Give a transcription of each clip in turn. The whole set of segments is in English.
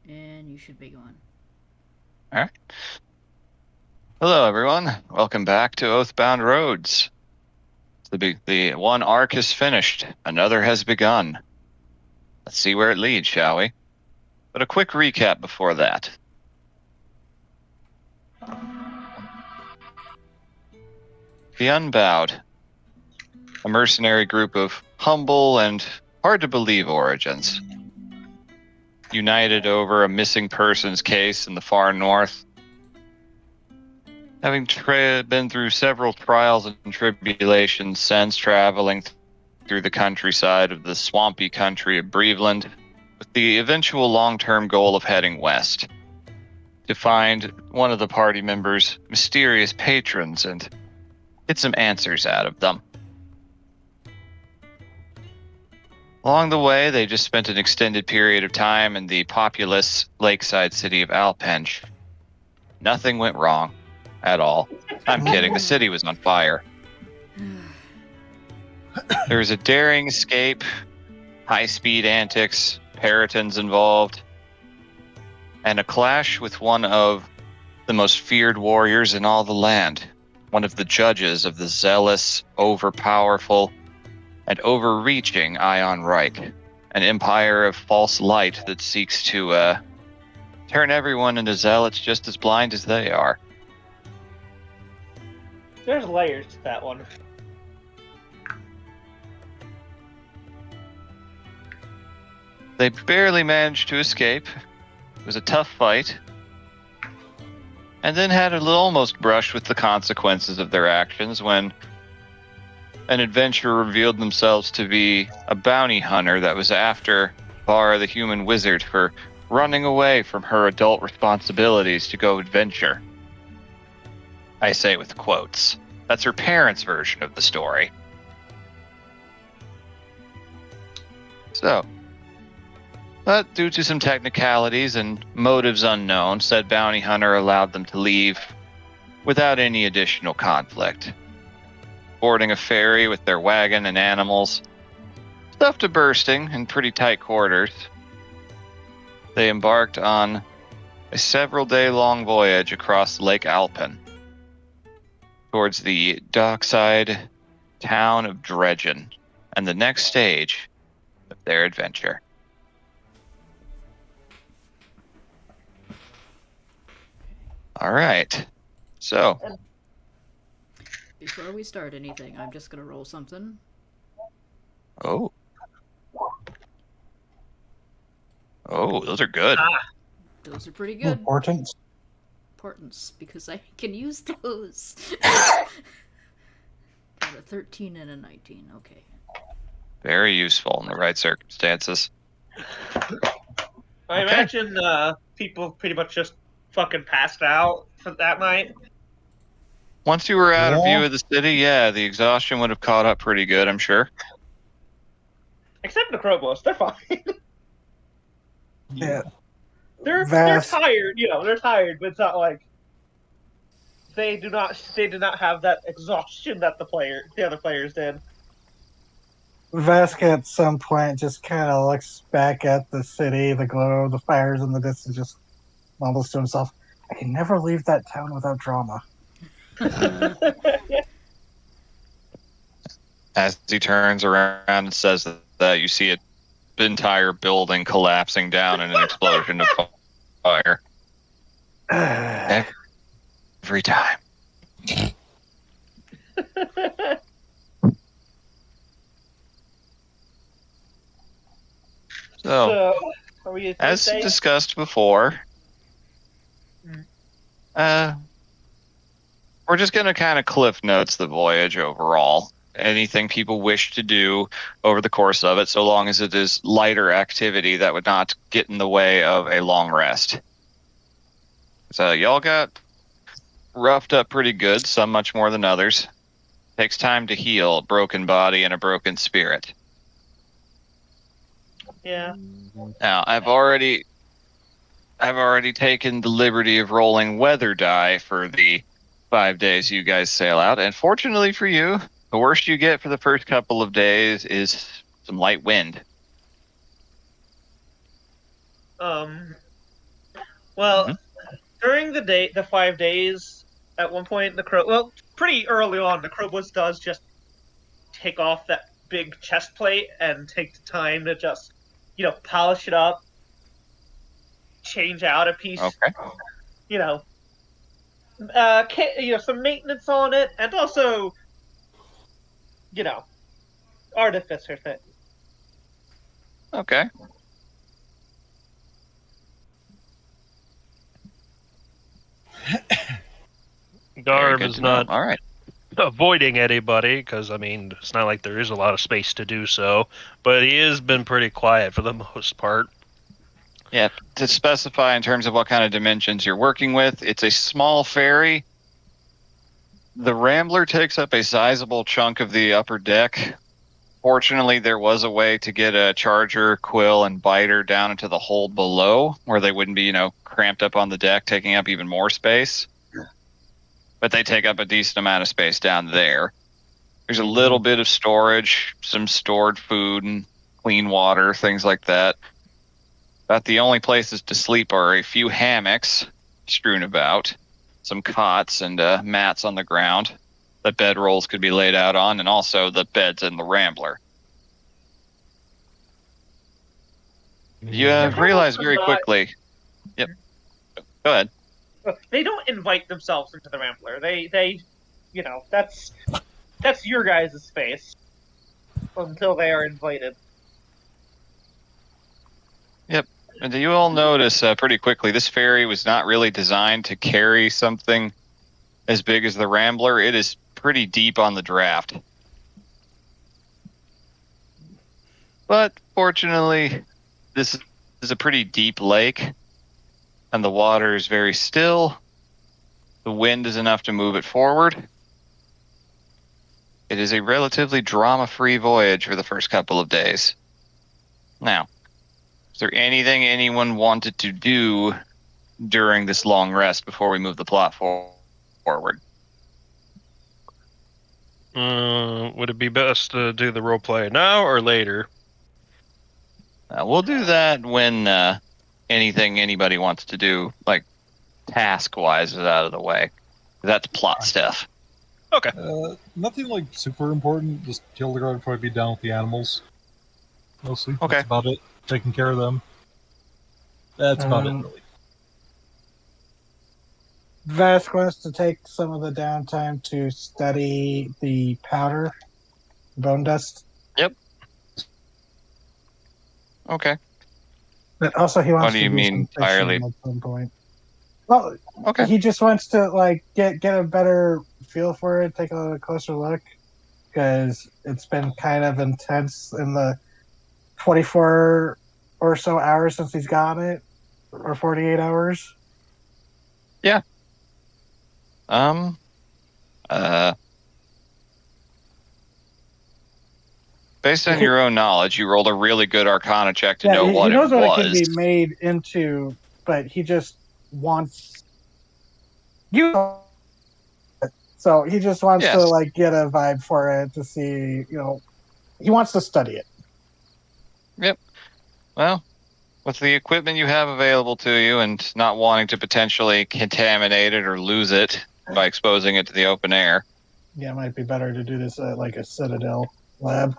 And you should be going. All right. Hello, everyone. Welcome back to Oathbound Roads. The one arc is finished. Another has begun. Let's see where it leads, shall we? But a quick recap before that. The Unbowed, a mercenary group of humble and hard-to-believe origins, united over a missing persons case in the far north. Having been through several trials and tribulations since traveling through the countryside of the swampy country of Breveland, with the eventual long-term goal of heading west to find one of the party members' mysterious patrons and get some answers out of them. Along the way, they just spent an extended period of time in the populous lakeside city of Alpenge. Nothing went wrong at all. I'm kidding, the city was on fire. There was a daring escape, high-speed antics, Peritons involved, and a clash with one of the most feared warriors in all the land, one of the judges of the zealous, overpowerful, and overreaching Ion Reich, an empire of false light that seeks to turn everyone into zealots just as blind as they are. There's layers to that one. They barely managed to escape. It was a tough fight. And then had a little almost brush with the consequences of their actions when an adventurer revealed themselves to be a bounty hunter that was after Vara the human wizard for running away from her adult responsibilities to go adventure. I say with quotes. That's her parents' version of the story. So, but due to some technicalities and motives unknown, said bounty hunter allowed them to leave without any additional conflict. Boarding a ferry with their wagon and animals, stuffed to bursting in pretty tight quarters, they embarked on a several-day-long voyage across Lake Alpin towards the dockside town of Dredgen and the next stage of their adventure. All right. So, Before we start anything, I'm just gonna roll something. oh, those are good. Those are pretty good. Important. Importance, because I can use those. Got a 13 and a 19. Okay. Very useful in the right circumstances. I imagine people pretty much just fucking passed out for that night. Once you were out of Yeah. view of the city, yeah, the exhaustion would have caught up pretty good, I'm sure. Except the Krobos, they're fine. Yeah. they're Vast. tired, they're tired, but it's not like they do not have that exhaustion that the other players did. Vesk at some point just kind of looks back at the city, the glow, the fires in the distance, just mumbles to himself, I can never leave that town without drama. As he turns around and says that, you see an entire building collapsing down in an explosion of fire. Every time. So, are we as discussed before, we're just going to kind of cliff notes the voyage overall. Anything people wish to do over the course of it, so long as it is lighter activity that would not get in the way of a long rest. So y'all got roughed up pretty good, some much more than others. Takes time to heal a broken body and a broken spirit. Yeah. Now, I've already taken the liberty of rolling weather die for the 5 days you guys sail out, and fortunately for you, the worst you get for the first couple of days is some light wind. Well, Mhm. during the 5 days, at one point pretty early on, the Krobus does just take off that big chest plate and take the time to just, polish it up, change out a piece, Okay. you know, some maintenance on it, and also, you know, artificer thing. Okay. Very Garb good is to know. not All right. avoiding anybody because it's not like there is a lot of space to do so. But he has been pretty quiet for the most part. Yeah. To specify in terms of what kind of dimensions you're working with, it's a small ferry. The Rambler takes up a sizable chunk of the upper deck. Fortunately, there was a way to get a Charger, Quill, and Biter down into the hold below, where they wouldn't be, cramped up on the deck, taking up even more space. But they take up a decent amount of space down there. There's a little bit of storage, some stored food and clean water, things like that. About the only places to sleep are a few hammocks strewn about, some cots and mats on the ground that bedrolls could be laid out on, and also the beds in the Rambler. You realize very quickly. Yep. Go ahead. They don't invite themselves into the Rambler. They, that's your guys' space until they are invited. Yep. And you all notice pretty quickly this ferry was not really designed to carry something as big as the Rambler. It is pretty deep on the draft. But fortunately, this is a pretty deep lake, and the water is very still. The wind is enough to move it forward. It is a relatively drama-free voyage for the first couple of days. Now, is there anything anyone wanted to do during this long rest before we move the plot forward? Would it be best to do the roleplay now or later? We'll do that when anything anybody wants to do, like task-wise, is out of the way. That's plot stuff. Okay. Nothing like super important. Just Hildegard would probably be down with the animals. Mostly. Okay. That's about it. Taking care of them. That's about it, really. Vask wants to take some of the downtime to study the powder, bone dust. Okay. But also, he wants What do to you do mean some entirely? fishing at some point. Well, Okay. he just wants to get a better feel for it, take a closer look, because it's been kind of intense in the 24 or so hours since he's got it, or 48 hours. Based on your own knowledge, you rolled a really good Arcana check to know he what knows it what was. it can be made into, but he just wants you. So he just wants Yes. to get a vibe for it to see, he wants to study it. Yep. Well, with the equipment you have available to you and not wanting to potentially contaminate it or lose it by exposing it to the open air. Yeah, it might be better to do this at a Citadel lab.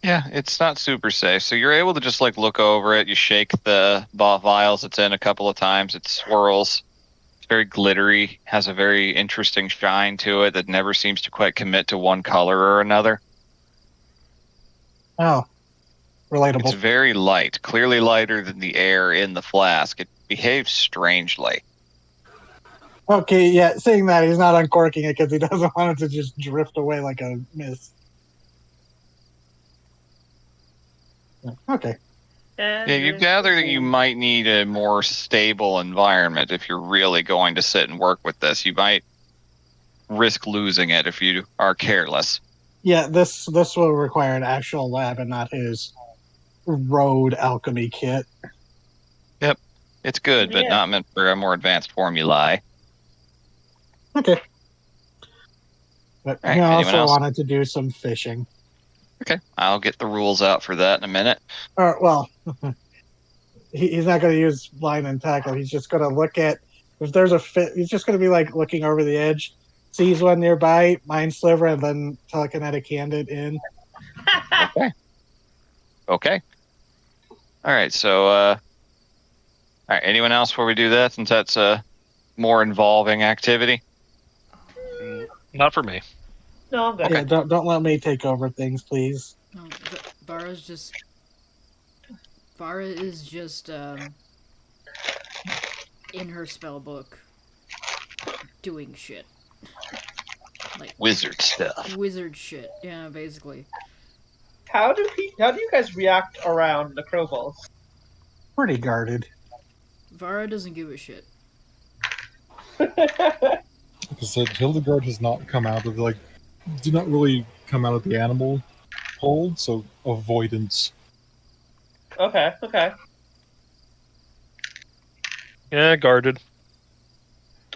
Yeah, it's not super safe. So you're able to just look over it. You shake the vials it's in a couple of times. It swirls. It's very glittery. Has a very interesting shine to it that never seems to quite commit to one color or another. Oh, relatable. It's very light, clearly lighter than the air in the flask. It behaves strangely. Okay, yeah, saying that, he's not uncorking it because he doesn't want it to just drift away like a mist. Okay. Yeah, you gather that you might need a more stable environment if you're really going to sit and work with this. You might risk losing it if you are careless. Yeah, this will require an actual lab and not his road alchemy kit. Yep. It's good, but not meant for a more advanced formulae. Okay. But All right, he anyone also else? wanted to do some fishing. Okay, I'll get the rules out for that in a minute. Well, he's not going to use line and tackle. He's just going to look at if there's a fit. He's just going to be like looking over the edge, sees one nearby, mind sliver, and then telekinetic hand it in. Okay. All right. So, all right. Anyone else before we do that? Since that's a more involving activity. Not for me. No, I'm good. Yeah, don't let me take over things, please. No, Vara is just in her spell book doing shit. Like Wizard stuff. wizard shit. Yeah, basically. How do you guys react around the crowballs? Pretty guarded. Vara doesn't give a shit. Like I said, Hildegard has not come out of do not really come out of the animal hold, so avoidance. Okay. Yeah, guarded.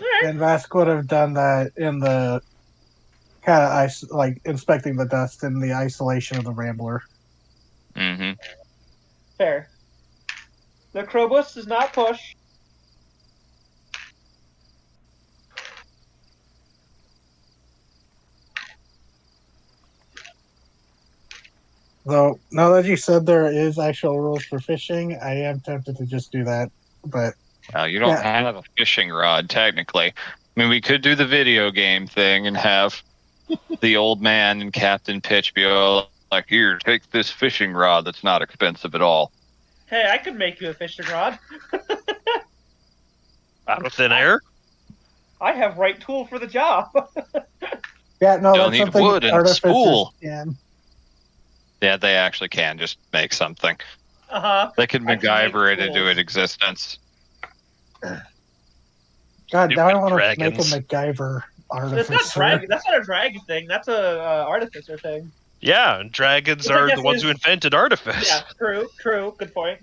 Alright. And Vask would have done that in the kind of like inspecting the dust in the isolation of the Rambler. Mm-hmm. Fair. The Krobus does not push. Though, now that you said there is actual rules for fishing, I am tempted to just do that. But Well, you don't have a fishing rod, technically. I mean, we could do the video game thing and have the old man and Captain Pitch be all like, here, take this fishing rod that's not expensive at all. Hey, I could make you a fishing rod. Out of thin air? I have right tool for the job. yeah, no, Don't that's need something wood and artificers spool. can. Yeah, they actually can just make something. Uh-huh. They could I can make MacGyver it into tools. an existence. God, now I Stupid want to make a dragons. MacGyver That's artificer. not dragon. That's not a dragon thing. That's a artificer thing. Yeah, dragons Which I are guess the ones is- who invented artifice. Yeah, true. Good point.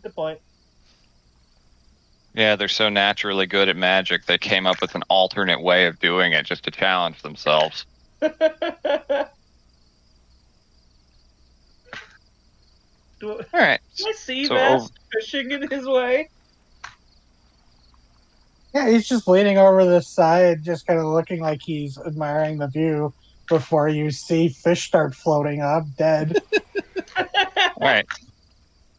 Yeah, they're so naturally good at magic, they came up with an alternate way of doing it just to challenge themselves. Do All right. I see So Vast fishing in his way? Yeah, he's just leaning over the side, just kind of looking like he's admiring the view before you see fish start floating up, dead. All right.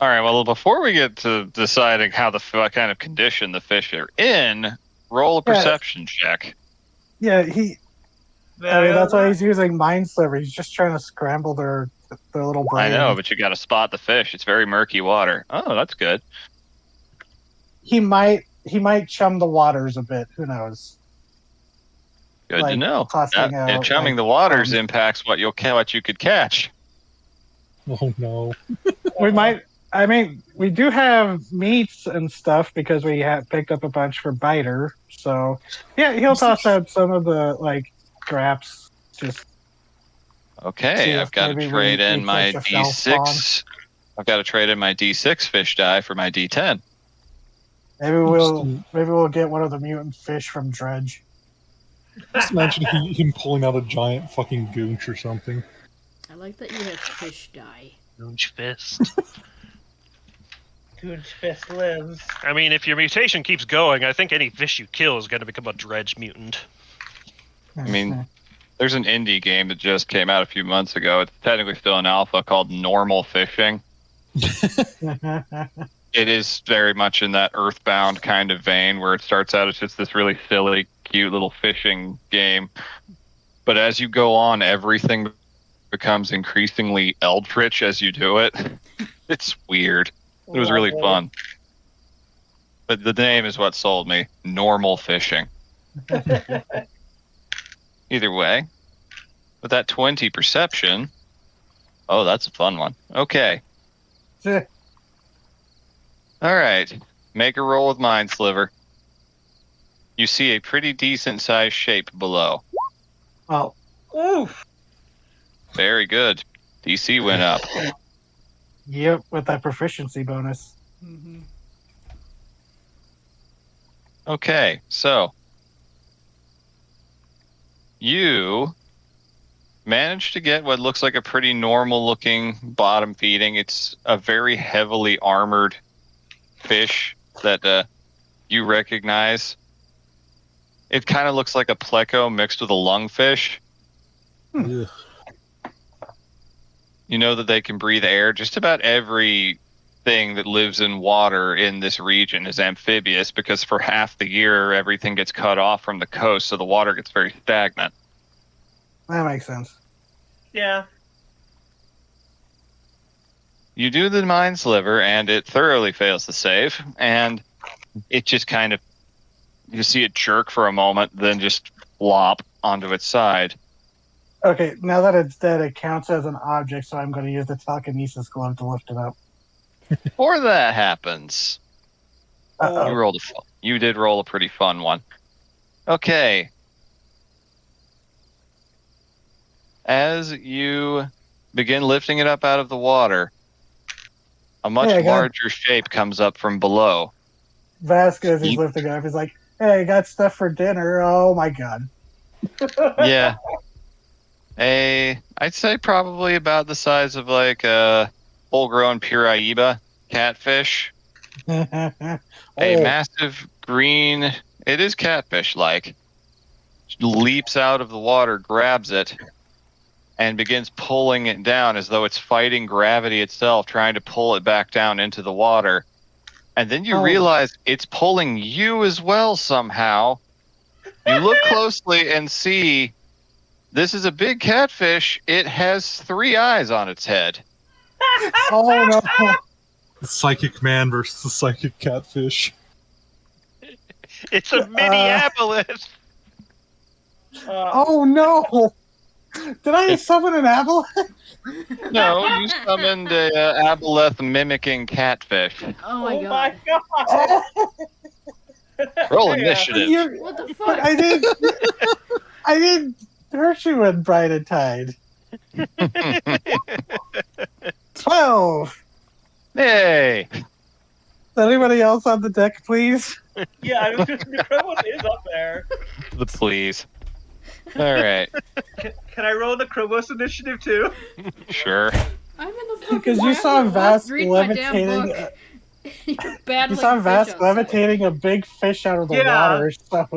All right. Well, before we get to deciding what kind of condition the fish are in, roll a Yeah. perception check. Yeah, I mean, that's why he's using Mind Sliver. He's just trying to scramble their little brain. I know, but you got to spot the fish. It's very murky water. Oh, that's good. He might chum the waters a bit. Who knows? Good to Like, know. tossing And out, chumming like, the waters crumbs. impacts what you could catch. Oh no. We might. I mean, we do have meats and stuff because we had picked up a bunch for Biter. So yeah, he'll toss out some of the like scraps. Just see Okay, if I've got to maybe trade we in my catch a foul D6. I've got to trade in my D6 fish die for my D10. maybe we'll get one of the mutant fish from Dredge. Just imagine him pulling out a giant fucking goonch or something. I like that you have fish die. Goonch fist. Goonch Fist lives. I mean, if your mutation keeps going, I think any fish you kill is going to become a dredge mutant. I mean, there's an indie game that just came out a few months ago. It's technically still in alpha called Normal Fishing. It is very much in that Earthbound kind of vein where it starts out as just this really silly, cute little fishing game. But as you go on, everything becomes increasingly eldritch as you do it. It's weird. It was really fun. But the name is what sold me. Normal Fishing. Either way, with that 20 perception, oh, that's a fun one. Okay. All right. Make a roll with Mind Sliver. You see a pretty decent sized shape below. Oh, Oof. Very good. DC went up. yep, with that proficiency bonus. Mm-hmm. Okay, so you managed to get what looks like a pretty normal looking bottom feeding. It's a very heavily armored fish that you recognize. It kind of looks like a pleco mixed with a lungfish. Ugh. You know that they can breathe air. Just about every thing that lives in water in this region is amphibious because for half the year everything gets cut off from the coast, so the water gets very stagnant. That makes sense. Yeah. You do the mine sliver, and it thoroughly fails to save, and it just kind of, you see it jerk for a moment, then just flop onto its side. Okay, now that it's dead, it counts as an object, so I'm going to use the telekinesis glove to lift it up. Before that happens, Uh-oh. you did roll a pretty fun one. Okay. As you begin lifting it up out of the water, a much Hey, I got- larger shape comes up from below. Vasquez is Yeet. lifting it up. He's like, hey, I got stuff for dinner. Oh my god. Yeah. I'd say probably about the size of like a full-grown Piraiba catfish. A Oh, massive green, it is catfish-like, leaps out of the water, grabs it, and begins pulling it down as though it's fighting gravity itself, trying to pull it back down into the water. And then you Oh. realize it's pulling you as well somehow. You look closely and see this is a big catfish. It has 3 eyes on its head. oh no. The psychic man versus the psychic catfish. It's a mini aboleth. Oh no. Did I summon an apple? No, you summoned a aboleth mimicking catfish. Oh my god. god. Oh, Roll Yeah. initiative. you, What the but fuck? I didn't hurt you in Bright and Tide. 12. Hey! Is anybody else on the deck, please? Yeah, I was just Necromos is up there. The please. Alright, Can I roll Necromos initiative too? sure. I'm in the fucking Because you saw bathroom. Vask Read my damn levitating. book. You're You battling saw fish Vask outside. levitating a big fish out of the Yeah. water, so.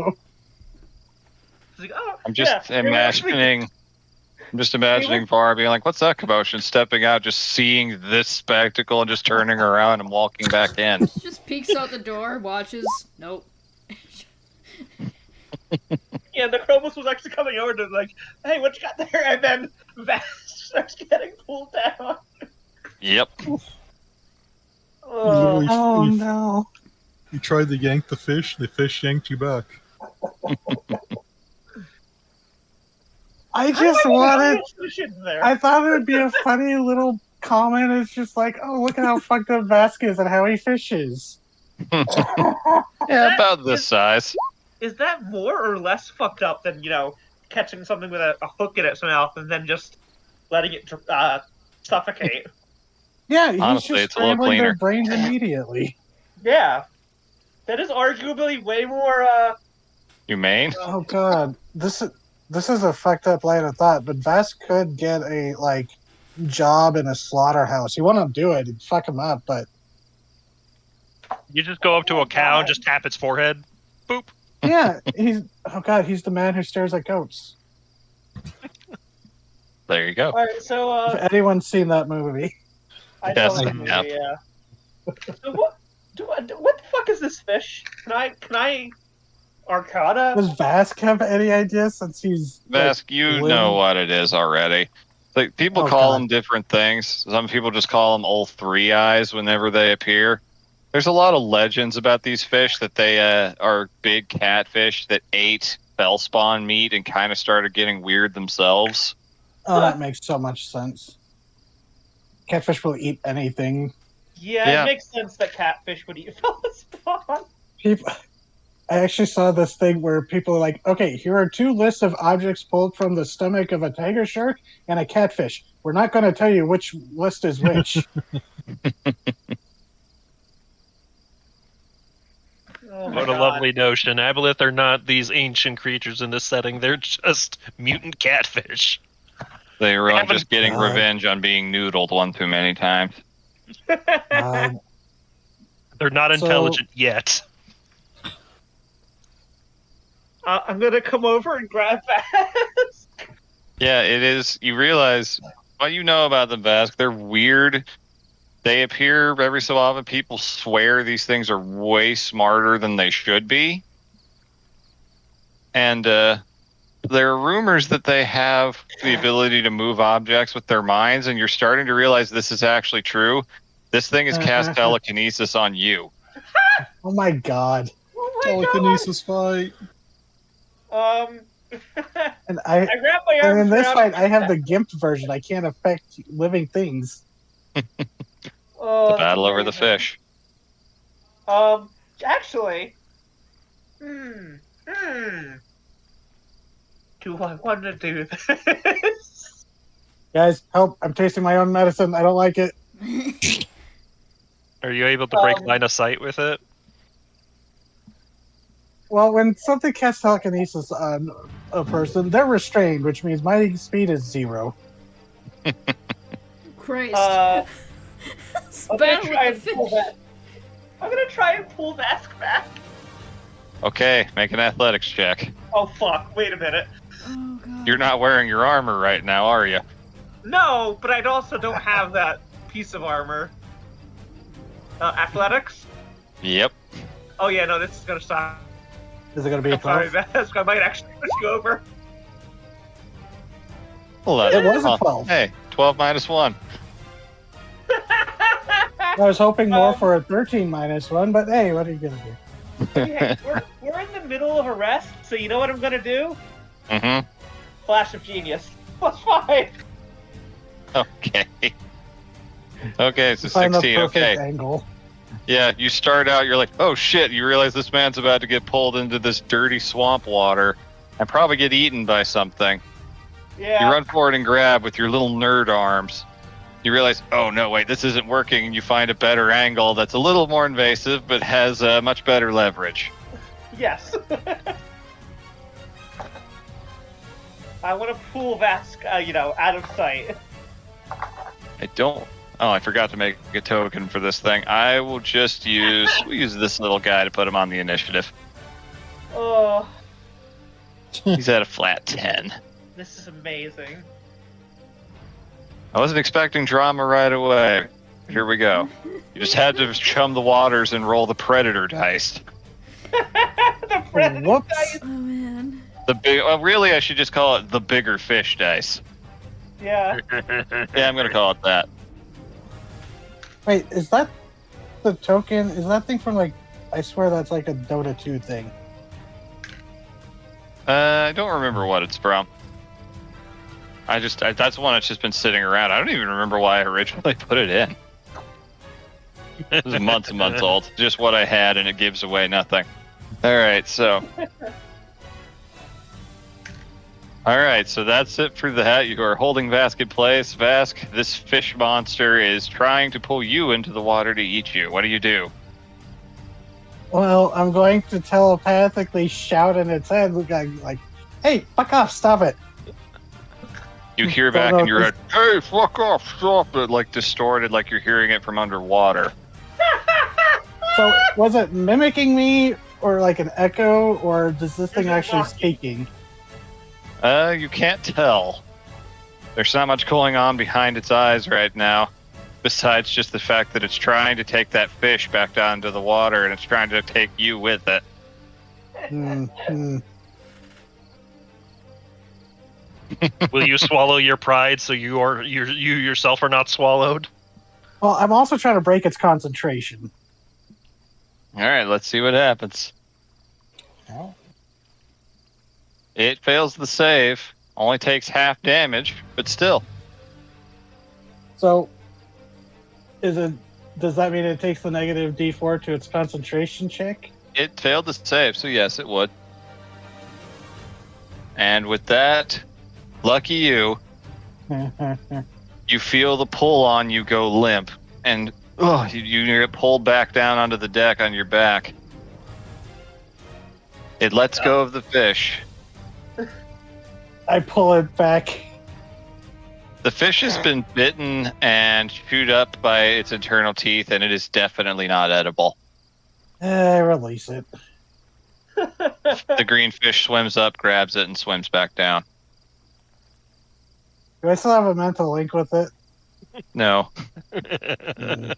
It's like, oh, I'm just imagining Var being like, what's that commotion? Stepping out, just seeing this spectacle and just turning around and walking back in. Just peeks out the door, watches. Nope. Yeah, Necromos was actually coming over to like, hey, what you got there? And then Vash starts getting pulled down. Yep. Oh, Oh you, no. you tried to yank the fish yanked you back. I just wanted. there. I thought it would be a funny little comment. It's just like, oh, look at how fucked up Vask is and how he fishes. Yeah, about this size. Is that more or less fucked up than, catching something with a hook in its mouth and then just letting it suffocate? Yeah, he's Honestly, just it's a little scrambling their cleaner. brains immediately. Yeah. That is arguably way more, Humane? Oh god, this is a fucked up line of thought, but Vask could get a job in a slaughterhouse. He wouldn't do it; it'd fuck him up. But You just go up to a cow and just tap its forehead. Boop. yeah, he's the man who stares at goats. There you go. alright, so, If anyone's seen that movie, I Yes, know I the movie, have. yeah. So what the fuck is this fish? Can I Arcana? does Vask have any idea since he's Vask, you lived- know what it is already. Like people Oh, call God. them different things. Some people just call them all 3 eyes whenever they appear. There's a lot of legends about these fish that they are big catfish that ate fellspawn meat and kind of started getting weird themselves. Oh, that makes so much sense. Catfish will eat anything. Yeah, Yeah. it makes sense that catfish would eat fellaspon. People, I actually saw this thing where people are like, okay, here are 2 lists of objects pulled from the stomach of a tiger shark and a catfish. We're not going to tell you which list is which. Oh my What a God. lovely notion. Aboleth are not these ancient creatures in this setting. They're just mutant catfish. They were haven't- just getting God. revenge on being noodled one too many times. Uh, They're not So- intelligent yet. I'm gonna come over and grab Vask. Yeah, it is. You realize what you know about them, Vask. They're weird. They appear every so often. People swear these things are way smarter than they should be. And there are rumors that they have the ability to move objects with their minds, and you're starting to realize this is actually true. This thing has cast telekinesis on you. Oh my god. Oh my Telekinesis fight. god! And I wrap my and arms in this around fight, I have the GIMP version. I can't affect living things. Oh, The that's battle over the amazing. fish. Actually, do I want to do this? Guys, help! I'm tasting my own medicine. I don't like it. Are you able to break Um, line of sight with it? Well, when something casts telekinesis on a person, they're restrained, which means my speed is 0. Christ. I'm gonna Battle try with the and pull fish. that. I'm gonna try and pull Vask back. Okay, make an athletics check. Oh fuck! Wait a minute. Oh god. You're not wearing your armor right now, are you? No, but I also don't have that piece of armor. Athletics? Yep. Oh yeah, no, this is gonna stop. Is it going to be a I'm sorry, 12? Vask. I might actually push you over. 11. It was a Oh, 12. Hey, 12 minus 1. I was hoping more for a 13 minus 1, but hey, what are you going to do? Okay, we're in the middle of a rest, so you know what I'm gonna do? Mm-hmm. Flash of Genius. +5. Okay. Okay, so Find the 16. perfect Okay. angle. Yeah, you start out, you're like, oh shit, you realize this man's about to get pulled into this dirty swamp water and probably get eaten by something. Yeah. You run forward and grab with your little nerd arms. You realize, oh no, wait, this isn't working, and you find a better angle that's a little more invasive but has much better leverage. Yes. I want to pull Vask, out of sight. I don't. Oh, I forgot to make a token for this thing. I will just we'll use this little guy to put him on the initiative. Oh, He's at a flat 10. this is amazing. I wasn't expecting drama right away. Here we go. You just had to chum the waters and roll the predator dice. The predator Whoops. dice. Oh man. The big. Well, really, I should just call it the bigger fish dice. Yeah. Yeah, I'm gonna call it that. Wait, is that the token? Is that thing from, like, I swear that's like a Dota 2 thing. I don't remember what it's from. That's one that's just been sitting around. I don't even remember why I originally put it in. It was months and months old. Just what I had, and it gives away nothing. All right, so. All right, so that's it for that. You are holding Vask in place. Vask, this fish monster is trying to pull you into the water to eat you. What do you do? Well, I'm going to telepathically shout in its head, like, hey, fuck off, stop it. You hear back in your head, hey, fuck off, stop it, like distorted, like you're hearing it from underwater. So, was it mimicking me, or like an echo, or does this thing Is it actually walking? speaking? You can't tell. There's not much going on behind its eyes right now, besides just the fact that it's trying to take that fish back down to the water, and it's trying to take you with it. Will you swallow your pride so you yourself are not swallowed? Well, I'm also trying to break its concentration. All right, let's see what happens. Oh. It fails the save, only takes half damage, but still. So, does that mean it takes the negative D4 to its concentration check? It failed the save, so yes, it would. And with that, lucky you, you feel the pull on you go limp, and you get pulled back down onto the deck on your back. It lets go of the fish. I pull it back. The fish has been bitten and chewed up by its internal teeth, and it is definitely not edible. Release it. The green fish swims up, grabs it, and swims back down. Do I still have a mental link with it? No. Mm.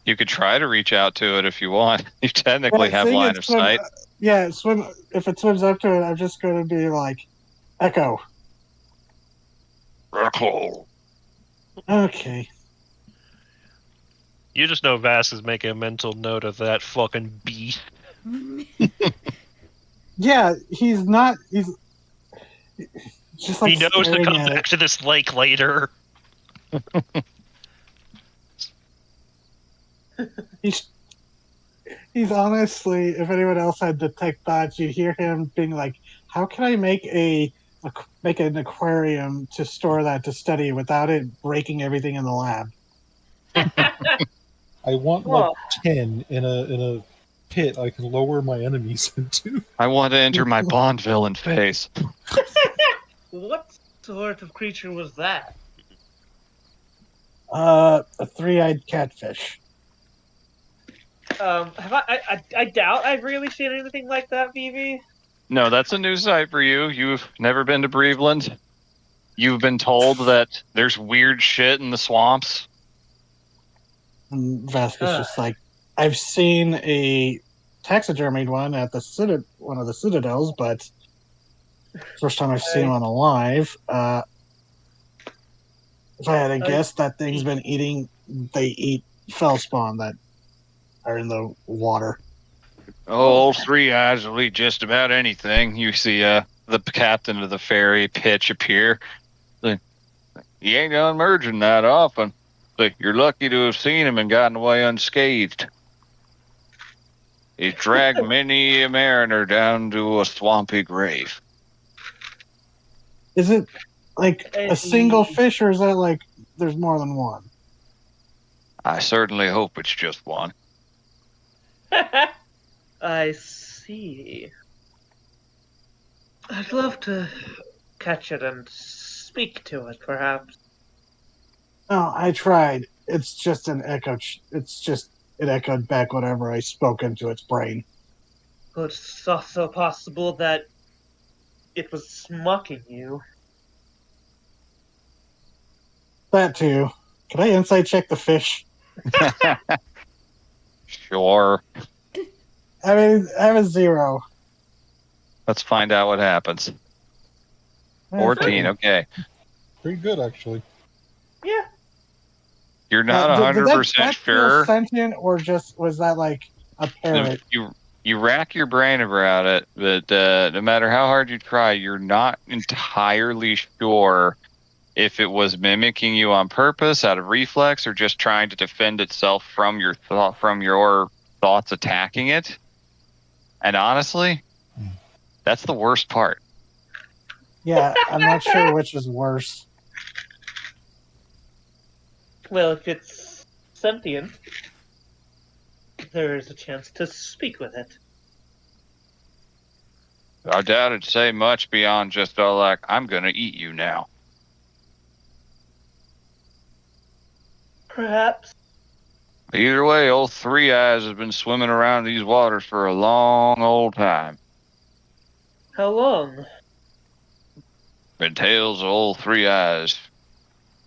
You could try to reach out to it if you want. You technically have seeing line it of swim- sight. Yeah, swim. If it swims up to it, I'm just going to be like, Echo. Okay. You just know Vass is making a mental note of that fucking beast. Yeah, he's not. He's just like He knows to staring come at back to this lake later. it. He's honestly, if anyone else had detect thoughts, you'd hear him being like, "How can I make an aquarium to store that to study without it breaking everything in the lab?" I want Well- like 10 in a pit I can lower my enemies into. I want to enter my Bond villain phase. What sort of creature was that? A three-eyed catfish. Have I doubt I've really seen anything like that, BB. No, that's a new site for you. You've never been to Breveland. You've been told that there's weird shit in the swamps. And Vasquez just like, I've seen a taxidermied one at the one of the citadels, but first time I've seen one alive. If I had to guess, that thing's been eating. They eat feldspawn that are in the water. Oh, three eyes will eat just about anything. You see the captain of the ferry pitch appear. Like, he ain't unmerging that often. But you're lucky to have seen him and gotten away unscathed. He's dragged many a mariner down to a swampy grave. Is it like a single fish, or is that like there's more than one? I certainly hope it's just one. I see. I'd love to catch it and speak to it, perhaps. No, I tried. It's just an echo. It echoed back whatever I spoke into its brain. But it's also possible that it was mocking you. That too. Can I insight check the fish? Sure. I mean, I have a 0. Let's find out what happens. 14, okay. Pretty good, actually. Yeah. You're not Did 100% that feel sure. sentient, or just was that like a parrot? You rack your brain about it, but no matter how hard you try, you're not entirely sure if it was mimicking you on purpose, out of reflex, or just trying to defend itself from your thoughts attacking it. And honestly, that's the worst part. Yeah, I'm not sure which is worse. Well, if it's sentient, there is a chance to speak with it. I doubt it'd say much beyond just like, I'm gonna eat you now. Perhaps. Either way, old Three Eyes has been swimming around these waters for a long old time. How long? Been tales of old Three Eyes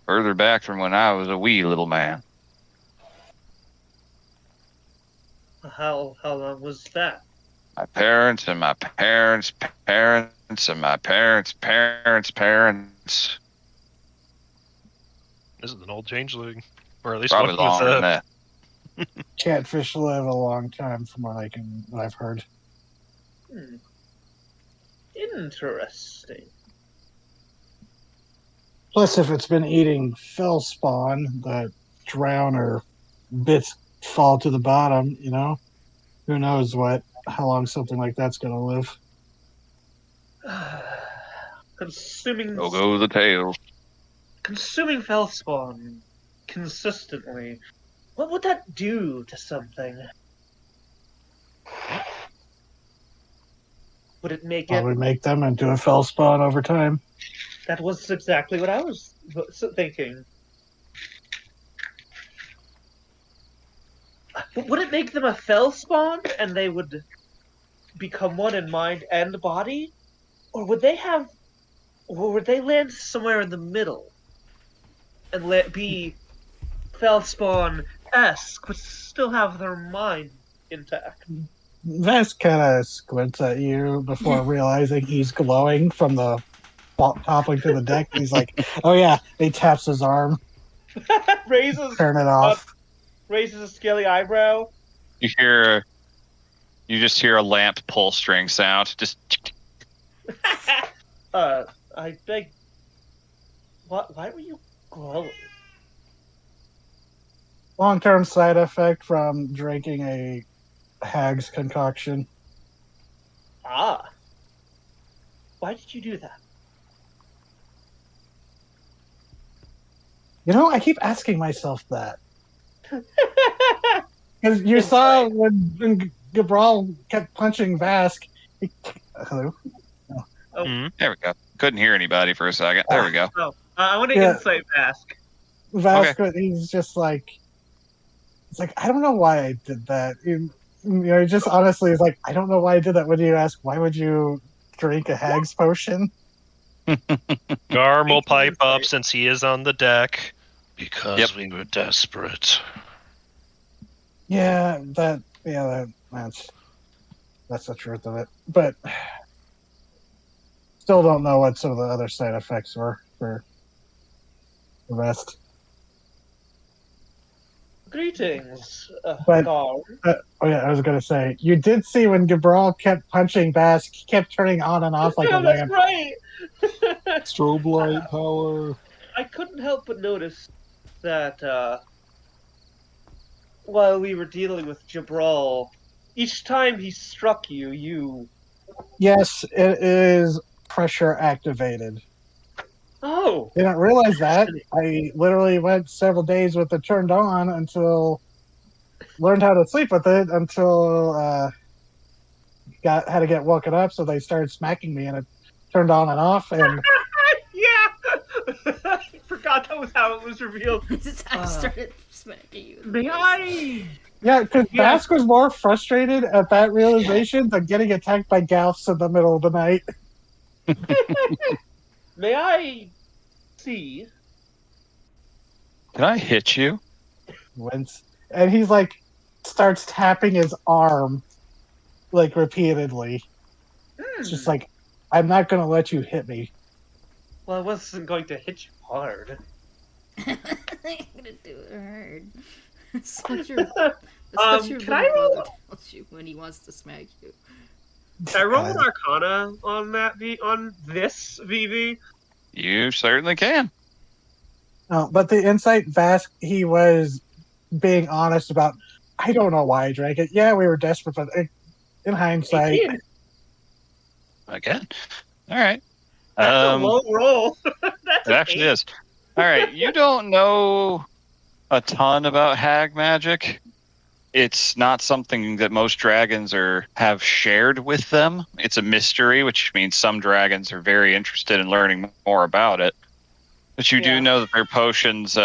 further back from when I was a wee little man. How long was that? My parents and my parents' parents and my parents' parents' parents. This is an old changeling. Or at least Probably one with longer than that. Catfish live a long time, from what I've heard. Interesting. Plus, if it's been eating feldspawn that drown or bits fall to the bottom, who knows how long something like that's going to live. Consuming Go the tales. consuming feldspawn consistently. What would that do to something? Would it make Probably it? make them into a feldspawn over time. That was exactly what I was thinking. would it make them a fell spawn and they would become one in mind and body, or would they land somewhere in the middle and be fell spawn esque, but still have their mind intact? Vest kind of squints at you before realizing he's glowing from the toppling to the deck. He's like, "Oh yeah." He taps his arm, raises turn it off. Raises a scaly eyebrow. You just hear a lamp pull string sound. Just I beg. What? Why were you glowing? Long-term side effect from drinking a hag's concoction. Ah. Why did you do that? You know, I keep asking myself that. Because you saw when Gabral kept punching Vask. Hello? there we go. Couldn't hear anybody for a second. There we go. Oh, I want to Yeah. insight Vask. Vask, he's just like, it's like, I don't know why I did that. You know, he just honestly is like, I don't know why I did that. When you ask, why would you drink a hag's potion? Garm will pipe up since he is on the deck. Because we were desperate. That's the truth of it. But still don't know what some of the other side effects were for the rest. Greetings, But- Garm. I was gonna say, you did see when Gabral kept punching Vask, he kept turning on and off like a That's lamp. right. Strobe light power. I couldn't help but notice that while we were dealing with Jabral, each time he struck you, you... Yes, it is pressure activated. Oh! Didn't realize that. I literally went several days with it turned on until learned how to sleep with it until had to get woken up, so they started smacking me and it turned on and off. And Yeah! I forgot that was how it was revealed. I started smacking you. May I? yeah, because Yeah. Vask was more frustrated at that realization than getting attacked by Gauths in the middle of the night. May I see? Can I hit you? And he's like, starts tapping his arm, like repeatedly. It's just like, I'm not gonna let you hit me. Well, I wasn't going to hit you hard. I'm gonna do it hard. That's what your Can I roll? brother tells you when he wants to smack you. Can I roll an Arcana on that on this VV? You certainly can. But the insight Vask, he was being honest about, I don't know why I drank it. Yeah, we were desperate, but in hindsight, 18. Again. All right. That's a low roll. That's It actually is. All right. You don't know a ton about hag magic. It's not something that most dragons have shared with them. It's a mystery, which means some dragons are very interested in learning more about it. But you do know that their potions,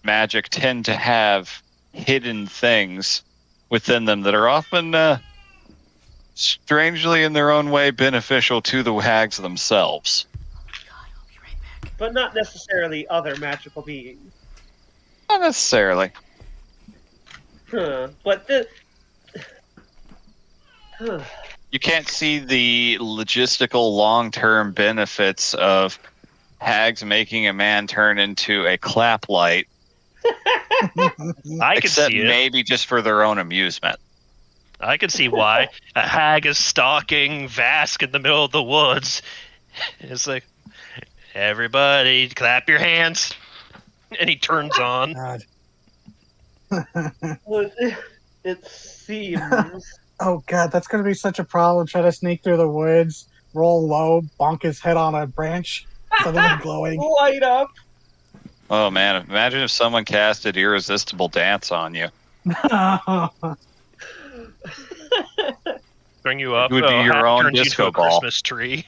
magic, tend to have hidden things within them that are often, strangely in their own way, beneficial to the hags themselves. God, I'll be right back. But not necessarily other magical beings. Not necessarily. But the... You can't see the logistical long-term benefits of hags making a man turn into a clap light, I can except see it. maybe just for their own amusement. I can see why. A hag is stalking Vask in the middle of the woods. It's like, everybody, clap your hands. And he turns on. God. It seems... Oh god, that's gonna be such a problem. Try to sneak through the woods, roll low, bonk his head on a branch, suddenly glowing. Light up! Oh man, imagine if someone casted Irresistible Dance on you. Bring you up. You would be your hag own turns you disco to a ball. Christmas tree.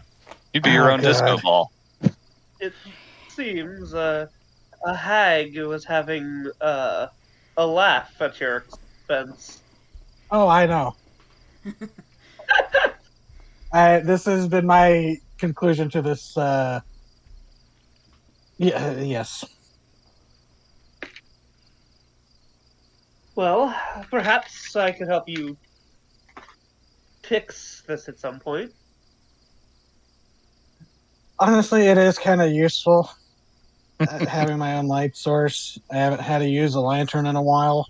You'd be your own disco God. ball. It seems a hag was having a laugh at your suspense. Oh, I know. This has been my conclusion to this. Yes. Well, perhaps I could help you fix this at some point. Honestly, it is kind of useful having my own light source. I haven't had to use a lantern in a while.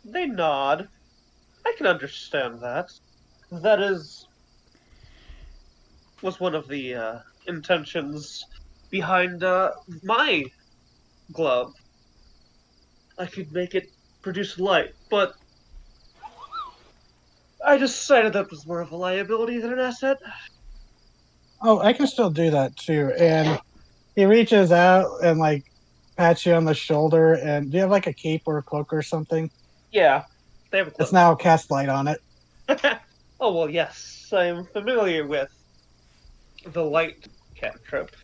They nod. I can understand that. That was one of the intentions behind my glove. I could make it produce light, but I decided that was more of a liability than an asset. Oh, I can still do that too. And he reaches out and like pats you on the shoulder. And do you have like a cape or a cloak or something? Yeah, they have a It's cloak. now cast light on it. Oh, well, yes, I'm familiar with the light cantrip.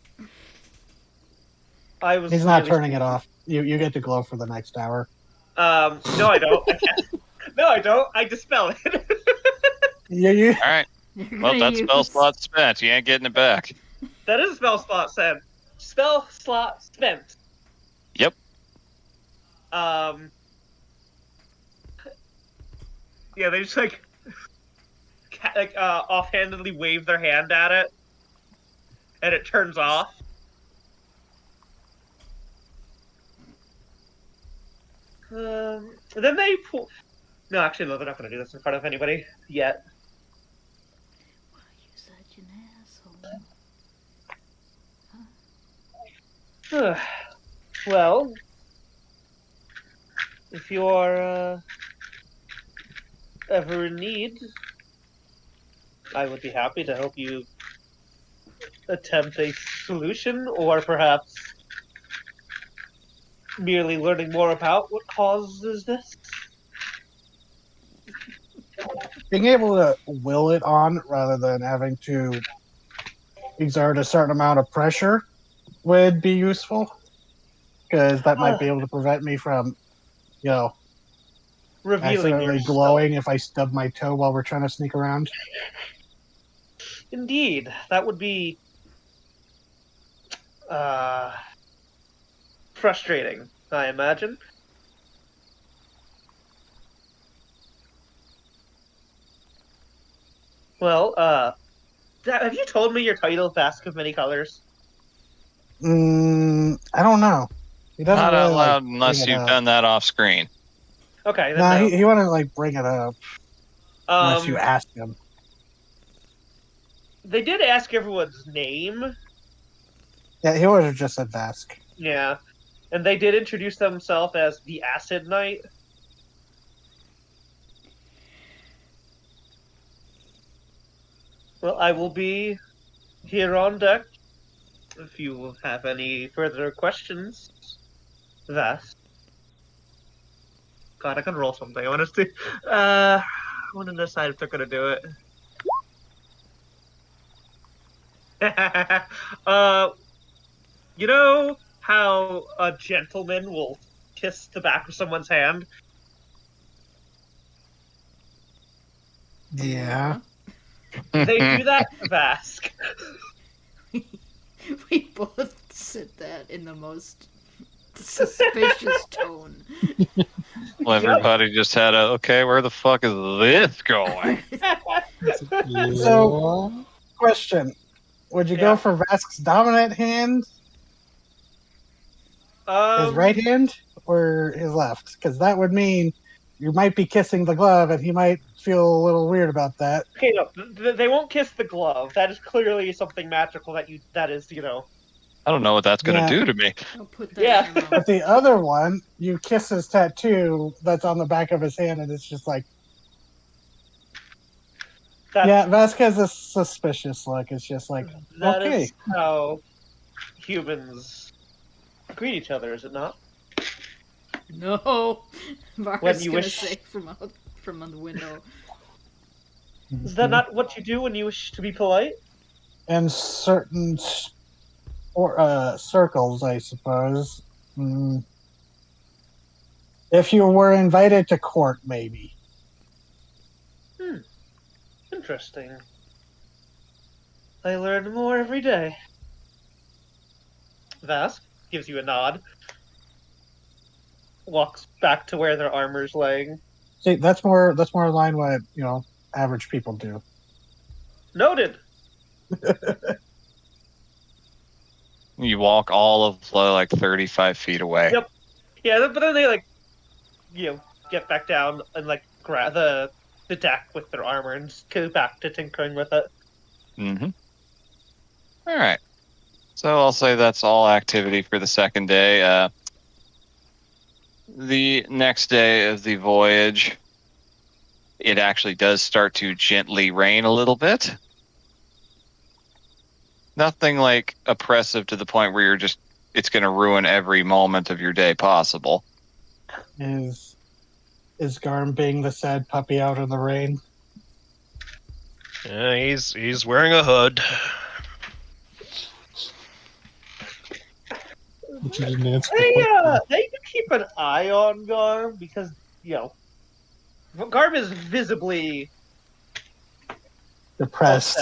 I was He's not merely turning it speaking. off. You get to glow for the next hour. No, I don't. I can't. No, I don't. I dispel it. You All right. You're Well, gonna that spell use- slot's spent. You ain't getting it back. That is a spell slot spent. Spell slot spent. Yep. Yeah, they just offhandedly wave their hand at it, and it turns off. Then they pull. No, actually, no, they're not going to do this in front of anybody yet. Why are you such an asshole? Well, if you're ever in need, I would be happy to help you attempt a solution, or perhaps merely learning more about what causes this. being able to will it on rather than having to exert a certain amount of pressure would be useful because that might be able to prevent me from, you know, Revealing accidentally yourself. glowing if I stub my toe while we're trying to sneak around. Indeed, that would be frustrating, I imagine. Well, have you told me your title, Basque of Many Colors? I don't know. He doesn't Not really out loud like, unless bring it you've up. done that off screen. Okay, then Nah, no. he wouldn't like bring it up unless you Um, ask him. they did ask everyone's name, Yeah, he would have just said Vask. yeah, and they did introduce themselves as the Acid Knight. Well, I will be here on deck if you have any further questions. Vast. God, I can roll something. I want to see. I want to decide if they're gonna do it. You know how a gentleman will kiss the back of someone's hand? Yeah. They do that to Vask. We both said that in the most suspicious tone. Well, everybody just had a, okay, where the fuck is this going? So- Question: would you Yeah. go for Vask's dominant hand, his right hand, or his left? Because that would mean you might be kissing the glove, and he might feel a little weird about that. Okay, no, they won't kiss the glove. That is clearly something magical that is, I don't know what that's going to Yeah. do to me. I'll put that Yeah. in your But mouth. the other one, you kiss his tattoo that's on the back of his hand, and it's just like, That's, yeah, Vask has a suspicious look. It's just like, that okay. is how humans greet each other, is it not? No, Vara's you gonna wish- say from the window. Is that not what you do when you wish to be polite? in certain circles, I suppose. If you were invited to court, maybe. Interesting. I learn more every day. Vask gives you a nod. Walks back to where their armor's laying. See, that's more in line what average people do. Noted. You walk all of like 35 feet away. Yep. Yeah, but then they get back down and grab the deck with their armor and just go back to tinkering with it. Mm-hmm. All right. So I'll say that's all activity for the second day. The next day of the voyage, it actually does start to gently rain a little bit. Nothing like oppressive to the point where it's going to ruin every moment of your day possible. Is Garm being the sad puppy out in the rain? Yeah, he's wearing a hood. But you didn't answer the question. They can keep an eye on Garm because Garm is visibly Depressed.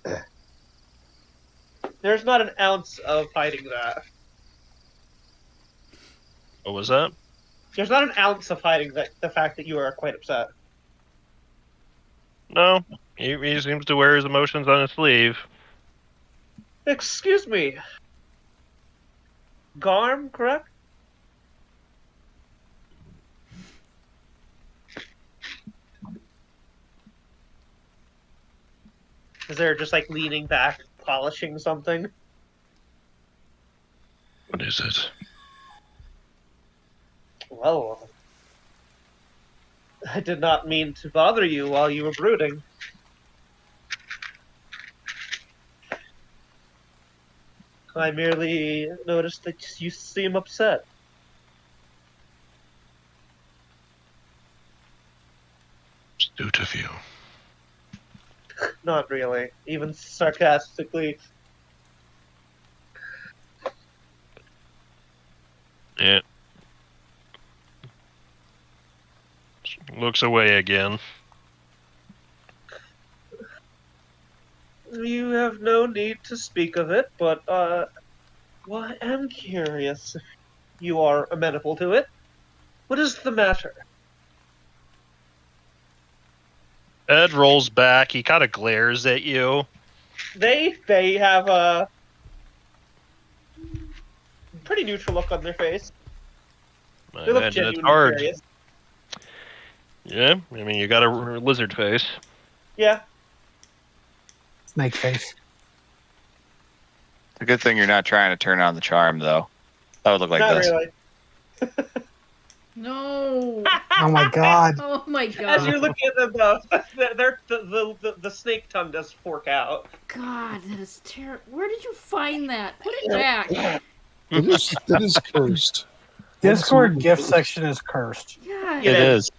upset. There's not an ounce of hiding that. What was that? There's not an ounce of hiding the fact that you are quite upset. No, he seems to wear his emotions on his sleeve. Excuse me. Garm, correct? Is there just leaning back, polishing something? What is it? Well, I did not mean to bother you while you were brooding. I merely noticed that you seem upset. Astute of you. Not really. Even sarcastically. Yeah. Looks away again. You have no need to speak of it, but, well, I am curious if you are amenable to it. What is the matter? Ed rolls back. He kind of glares at you. They have a pretty neutral look on their face. I They look imagine it's genuinely hard. curious. Yeah, I mean, you got a lizard face. Yeah. Snake face. It's a good thing you're not trying to turn on the charm, though. That would look like Not this. really. No. Oh my god. Oh my As god. you're looking at them, though, the snake tongue does fork out. God, that is terrible. Where did you find that? Put it back. It is cursed. Discord Absolutely gift cursed. section is cursed. God. It is.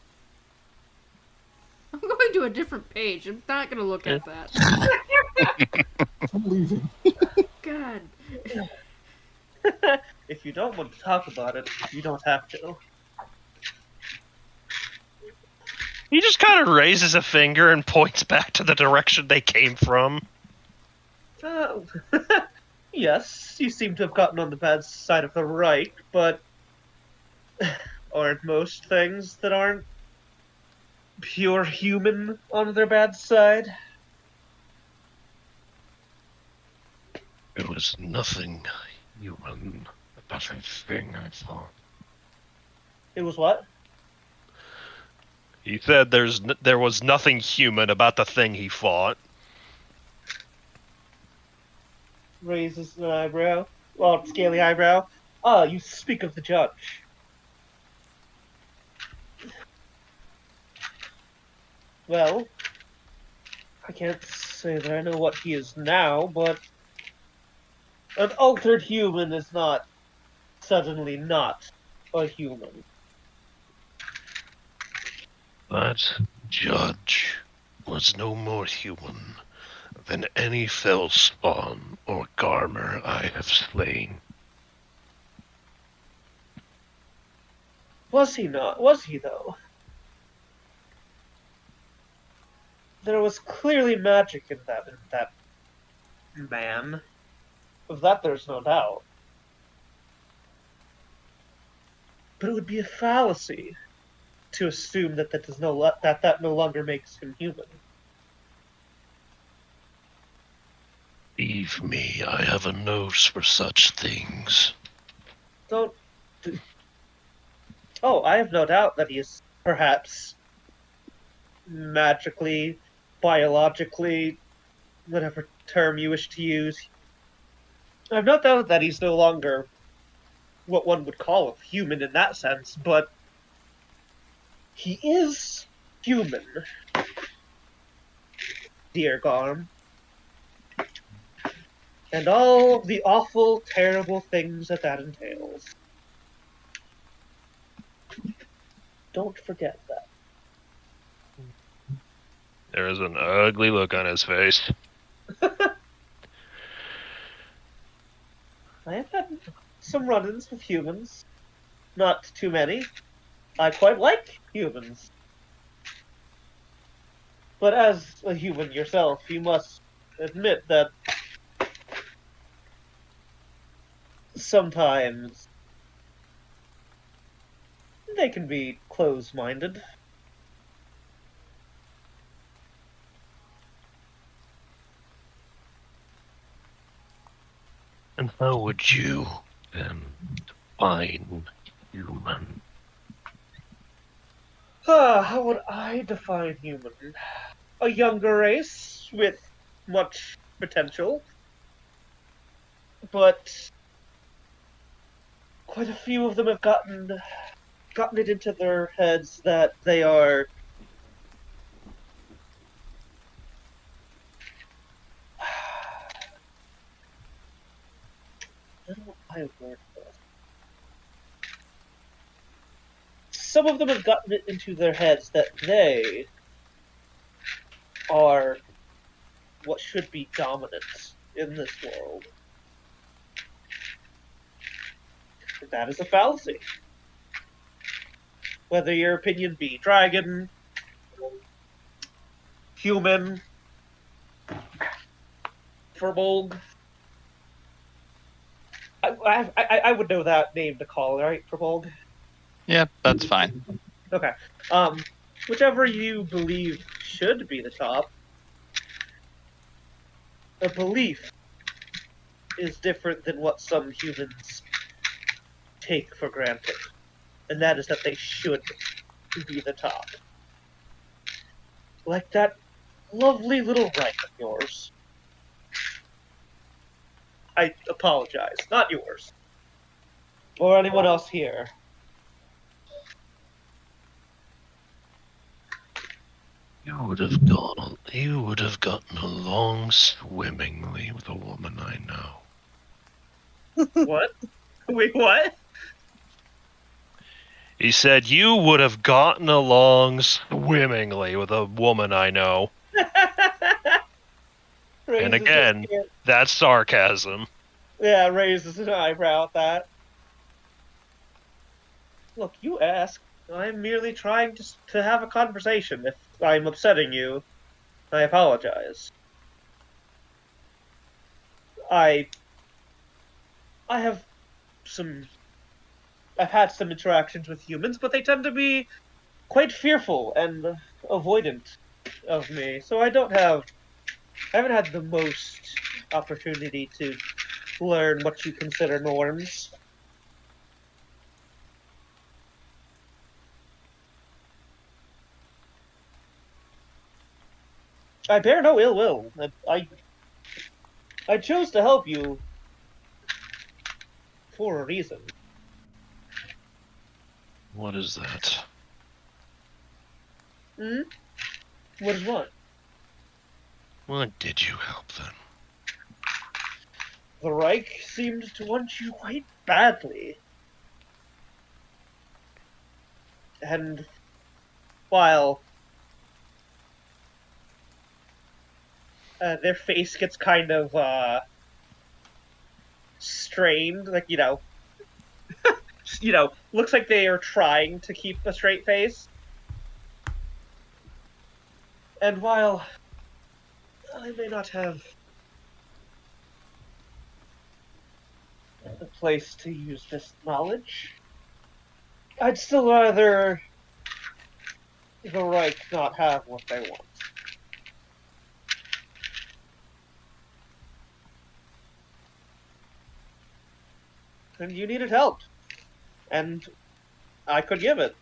I'm going to a different page. I'm not going to look at that. I'm leaving. God. If you don't want to talk about it, you don't have to. He just kind of raises a finger and points back to the direction they came from. Yes, you seem to have gotten on the bad side of the right, but aren't most things that aren't pure human on their bad side? There was nothing human about the thing I thought. It was what? He said there was nothing human about the thing he fought. Raises an eyebrow. Well, scaly eyebrow. Ah, you speak of the judge. Well, I can't say that I know what he is now, but an altered human is not suddenly not a human. That judge was no more human than any fell spawn or garmer I have slain. Was he not? Was he, though? There was clearly magic in that man. Of that there's no doubt. But it would be a fallacy to assume that that no longer makes him human. Believe me, I have a nose for such things. Don't. Oh, I have no doubt that he is perhaps magically, biologically, whatever term you wish to use. I have no doubt that he's no longer what one would call a human in that sense, but he is human, dear Garm. And all the awful, terrible things that entails. Don't forget that. There is an ugly look on his face. I have had some run-ins with humans. Not too many. I quite like humans. But as a human yourself, you must admit that sometimes they can be close-minded. And how would you, then, define human? How would I define human? A younger race with much potential, but quite a few of them have gotten it into their heads that they are I don't know how to word this. Some of them have gotten it into their heads that they are what should be dominant in this world. That is a fallacy. Whether your opinion be dragon, human, Furbolg. I would know that name to call, right, Furbolg? Yeah, that's fine. Okay. Whichever you believe should be the top, a belief is different than what some humans take for granted. And that is that they should be the top. Like that lovely little right of yours. I apologize, not yours. Or anyone else here. You would have gotten along swimmingly with a woman I know. What? Wait, what? He said you would have gotten along swimmingly with a woman I know. And again, that's sarcasm. Yeah, raises an eyebrow at that. Look, you ask. I'm merely trying to have a conversation. If I'm upsetting you, I apologize. I have I've had some interactions with humans, but they tend to be quite fearful and avoidant of me. So I haven't had the most opportunity to learn what you consider norms. I bear no ill will. I chose to help you for a reason. What is that? Hmm? What is what? What did you help then? The Reich seemed to want you quite badly. And while their face gets kind of strained, like, looks like they are trying to keep a straight face. And while I may not have a place to use this knowledge, I'd still rather the Reich not have what they want. And you needed help. And I could give it.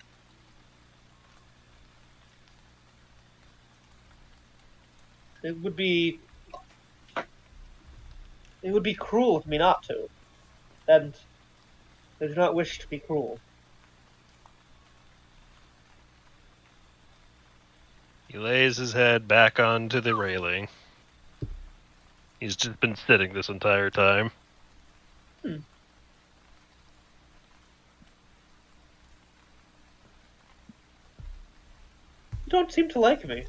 It would be cruel of me not to. And I do not wish to be cruel. He lays his head back onto the railing. He's just been sitting this entire time. You don't seem to like me.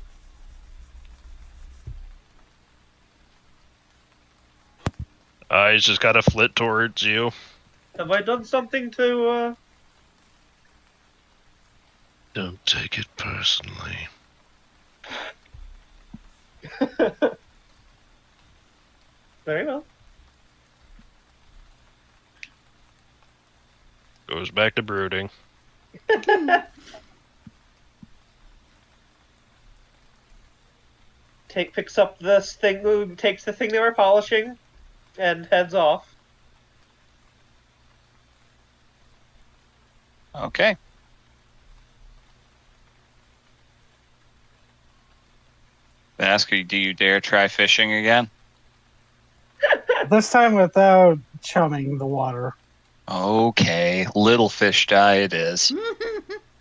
Eyes just gotta flit towards you. Have I done something to, Don't take it personally. Very well. Goes back to brooding. Picks up this thing, takes the thing they were polishing, and heads off. Okay. Ask you, do you dare try fishing again? This time without chumming the water. Okay, little fish die it is.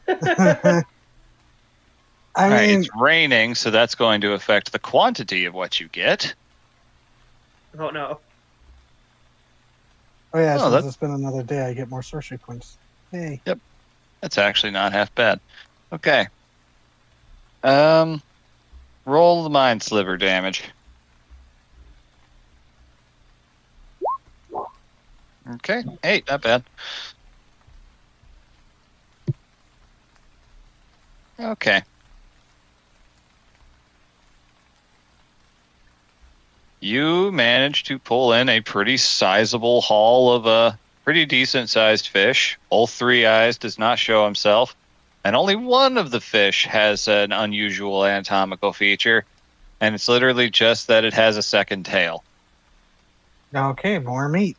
I Alright, mean, it's raining, so that's going to affect the quantity of what you get. Oh no. oh yeah, Oh, since that's- it's been another day, I get more sorcery points. Hey. That's actually not half bad. Okay. Roll the mind sliver damage. Okay, 8, not bad. Okay. You managed to pull in a pretty sizable haul of a pretty decent sized fish. All 3 eyes does not show himself. And only one of the fish has an unusual anatomical feature. And it's literally just that it has a second tail. Okay, more meat.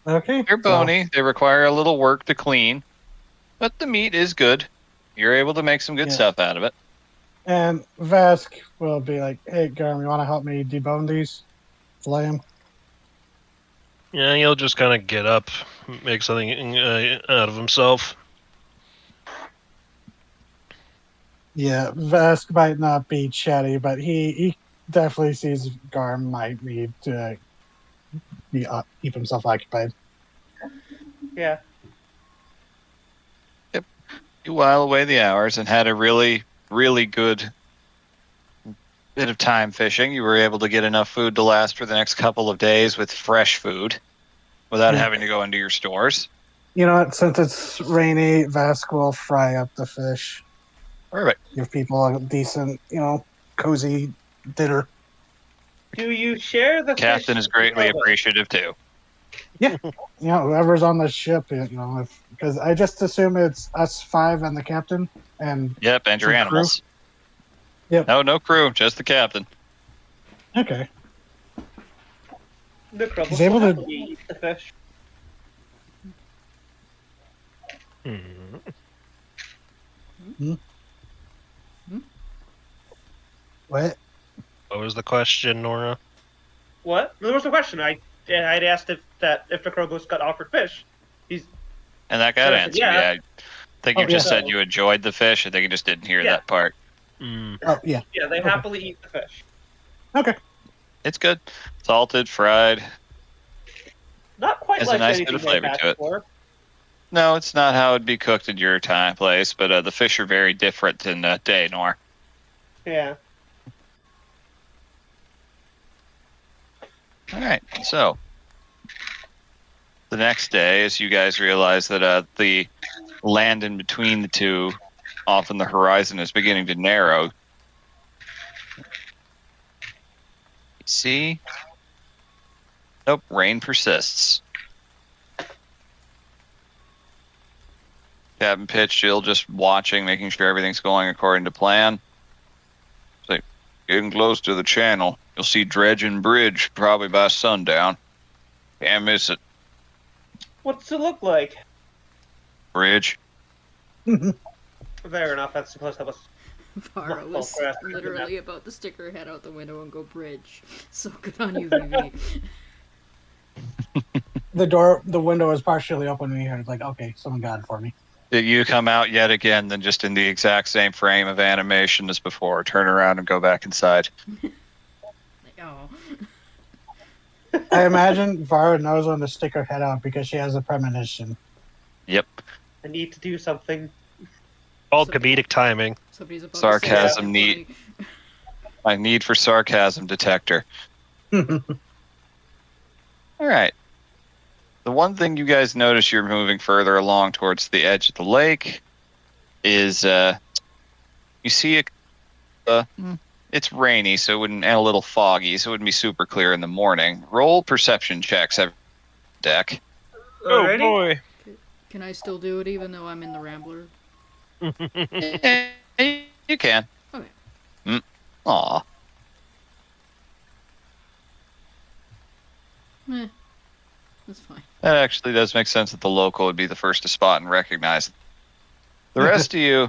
Okay. They're bony. They require a little work to clean. But the meat is good. You're able to make some good Yeah. stuff out of it. And Vask will be like, hey, Garm, you want to help me debone these? Flay them? Yeah, he'll just kind of get up, make something out of himself. Yeah, Vask might not be chatty, but he definitely sees Garm might need to keep himself occupied. Yeah. You while away the hours and had a really, really good bit of time fishing. You were able to get enough food to last for the next couple of days with fresh food without Yeah. having to go into your stores. You know what? Since it's rainy, Vask will fry up the fish. Perfect. Give people a decent, cozy dinner. Do you share the Captain fish is greatly with the appreciative too. Whoever's on the ship, because I just assume it's us 5 and the captain, and Yep, and your Some crew? animals. Yep. No crew, just the captain. okay. The crub He's will able to- happily eat the fish. What? What was the question, Nora? What? There was a question. I'd asked if the Krobos got offered fish. And that got Sure, answered. yeah. Yeah. I think you Oh, just yeah. said you enjoyed the fish. I think you just didn't hear Yeah. that part. Oh, yeah. Yeah, they Okay. happily eat the fish. Okay. It's good. Salted, fried. Not quite Has a like nice anything bit of they've flavor had to it. before. No, it's not how it'd be cooked in your time place, but the fish are very different in Daenor. Yeah. All right, so the next day, as you guys realize that the land in between the two, off on the horizon, is beginning to narrow. See? Nope, rain persists. Captain Pitch, Jill just watching, making sure everything's going according to plan. It's like, getting close to the channel. You'll see dredge and bridge probably by sundown. Can't miss it. What's it look like? Bridge. Fair enough. That's supposed to help us. Vara was crap. literally about to stick her head out the window and go bridge. So good on you, Vivi. The window was partially open when you heard, like, okay, someone got it for me. Did you come out yet again, then just in the exact same frame of animation as before? Turn around and go back inside. Like, oh. I imagine Vara knows when to stick her head out because she has a premonition. Yep. I need to do something. Called comedic timing. Somebody's about Sarcasm to say something neat. funny. My need for sarcasm detector. All right. The one thing you guys notice you're moving further along towards the edge of the lake is you see it's rainy, so it wouldn't, and a little foggy, so it wouldn't be super clear in the morning. Roll perception checks every deck. Alrighty. boy. Can I still do it even though I'm in the Rambler? You can. Okay. Aw. Meh. That's fine. That actually does make sense that the local would be the first to spot and recognize. The rest of you,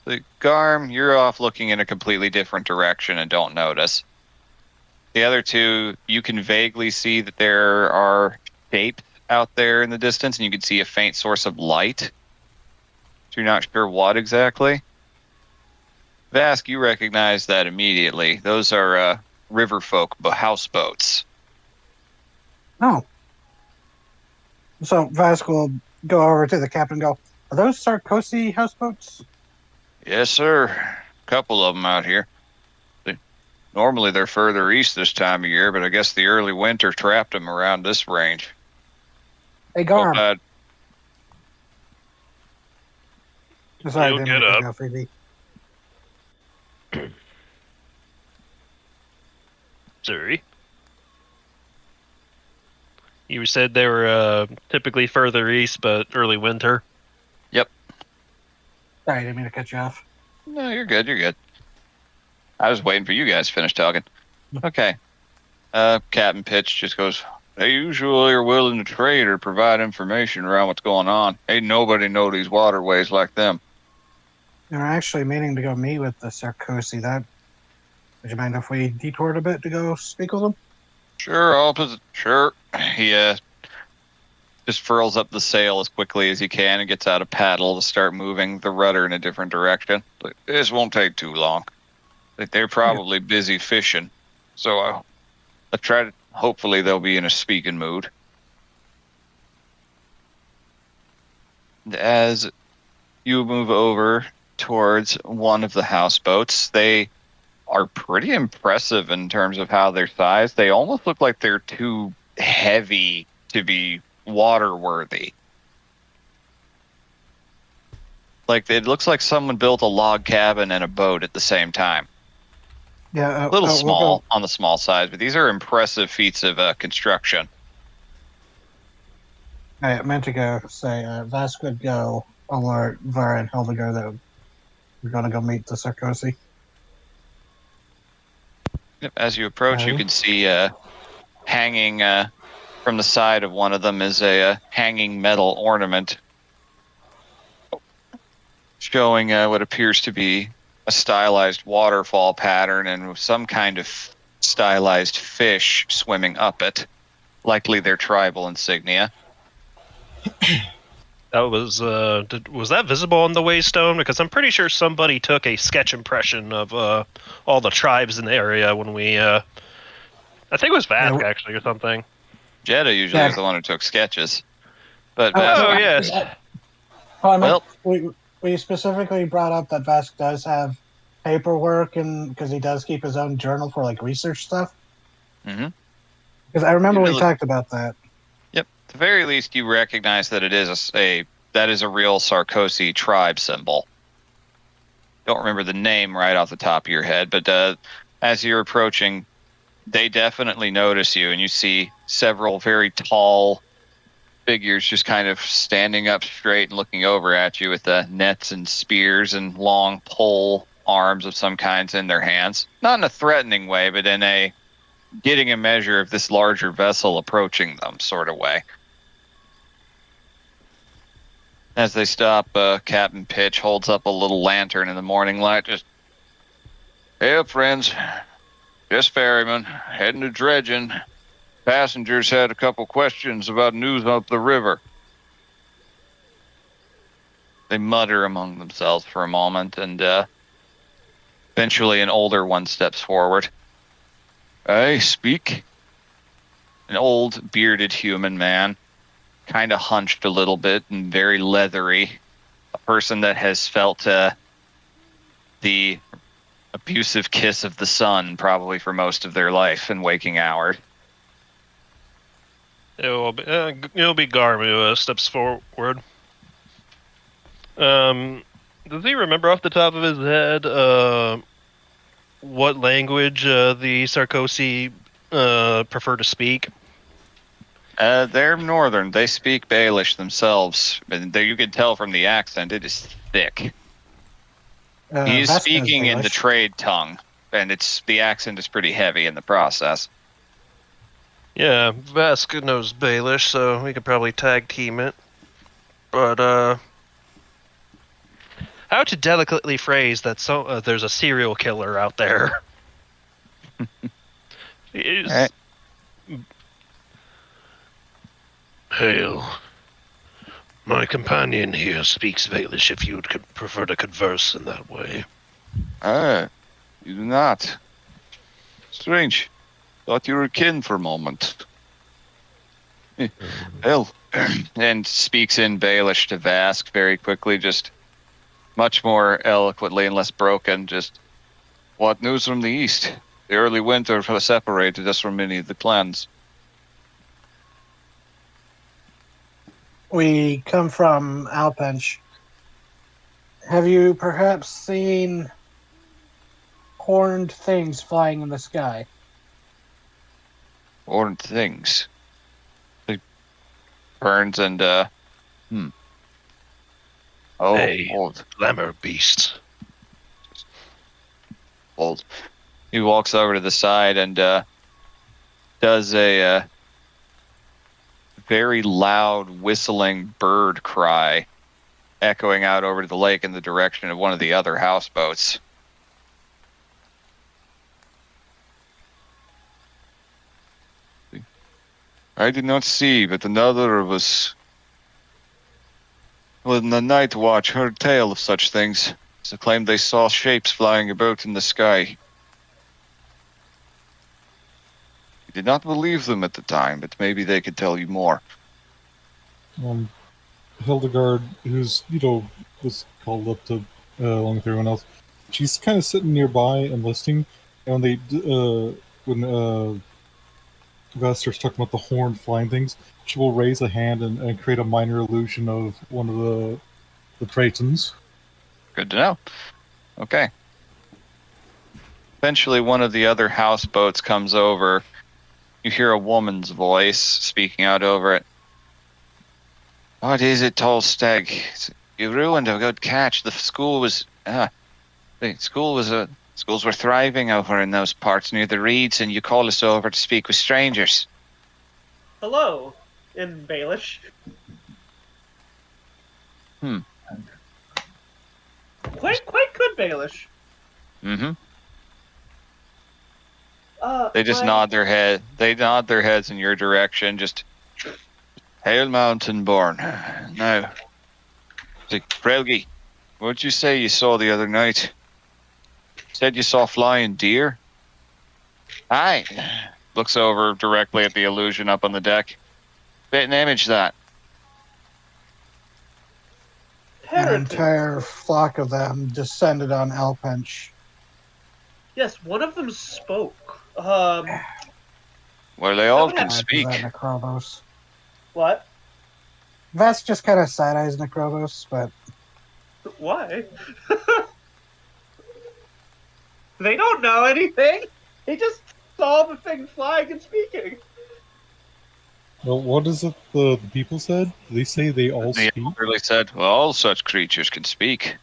the Garm, you're off looking in a completely different direction and don't notice. The other two, you can vaguely see that there are shapes out there in the distance, and you can see a faint source of light. So you're not sure what exactly. Vask, you recognize that immediately. Those are river folk houseboats. Oh. So Vask will go over to the captain and go, are those Sarkozy houseboats? Yes, sir. A couple of them out here. Normally they're further east this time of year, but I guess the early winter trapped them around this range. Hey, Garm. Sorry, You'll didn't get mean to up. go, Phoebe. Sorry. You said they were typically further east, but early winter. Sorry, didn't mean to cut you off. No, you're good. You're good. I was waiting for you guys to finish talking. Okay. Captain Pitch just goes, they usually are willing to trade or provide information around what's going on. Ain't nobody know these waterways like them. We're actually meaning to go meet with the Sarkozy. Would you mind if we detoured a bit to go speak with them? Sure, sure. He just furls up the sail as quickly as he can and gets out a paddle to start moving the rudder in a different direction. But this won't take too long. They're probably busy fishing, so I'll try to. Hopefully, they'll be in a speaking mood. As you move over towards one of the houseboats, they are pretty impressive in terms of how they're sized. They almost look like they're too heavy to be water-worthy. Like, it looks like someone built a log cabin and a boat at the same time. Yeah, A little we'll small go. on the small side, but these are impressive feats of construction. I meant to go say, Vask would go alert Vara and Hildegard that we're going to go meet the Sarkozy. As you approach, you Okay. can see hanging from the side of one of them is a hanging metal ornament showing what appears to be a stylized waterfall pattern and some kind of stylized fish swimming up it, likely their tribal insignia. That was that visible on the Waystone? Because I'm pretty sure somebody took a sketch impression of all the tribes in the area when we. I think it was Vask actually or something. Jeddah usually is the one who took sketches, but Oh Vask- yes. Well, we specifically brought up that Vask does have paperwork, and because he does keep his own journal for like research stuff. Mhm. Because I remember we Really- talked about that. Yep. At the very least, you recognize that it is that is a real Sarkozy tribe symbol. Don't remember the name right off the top of your head, but as you're approaching, they definitely notice you, and you see several very tall figures just kind of standing up straight and looking over at you with nets and spears and long pole arms of some kinds in their hands. Not in a threatening way, but in a getting a measure of this larger vessel approaching them sort of way. As they stop, Captain Pitch holds up a little lantern in the morning light. Just, hey, friends. Just ferryman, heading to dredging. Passengers had a couple questions about news up the river. They mutter among themselves for a moment, and eventually an older one steps forward. I speak. An old, bearded human man, kind of hunched a little bit and very leathery. A person that has felt the abusive kiss of the sun probably for most of their life in waking hours. It'll be Garm who steps forward. Does he remember off the top of his head what language the Sarkozy prefer to speak? They're northern. They speak Baelish themselves. And you can tell from the accent, it is thick. He is Vasquez speaking in the Baelish. trade tongue, and the accent is pretty heavy in the process. Yeah, Vasquez knows Baelish, so we could probably tag team it. But how to delicately phrase that? There's a serial killer out there. Alright. Hail. My companion here speaks Baelish if you would prefer to converse in that way. You do not. Strange. Thought you were kin for a moment. Hell. And speaks in Baelish to Vask very quickly, just much more eloquently and less broken. Just, what news from the east? The early winter separated us from many of the clans. We come from Alpench. Have you perhaps seen horned things flying in the sky? Horned things. He turns and, Oh, Hey. old. Glamour beasts. Old. He walks over to the side and does a very loud whistling bird cry, echoing out over to the lake in the direction of one of the other houseboats. I did not see, but another of us, in the night watch, heard tale of such things. They claimed they saw shapes flying about in the sky. We did not believe them at the time, but maybe they could tell you more. Hildegard, who's was called up to along with everyone else, she's kind of sitting nearby and listening. And when Vaz starts talking about the horned flying things, she will raise a hand and create a minor illusion of one of the Tritons. Good to know. Okay. Eventually, one of the other houseboats comes over. You hear a woman's voice speaking out over it. What is it, tall stag? You ruined a good catch. The school was... schools were thriving over in those parts near the reeds, and you call us over to speak with strangers. Hello, in Baelish. Quite good Baelish. Mm-hmm. They They just nod their head. They nod their heads in your direction. Just hail, mountain born. Now, Frelgi, what'd you say you saw the other night? Said you saw flying deer. Aye. Looks over directly at the illusion up on the deck. Bit an image that. An entire flock of them descended on Alpench. Yes, one of them spoke. Well, they all Haven't can had- speak. That Necrobos. What? Vest just kind of side eyes Necrobos, but Why? They don't know anything. They just saw the thing flying and speaking. Well, what is it the people said? They say they all The speak? elderly said, well, all such creatures can speak.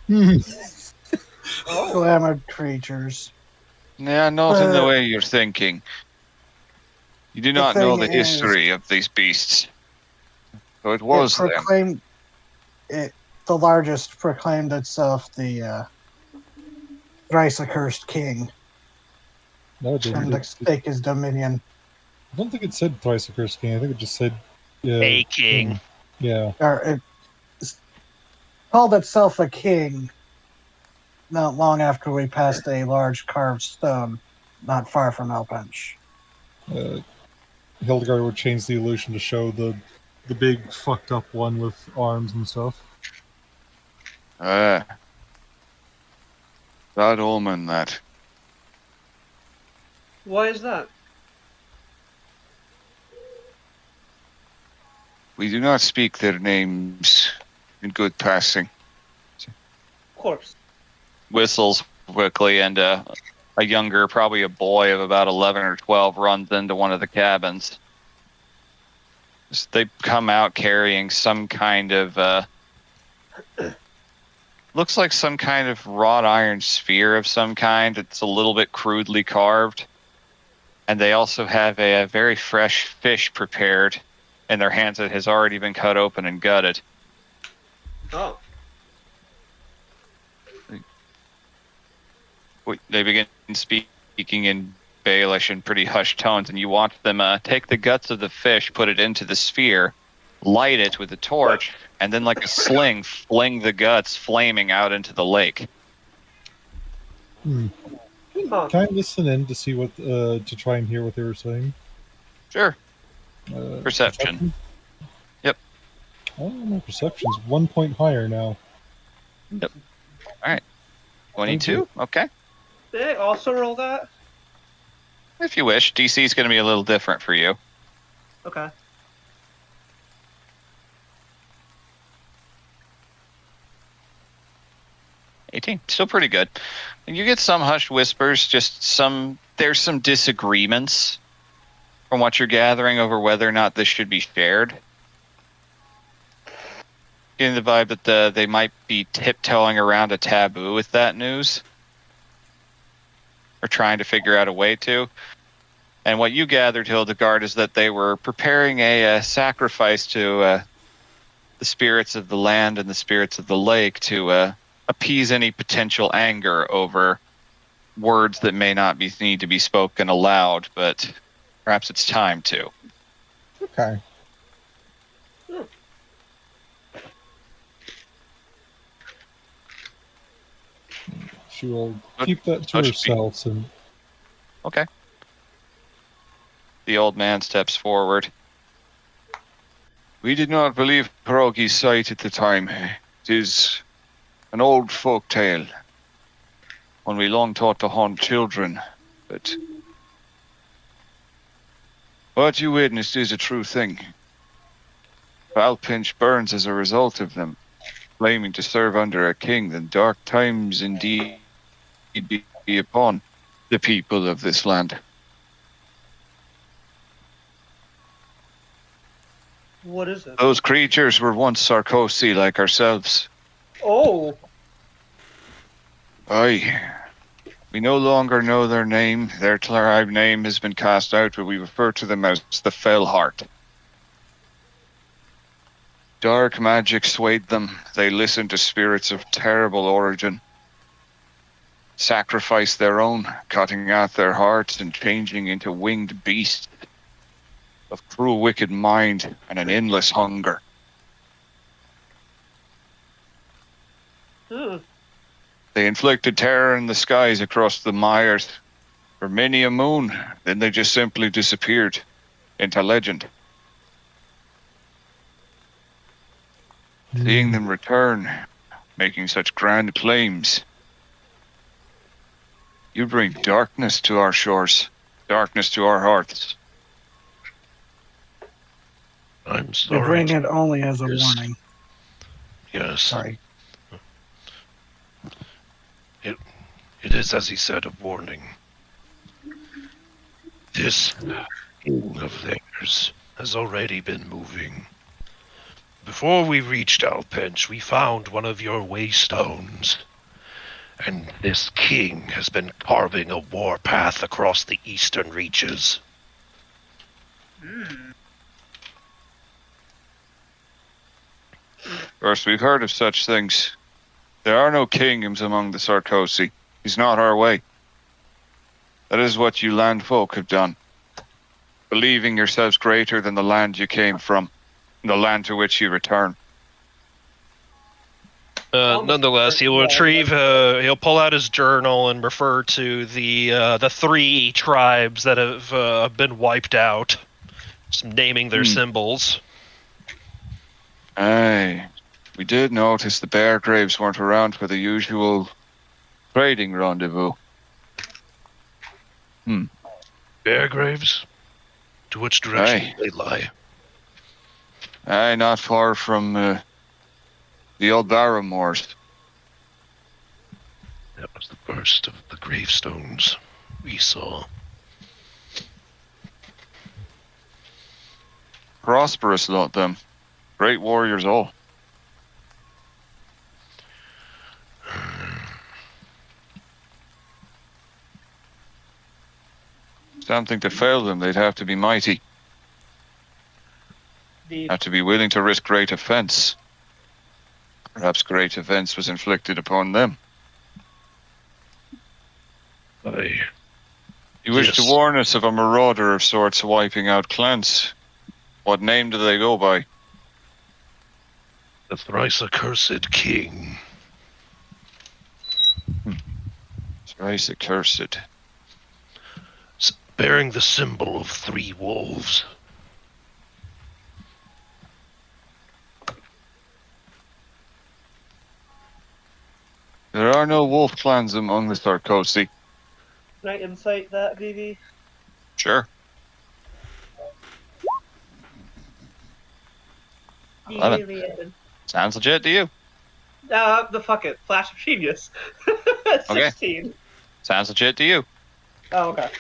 Hmm. Oh, glamored creatures. Yeah, not in the way you're thinking. You do The not know thing the is, history of these beasts. So it it was them. proclaimed it. The largest proclaimed itself the thrice accursed king, No, it didn't. and to stake his dominion. I don't think it said thrice accursed king. I think it just said A king. Yeah. Or it called itself a king not long after we passed a large carved stone not far from Elpench. Uh, Hildegard would change the illusion to show the big fucked up one with arms and stuff. Ah, bad omen, that. why is that? We do not speak their names in good passing. Of course. Whistles quickly, and a younger, probably a boy of about 11 or 12, runs into one of the cabins. They come out carrying some kind of, looks like some kind of wrought iron sphere of some kind. It's a little bit crudely carved. And they also have a very fresh fish prepared in their hands that has already been cut open and gutted. Oh. They begin speaking in Baelish in pretty hushed tones, and you watch them take the guts of the fish, put it into the sphere, light it with a torch, and then like a sling, fling the guts flaming out into the lake. Huh. Can I listen in to see what to try and hear what they were saying? Sure. Uh, Perception. Yep. Oh, my perception's 1 point higher now. 22? Okay. Did I also roll that? If you wish. DC is going to be a little different for you. Okay. Still pretty good. And you get some hushed whispers, there's some disagreements from what you're gathering over whether or not this should be shared. Getting the vibe that they might be tiptoeing around a taboo with that news. Or trying to figure out a way to. And what you gathered, Hildegard, is that they were preparing a sacrifice to the spirits of the land and the spirits of the lake to appease any potential anger over words that may not need to be spoken aloud, but perhaps it's time to. Okay. She will keep that to herself. And Okay. The old man steps forward. We did not believe Pierogi's sight at the time. It is an old folk tale. One we long taught to haunt children, but what you witnessed is a true thing. Valpinch burns as a result of them, claiming to serve under a king, then dark times indeed be upon the people of this land. What is it? Those creatures were once Sarkozy like ourselves. Oh. Aye. We no longer know their name. Their tribe name has been cast out, but we refer to them as the Fell Heart. Dark magic swayed them. They listened to spirits of terrible origin. Sacrificed their own, cutting out their hearts and changing into winged beasts of cruel, wicked mind and an endless hunger. Hmm. They inflicted terror in the skies across the mires for many a moon. Then they just simply disappeared into legend. Seeing them return, making such grand claims, you bring darkness to our shores. darkness to our hearts. I'm We sorry. bring it only as a Yes. warning. Yes, Sorry. it is, as he said, a warning. This king of theirs has already been moving. Before we reached Alpench, we found one of your waystones. And this king has been carving a warpath across the eastern reaches. First, we've heard of such things. There are no kingdoms among the Sarkozy. He's not our way. That is what you land folk have done. Believing yourselves greater than the land you came from, the land to which you return. Nonetheless, he'll retrieve. He'll pull out his journal and refer to the 3 tribes that have been wiped out, just naming their symbols. Aye, we did notice the bear graves weren't around for the usual trading rendezvous. Bear graves? To which direction do they lie? Aye, not far from the old Barrow Moors. That was the first of the gravestones we saw. Prosperous lot them. Great warriors all. Something to fail them, they'd have to be mighty. Have to be willing to risk great offense. Perhaps great offense was inflicted upon them. Aye. You wish to warn us of a marauder of sorts wiping out clans. What name do they go by? The thrice accursed king. Thrice accursed. Bearing the symbol of 3 wolves. There are no wolf clans among the Sarkozy. Can I insight that, BB? Sure. 11. Sounds legit to you. Fuck it. Flash of genius. 16. Sounds legit to you. Oh, okay.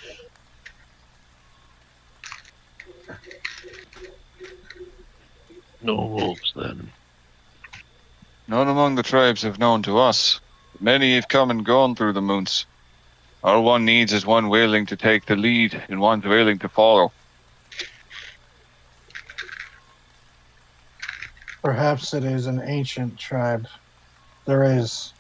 No wolves, then. None among the tribes have known to us. Many have come and gone through the moons. All one needs is one willing to take the lead and one willing to follow. Perhaps it is an ancient tribe. There is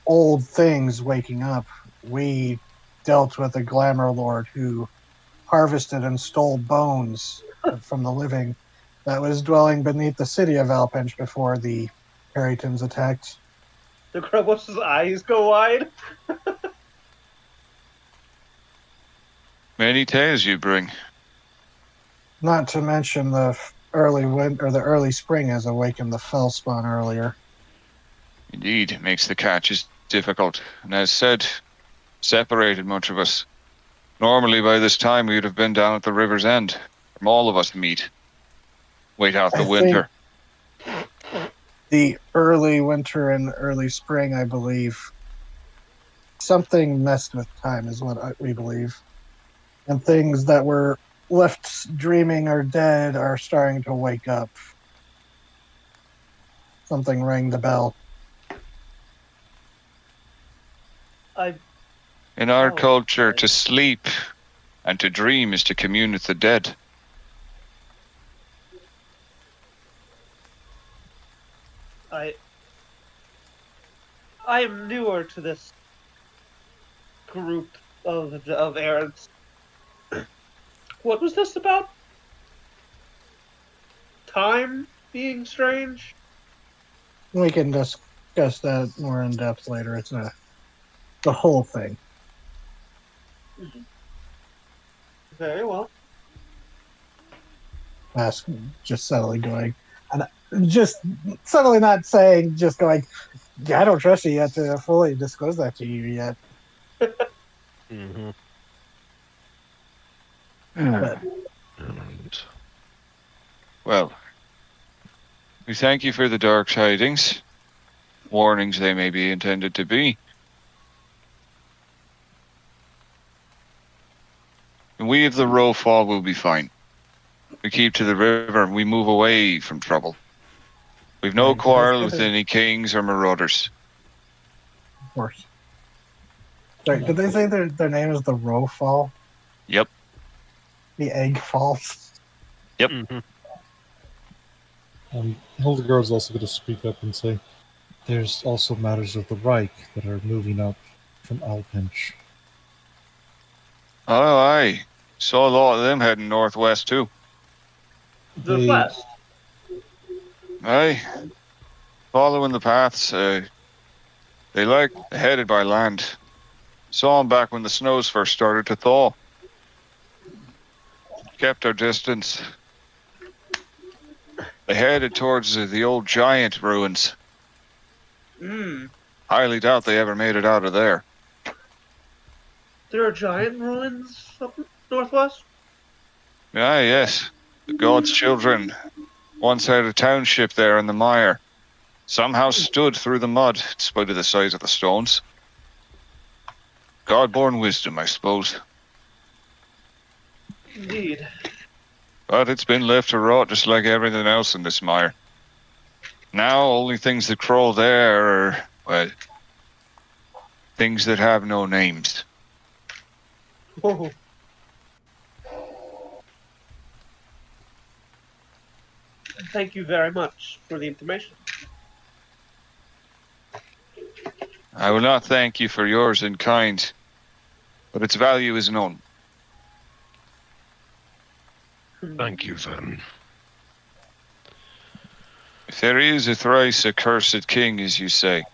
old things waking up. We dealt with a glamour lord who harvested and stole bones from the living that was dwelling beneath the city of Alpench before the Harringtons attacked. The Krobos' eyes go wide. Many tales you bring. Not to mention the early winter or the early spring has awakened the Fellspawn earlier. Indeed, it makes the catches difficult. And as said, separated much of us. Normally by this time we would have been down at the river's end. From all of us to meet. Wait out the winter. The early winter and early spring, I believe. Something messed with time is what we believe. And things that were left dreaming or dead are starting to wake up. Something rang the bell. In our culture, to sleep and to dream is to commune with the dead. I am newer to this group of errands. What was this about? Time being strange? We can discuss that more in depth later. It's the whole thing. Very well. Ask just subtly going, and just subtly not saying, just going, yeah, I don't trust you yet to fully disclose that to you yet. Mm-hmm. But And Well, we thank you for the dark tidings. Warnings they may be intended to be. And we of the row fall will be fine. We keep to the river and we move away from trouble. We've no Right, quarrel that's with good. any kings or marauders. Of course. Sorry, did they say their name is the Row Fall? Yep. The Egg Falls? Yep. mhm. Hildegard's also going to speak up and say, there's also matters of the Reich that are moving up from Alpinch. Oh, aye. Saw a lot of them heading northwest too. Northwest. Aye. Following the paths. They like headed by land. Saw them back when the snows first started to thaw. Kept our distance. They headed towards the old giant ruins. Mm. Highly doubt they ever made it out of there. There are giant ruins up northwest? Ah, yes. The gods' children once had a township there in the mire. Somehow stood through the mud, in spite of the size of the stones. God-born wisdom, I suppose. Indeed. But it's been left to rot just like everything else in this mire. Now, only things that crawl there are, well, things that have no names. Oh. Thank you very much for the information. I will not thank you for yours in kind, but its value is known. Thank you, then. If there is a thrice accursed king, as you say,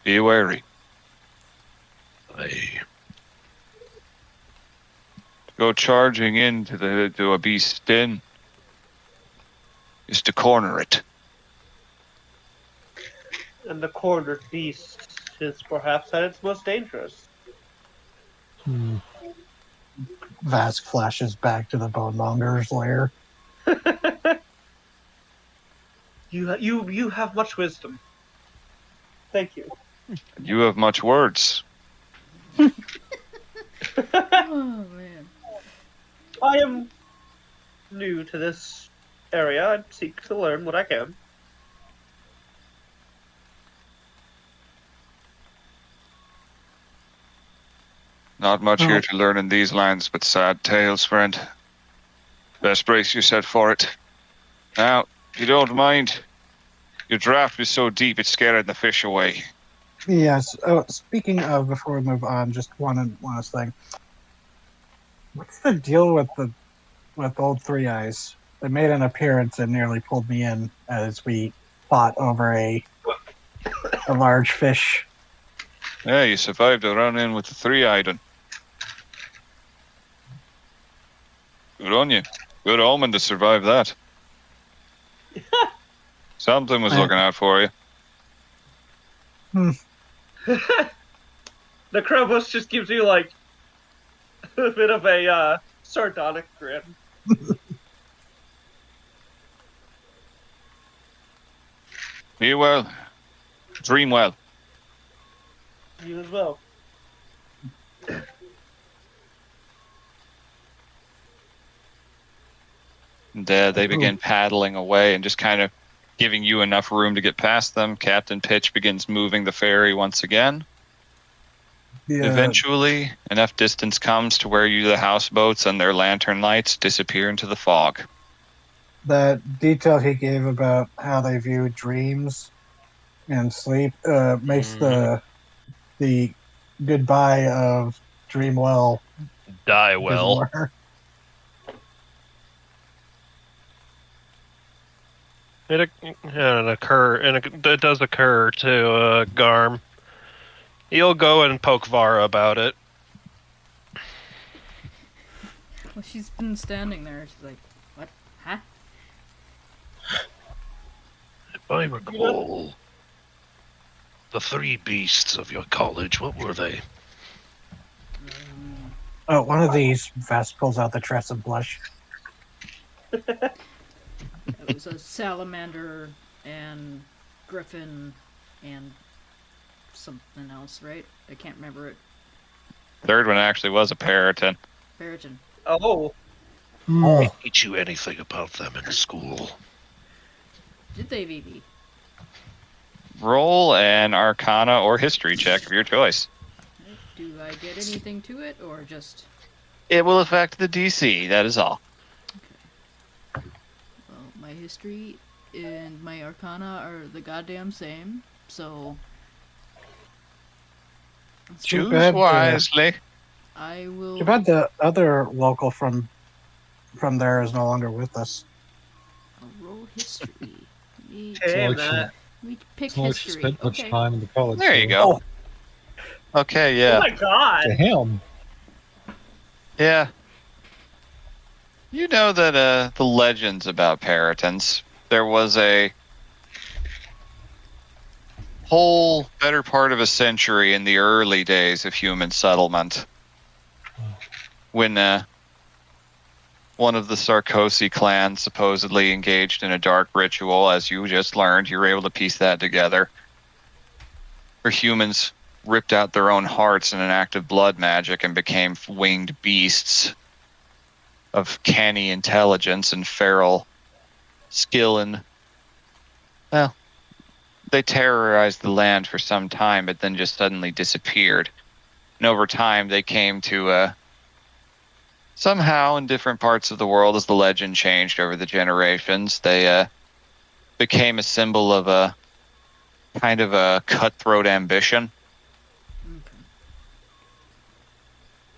be wary. Aye. Go charging to a beast's den is to corner it. And the cornered beast is perhaps at its most dangerous. Vask flashes back to the Bonemonger's lair. You have much wisdom. Thank you. You have much words. Oh man. I am new to this area. I seek to learn what I can. Not much Oh. here to learn in these lands, but sad tales, friend. Best brace yourself for it. Now, if you don't mind, your draft was so deep it scared the fish away. Yes. Oh, speaking of, before we move on, just one last thing. What's the deal with old Three Eyes? They made an appearance and nearly pulled me in as we fought over a large fish. Yeah, you survived a run-in with the three-eyed one. Good on you. Good omen to survive that. Something was looking out for you. The Krobos just gives you like a bit of a sardonic grin. Be well. Dream well. You as well. And they begin paddling away and just kind of giving you enough room to get past them. Captain Pitch begins moving the ferry once again. Eventually, enough distance comes to where the houseboats and their lantern lights disappear into the fog. That detail he gave about how they view dreams and sleep makes the goodbye of dream well. Die well. visualer. It does occur to Garm. He'll go and poke Vara about it. Well, she's been standing there. She's like, "What? Huh?" If I recall, the three beasts of your college, what were they? Oh, one of these vests pulls out the tress of blush. It was a salamander and griffin and something else, right? I can't remember it. Third one actually was a Periton. Periton. Oh, Oh, Teach you anything about them in school? Did they, VB? Roll an Arcana or History check of your choice. Do I get anything to it, or just... It will affect the DC, that is all. Well, my history and my arcana are the goddamn same, so... Choose bad, wisely. I will... too bad the other local from there is no longer with us. I'll roll history. We, damn like that. we pick It's not like she history. spent much Okay. time in the college. There you so- go. Okay, yeah. Oh my god. Damn. Yeah. You know that the legends about Peritons, there was a whole better part of a century in the early days of human settlement when one of the Sarkozy clans supposedly engaged in a dark ritual. As you just learned, you were able to piece that together, where humans ripped out their own hearts in an act of blood magic and became winged beasts of canny intelligence and feral skill, and well, they terrorized the land for some time, but then just suddenly disappeared. And over time, they came to somehow in different parts of the world, as the legend changed over the generations, they became a symbol of a kind of a cutthroat ambition. Okay.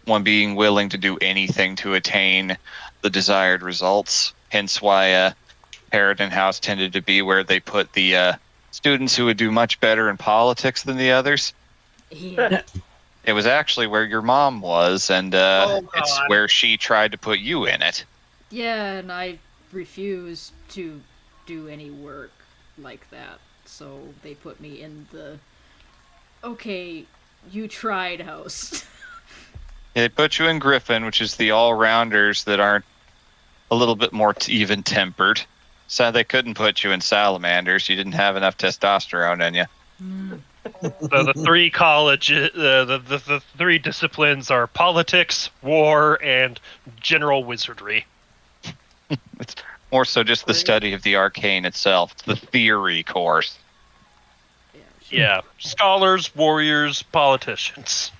One being willing to do anything to attain the desired results. Hence why Harridan House tended to be where they put the students who would do much better in politics than the others. Yeah. It was actually where your mom was, and Oh, it's God. where she tried to put you in it. Yeah, and I refuse to do any work like that. So they put me in the... Okay, you tried house. They put you in Griffin, which is the all-rounders that aren't a little bit more even tempered. So they couldn't put you in Salamanders. You didn't have enough testosterone in you. So the three colleges, the three disciplines are politics, war, and general wizardry. It's more so just the study of the arcane itself. It's the theory course. Yeah, scholars, warriors, politicians.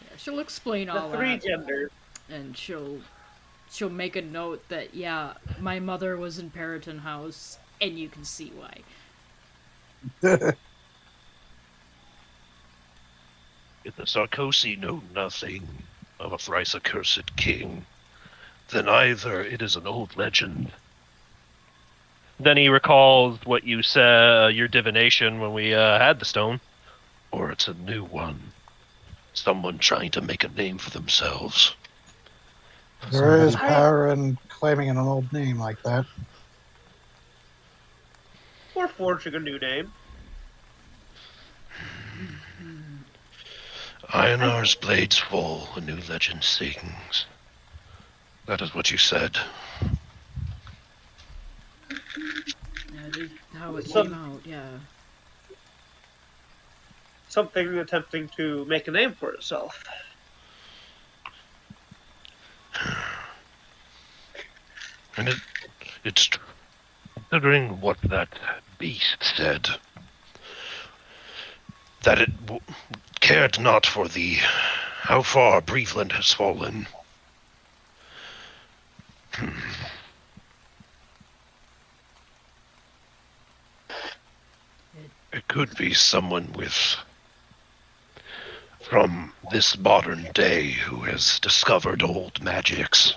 Yeah, she'll explain all The three that, genders. and she'll make a note that, yeah, my mother was in Periton House, and you can see why. If the Sarkozy know nothing of a thrice accursed king, then either it is an old legend. Then he recalls what you said, your divination when we had the stone, or it's a new one. Someone trying to make a name for themselves. There is power in claiming an old name like that. Or forging a new name. Ionar's blades fall, a new legend sings. That is what you said. Yeah, how it Some- came out, yeah. Something attempting to make a name for itself. And it's considering what that beast said, that it cared not for how far Breveland has fallen. It could be someone from this modern day who has discovered old magics.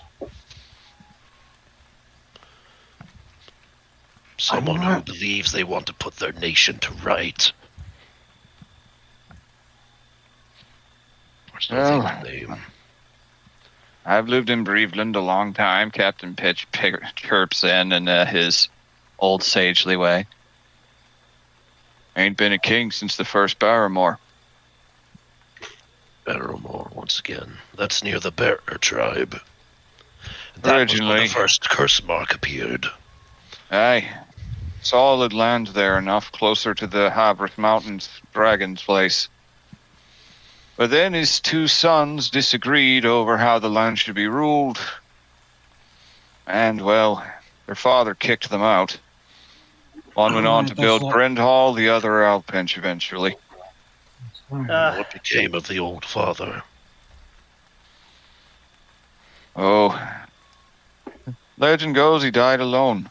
Someone who believes they want to put their nation to right. Or something Well, name. I've lived in Breveland a long time. Captain Pitch chirps in his old sagely way. Ain't been a king since the first Barrymore. Barrymore, Once again, that's near the Bear tribe. That was where Originally. the first curse mark appeared. Aye. Solid land there enough, closer to the Havris Mountains, Dragon's place. But then his two sons disagreed over how the land should be ruled. And, well, their father kicked them out. One went on to build Grindhall, the other Alpinch eventually. What became of the old father? Oh, legend goes he died alone.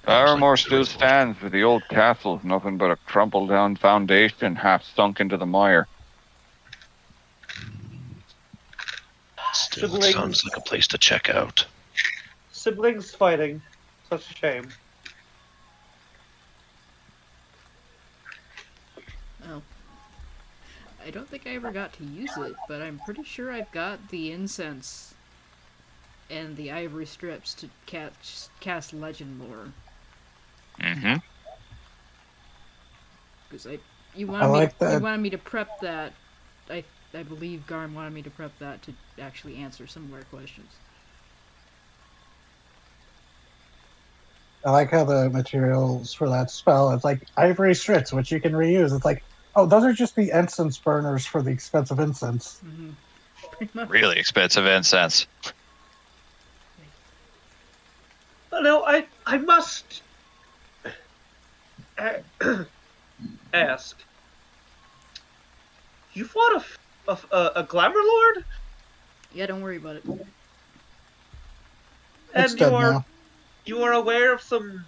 Barrymore still stands, but the old castle's nothing but a crumpled down foundation half sunk into the mire. Still, it sounds like a place to check out. Siblings fighting. Such a shame. Oh. I don't think I ever got to use it, but I'm pretty sure I've got the incense and the ivory strips to cast legend lore. Mm-hmm. Because you wanted me to prep that. I believe Garm wanted me to prep that to actually answer some of our questions. I like how the materials for that spell, it's like ivory strips, which you can reuse. It's like, oh, those are just the incense burners for the expensive incense. Mm-hmm. Pretty much. Really expensive incense. No, I must ask. You fought a glamour lord? Yeah, don't worry about it. It's And dead now. you are aware of some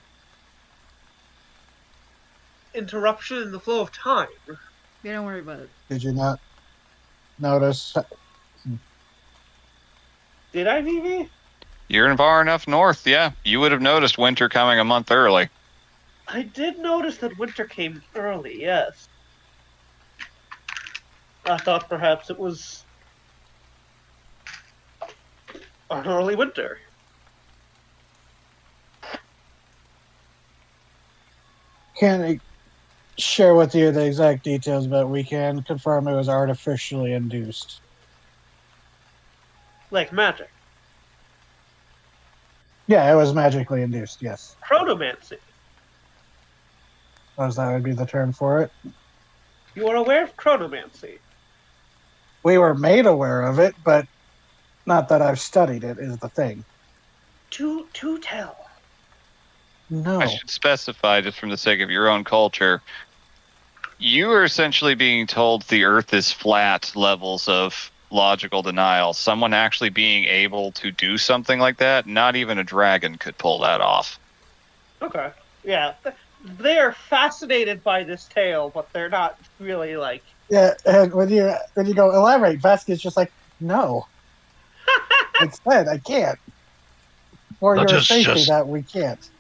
interruption in the flow of time. Yeah, don't worry about it. Did you not notice? Did I, Vivi? You're far enough north, yeah. You would have noticed winter coming a month early. I did notice that winter came early, yes. I thought perhaps it was an early winter. Can't share with you the exact details, but we can confirm it was artificially induced. Like magic. Yeah, it was magically induced, yes. Chronomancy. Suppose that would be the term for it. You are aware of chronomancy. We were made aware of it, but not that I've studied it is the thing. To tell. No. I should specify, just from the sake of your own culture, you are essentially being told the Earth is flat levels of logical denial. Someone actually being able to do something like that, not even a dragon could pull that off. Okay. Yeah. They are fascinated by this tale, but they're not really like... Yeah, and when you go elaborate, Vasquez's just like, no. Instead, I can't. For Let your us safety, just- that we can't.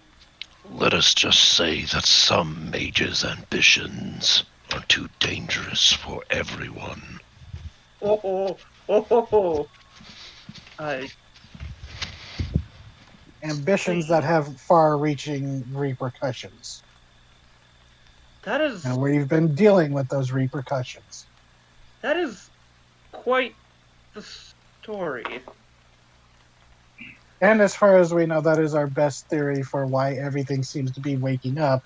Let us just say that some mages' ambitions are too dangerous for everyone. Oh. Ambitions that have far-reaching repercussions. That is... And we've been dealing with those repercussions. That is quite the story. And as far as we know, that is our best theory for why everything seems to be waking up,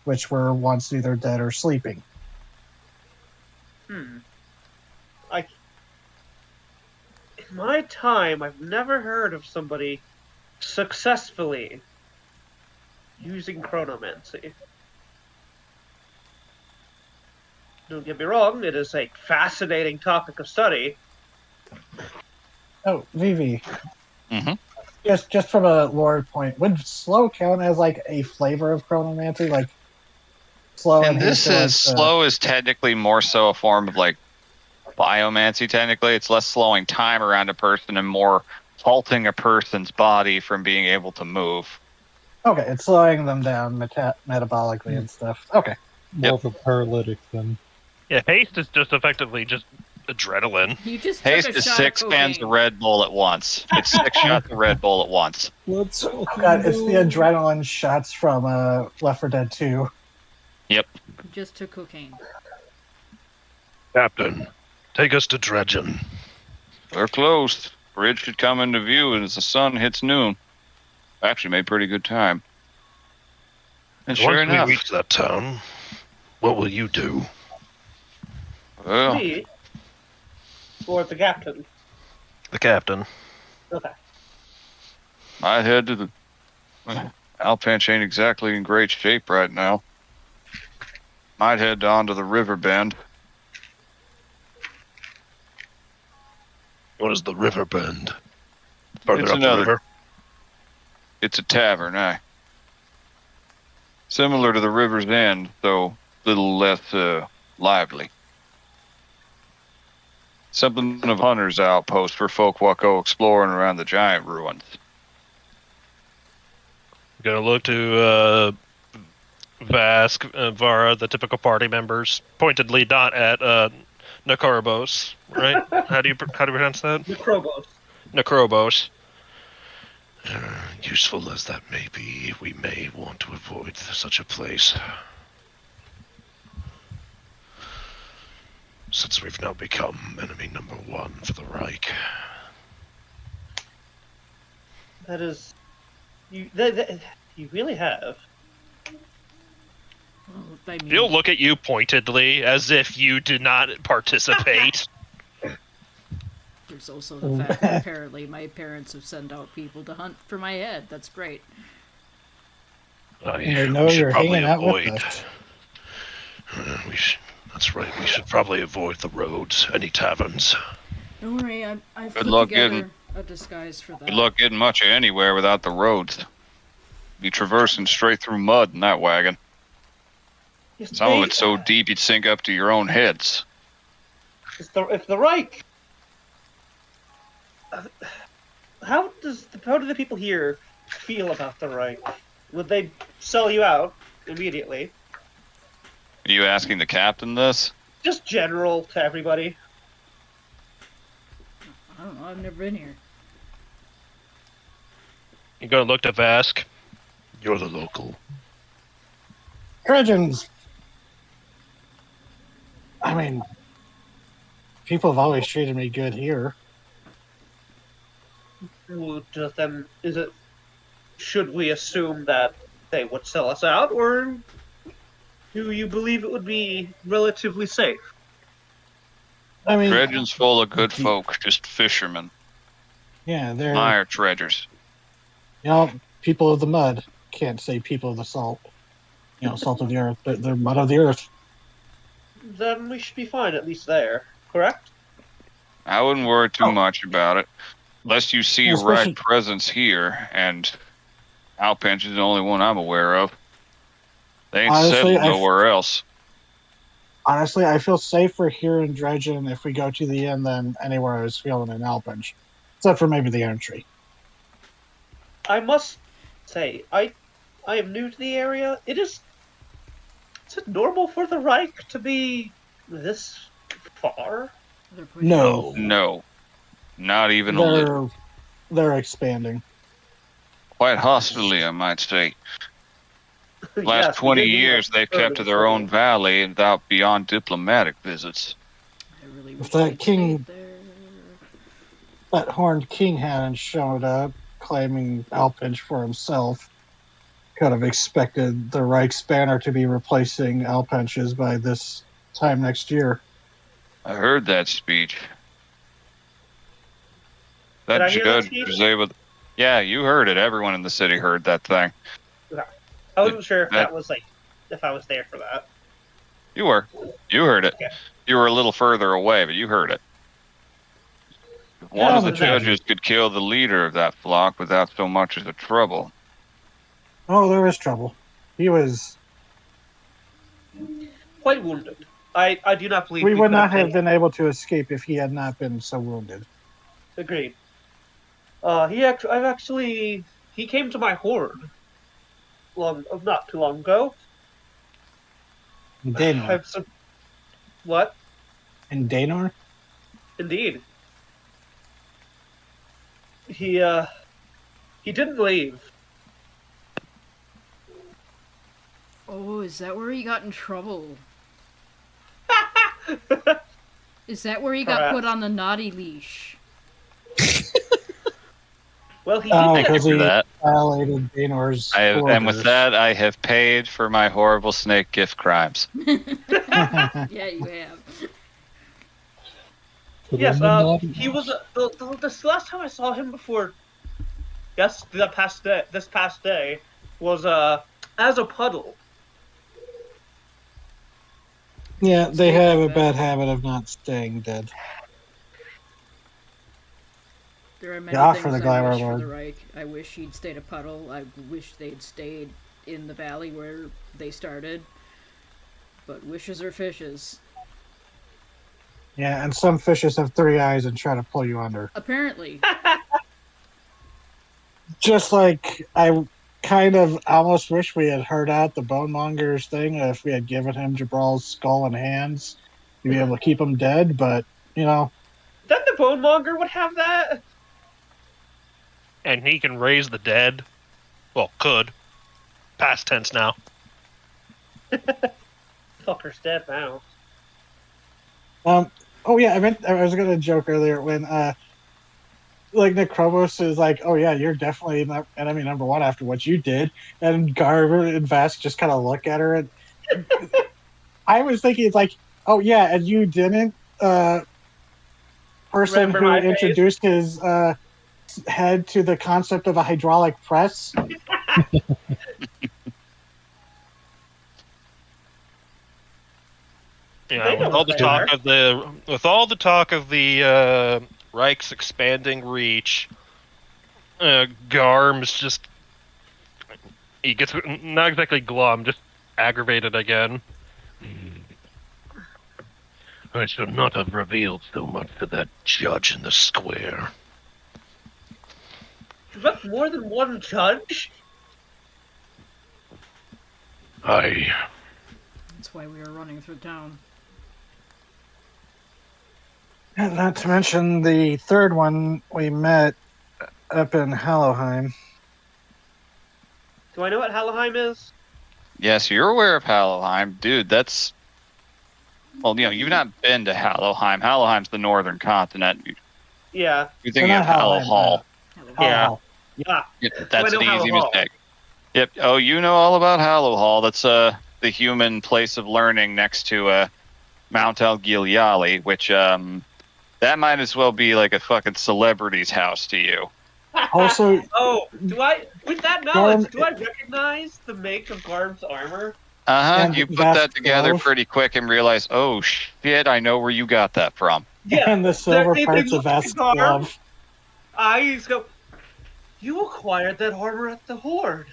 which were once either dead or sleeping. In my time, I've never heard of somebody successfully using chronomancy. Don't get me wrong, it is a fascinating topic of study. Oh, Vivi. Mm-hmm. Just from a lore point, would slow count as like a flavor of chronomancy? Like slow And this into, is slow is technically more so a form of like biomancy. Technically, it's less slowing time around a person and more halting a person's body from being able to move. Okay, it's slowing them down metabolically and stuff. Okay. More of a paralytic then. Yeah, haste is just effectively just adrenaline. You just Haste took a is shot 6 of cans of cocaine. Red Bull at once. It's 6 shots of Red Bull at once. Let's fucking God, it's the go. adrenaline shots from Left 4 Dead 2. Yep. just took cocaine. Captain, take us to Dredgen. They're close. Bridge should come into view as the sun hits noon. Actually made pretty good time. And sure Once enough, we reach that town, what will you do? well, Me? Or the captain? The captain. Okay. I head to the... Alpinch ain't exactly in great shape right now. Might head on to the river bend. What is the river bend? Further It's up the river? It's a tavern, aye. Similar to the river's end, though a little less lively. Something of hunter's outpost for folk what go exploring around the giant ruins. Gonna look to Vask, Vara, the typical party members, pointedly not at Necrobos, right? How do you pronounce that? Necrobos. Necrobos. Useful as that may be, we may want to avoid such a place. Since we've now become enemy number 1 for the Reich. That is... You really have. Well, I mean, He'll look at you pointedly as if you did not participate. there's also the fact that apparently my parents have sent out people to hunt for my head. That's great. They know you're hanging out with us. That's right. We should probably avoid the roads, any taverns. Don't worry, I've Good put luck together a disguise for that. Good luck getting much of anywhere without the roads. Be traversing straight through mud in that wagon. Some of it's so deep you'd sink up to your own heads. If the Reich... How do the people here feel about the Reich? Would they sell you out immediately? Are you asking the captain this? Just general to everybody. I don't know, I've never been here. You gonna look to Vask? You're the local. Dredgens. I mean, people have always treated me good here. Well, then, should we assume that they would sell us out, or do you believe it would be relatively safe? I mean, Dredgen's full of good folk, just fishermen. yeah, they're Mire dredgers. People of the mud. Can't say people of the salt. Salt of the earth. They're mud of the earth. Then we should be fine, at least there. Correct? I wouldn't worry too much about it. Unless you see Well, right especially- presence here, and Alpinch is the only one I'm aware of. They ain't Honestly, settled nowhere else. Honestly, I feel safer here in Dredgen if we go to the inn than anywhere I was feeling in Alpinch. Except for maybe the entry. I must say, I am new to the area. Is it normal for the Reich to be this far? They're pushing No. No. Not even a little. They're expanding. Quite hostily, I might say. Last Yes, we 20 did hear years, they've further kept to their own stories. valley without beyond diplomatic visits. I really If wish that they'd king- stayed there. That horned king hadn't showed up, claiming Alpinch for himself. Could have expected the Reich's banner to be replacing Alpinch's by this time next year. I heard that speech. Did That I hear that judge speech? was able to... Yeah, you heard it. Everyone in the city heard that thing. I wasn't sure if that- if I was there for that. You were. You heard it. Okay. You were a little further away, but you heard it. One Yeah, of the but- judges could kill the leader of that flock without so much as a trouble. Oh, there is trouble. He was. Quite wounded. I do not believe We would could not have taken- been able to escape if he had not been so wounded. Agreed. He came to my horde not too long ago. In Daenor. What? In Daenor? Indeed. He didn't leave. Oh, Oh, is that where he got in trouble? Is that where he got Perhaps. put on the naughty leash? Well, he Oh, did Thank you get because for he that. violated Banor's And with orders. that, I have paid for my horrible snake gift crimes. Yeah, you have. Put Yes, on the naughty he was list. the last time I saw him before. Yes, this past day was as a puddle. Yeah, they Stay have like a that. bad habit of not staying dead. There are many Yeah, for things the I Glamour wish for Lord. the Reich. I wish he'd stayed a puddle. I wish they'd stayed in the valley where they started. But wishes are fishes. Yeah, and some fishes have 3 eyes and try to pull you under. Apparently. Just like I kind of almost wish we had heard out the Bone Monger's thing if we had given him Jabral's skull and hands to be able to keep him dead, but, you know, Then the Bone Monger would have that. And he can raise the dead. Well, could. Past tense now. Fucker's dead now. oh yeah, I was gonna joke earlier when like Necromos is like, oh yeah, you're definitely not enemy number one after what you did, and Garver and Vask just kind of look at her, and I was thinking it's like, oh yeah, and you didn't person Remember who my face? introduced his head to the concept of a hydraulic press. Yeah, They know what they are. with all the talk of the Reich's expanding reach, Garm's just he gets not exactly glum, just aggravated again. I should not have revealed so much to that judge in the square. You left more than one judge? I That's why we were running through town. And not to mention the third one we met up in Hallowheim. Do I know what Hallowheim is? Yes, you're aware of Hallowheim. Dude, that's... Well, you know, you've not been to Hallowheim. Hallowheim's the northern continent. Yeah. You're thinking not of Hallow Hallowheim, Hall. Hello. Yeah. Hallowheim. Yeah, I that's know an easy Hallow Hall. mistake. Yep. Oh, you know all about Hallow Hall. That's the human place of learning next to Mount El Gilyali, which that might as well be like a fucking celebrity's house to you. Also, Oh, with that knowledge, Garm- do I recognize the make of Garm's armor? And You put Vask that together glove. pretty quick and realize, oh shit, I know where you got that from. Yeah. and the silver they parts of look at Vask's Garm. glove. I just go, you acquired that armor at the Horde.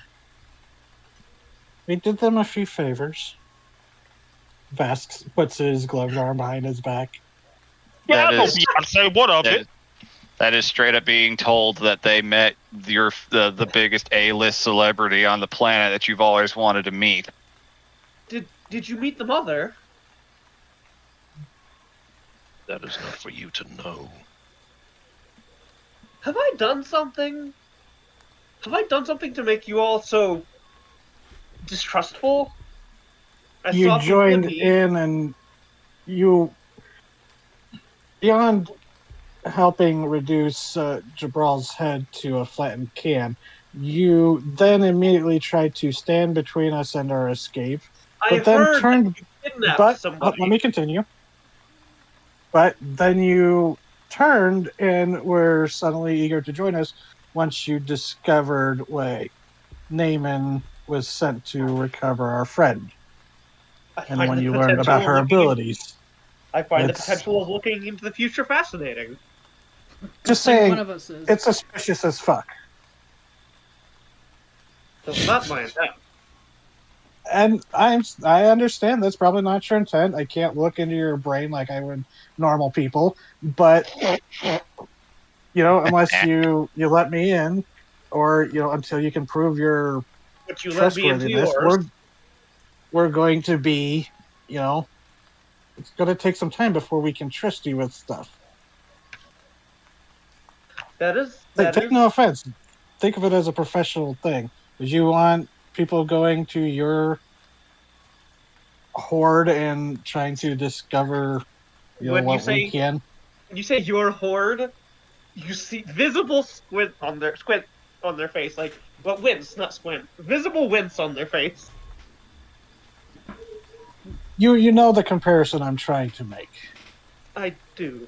We did them a few favors. Vask puts his gloved arm behind his back. Yeah, That no is- Beyonce, what of it? That is straight up being told that they met the biggest A-list celebrity on the planet that you've always wanted to meet. Did you meet the mother? That is not for you to know. Have I done something? Have I done something to make you all so distrustful? You thought joined would be. in, and you, beyond helping reduce Jabral's head to a flattened can, you then immediately tried to stand between us and our escape. I But then heard turned. that you kidnapped But somebody. let me continue. But then you turned and were suddenly eager to join us once you discovered what Naaman was sent to recover our friend, I and find when the you learned potential about her of looking in- abilities. I find the it's- potential of looking into the future fascinating. Just Like saying, one of us is. it's suspicious as fuck. That's not my intent. And I understand that's probably not your intent. I can't look into your brain like I would normal people, but unless you let me in, or until you can prove your But you let me into trustworthiness, yours. we're going to be, it's going to take some time before we can trust you with stuff. Take no offense. Think of it as a professional thing. Did you want people going to your horde and trying to discover, When you what we say can. your horde, you see visible squint on their face, like wince, not squint, visible wince on their face. You know the comparison I'm trying to make. I do.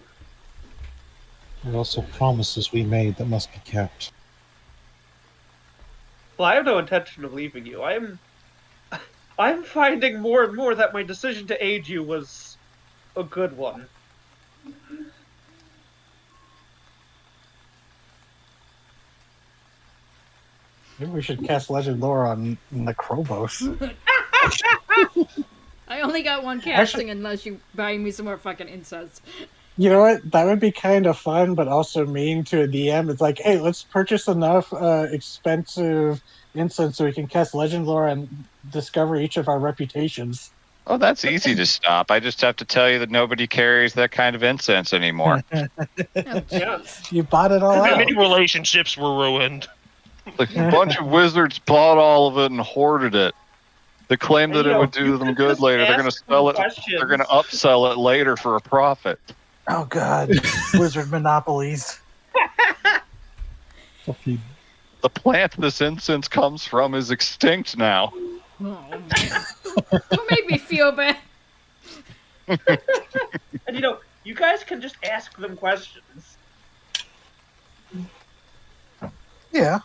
There are also promises we made that must be kept. Well, I have no intention of leaving you. I'm finding more and more that my decision to aid you was a good one. Maybe we should cast Legend Lore on Necrobos. I only got one casting unless you buy me some more fucking incense. You know what? That would be kind of fun, but also mean to a DM. It's like, hey, let's purchase enough expensive incense so we can cast Legend Lore and discover each of our reputations. Oh, that's easy to stop. I just have to tell you that nobody carries that kind of incense anymore. Oh, Yeah. jeez. You bought it all out. Many relationships were ruined. Like a bunch of wizards bought all of it and hoarded it. They claim that it would do them good later. They're going to sell it. They're going to upsell it later for a profit. Oh god, wizard monopolies. Fucking The plant this incense comes from is extinct now. Oh, man. Don't make me feel bad. And you guys can just ask them questions. Yeah.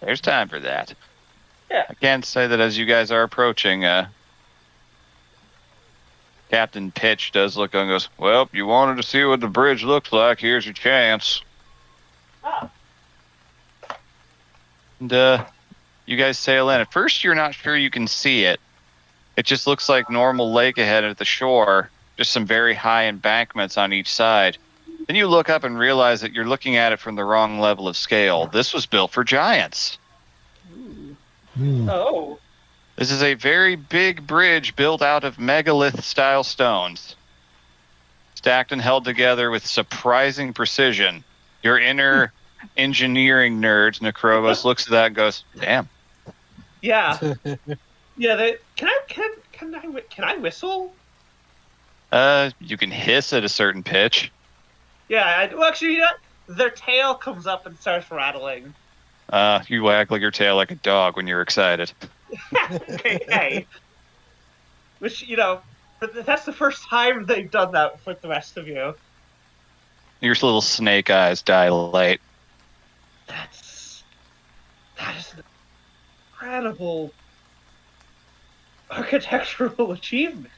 There's time for that. Yeah. I can say that as you guys are approaching, Captain Pitch does look and goes, well, you wanted to see what the bridge looks like. Here's your chance. Ah. And you guys sail in. At first, you're not sure you can see it. It just looks like normal lake ahead at the shore, just some very high embankments on each side. Then you look up and realize that you're looking at it from the wrong level of scale. This was built for giants. Ooh. Oh. This is a very big bridge built out of megalith-style stones, stacked and held together with surprising precision. Your inner engineering nerd, Necrobus, looks at that and goes, damn. Yeah. Yeah. Can I whistle? You can hiss at a certain pitch. Yeah. Well, actually, their tail comes up and starts rattling. You wag like your tail like a dog when you're excited. Okay, hey. Which, that's the first time they've done that with the rest of you. Your little snake eyes dilate. That is an incredible architectural achievement.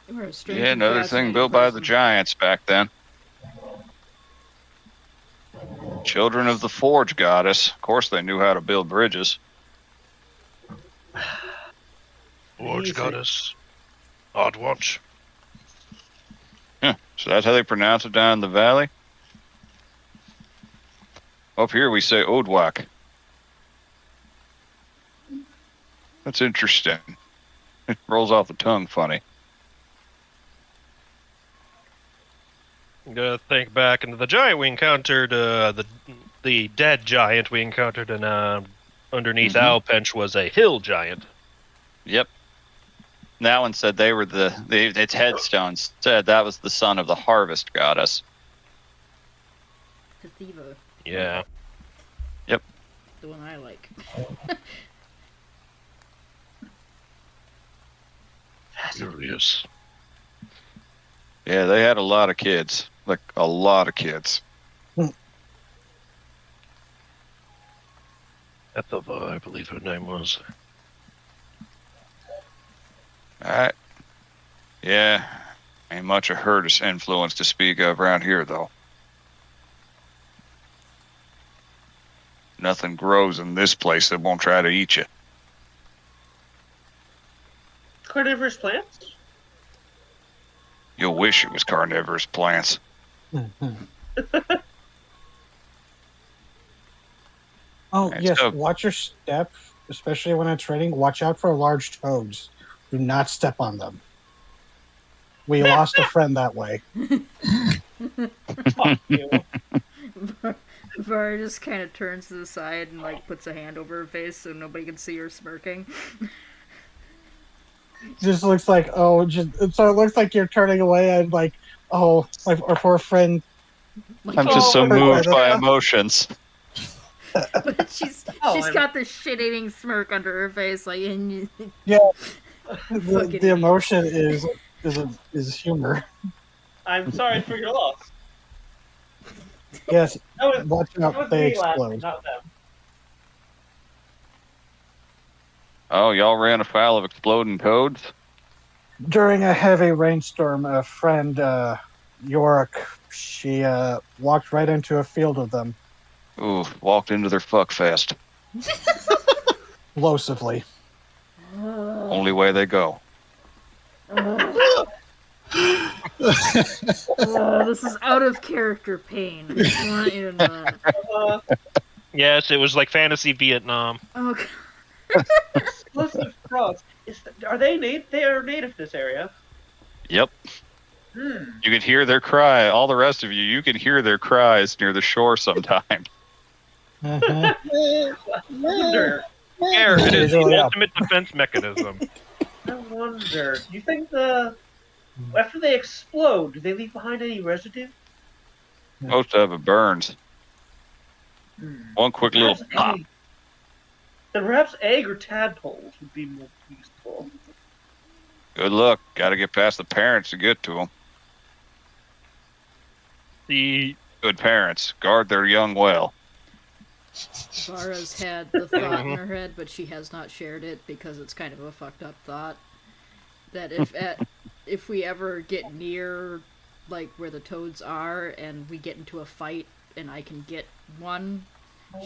You are a strange Yeah, and another thing fascinating built by the person. giants back then. Children of the Forge goddess. Of course, they knew how to build bridges. Forge Amazing. goddess. Odd watch. Yeah, so that's how they pronounce it down in the valley. Up here we say Odwak. That's interesting. It rolls off the tongue funny. I'm gonna think back into the giant we encountered, the dead giant we encountered, and underneath Alpench was a hill giant. Yep. That one said they were its headstones said that was the son of the harvest goddess. Cathiva, Yeah. the one I like. Curious. Yeah, they had a lot of kids. Like, a lot of kids. Ethova, I believe her name was. Alright. Yeah. Ain't much of her influence to speak of around here, though. Nothing grows in this place that won't try to eat you. Carnivorous plants? You'll wish it was carnivorous plants. Oh, Right, yes, so- watch your step, especially when I'm training. Watch out for large toads. Do not step on them. We lost a friend that way. Fuck you. Var just kind of turns to the side and like puts a hand over her face so nobody can see her smirking. Just looks like so it looks like you're turning away and like, oh, like our poor friend. Like, I'm just so Oh, moved by yeah. emotions. but she's I'm- got this shit-eating smirk under her face, like, and Yeah, Fucking the idiots. emotion is humor. I'm sorry for your loss. Yes, That was, watch that out, was they me laughing, explode. not them. Oh, y'all ran afoul of exploding toads? During a heavy rainstorm, a friend, Yorick, she walked right into a field of them, Ooh, walked into their fuckfest. explosively. Only way they go. this is out of character pain. I just want you to know that. Yes, it was like fantasy Vietnam. Oh, God. Explosive frogs. Are they native? They are native to this area. Yep. Hmm. You can hear their cry. All the rest of you can hear their cries near the shore sometimes. Uh-huh. Wonder. Air, it is the Usually up. ultimate defense mechanism. I wonder. Do you think after they explode, do they leave behind any residue? Most of it burns. Hmm. One quick little Perhaps pop. egg. Then perhaps egg or tadpoles would be more useful. Good luck. Got to get past the parents to get to them. The Good parents. Guard their young well. Vara's had the thought in her head, but she has not shared it because it's kind of a fucked up thought. That if we ever get near, like, where the toads are and we get into a fight and I can get one,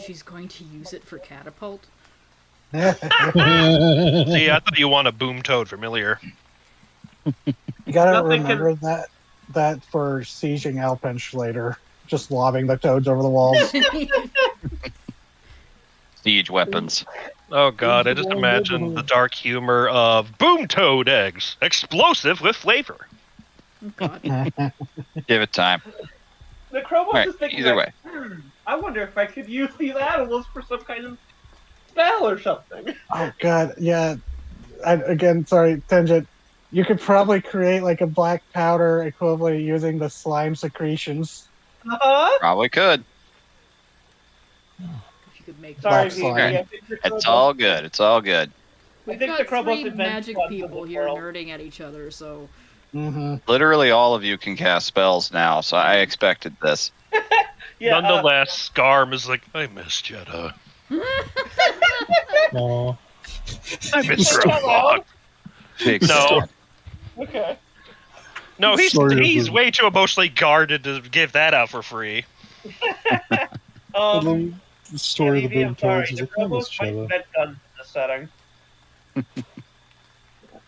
she's going to use it for catapult. see, I thought you want a boom toad familiar. You gotta Nothing remember that for sieging Alpench later, just lobbing the toads over the walls. Siege weapons. Oh god, I just imagine the dark humor of boom toad eggs, explosive with flavor. God. Give it time. The Crowbot Right, is thinking, either like, I wonder if I could use these animals for some kind of spell or something. Oh god, yeah. Again, sorry, tangent. You could probably create like a black powder equivalent using the slime secretions. Uh-huh. Probably could. If you could make Sorry, Black V. slime. I think the It's Crowbot- all good. It's all good. We've I think got the Crowbot three invents magic one for people the here world. nerding at each other, so Mm-hmm. Literally all of you can cast spells now, so I expected this. Yeah, Nonetheless, Scarm is like, I miss Jeddah. Aw. I miss Say that loud. Roblox. Big No. step. okay. No, he's Sorry, he's Ruben. way too emotionally guarded to give that out for free. The story of the Yeah, boom I'm sorry. toads is The like, I miss Crowbots might Jeddah. invent guns in this setting.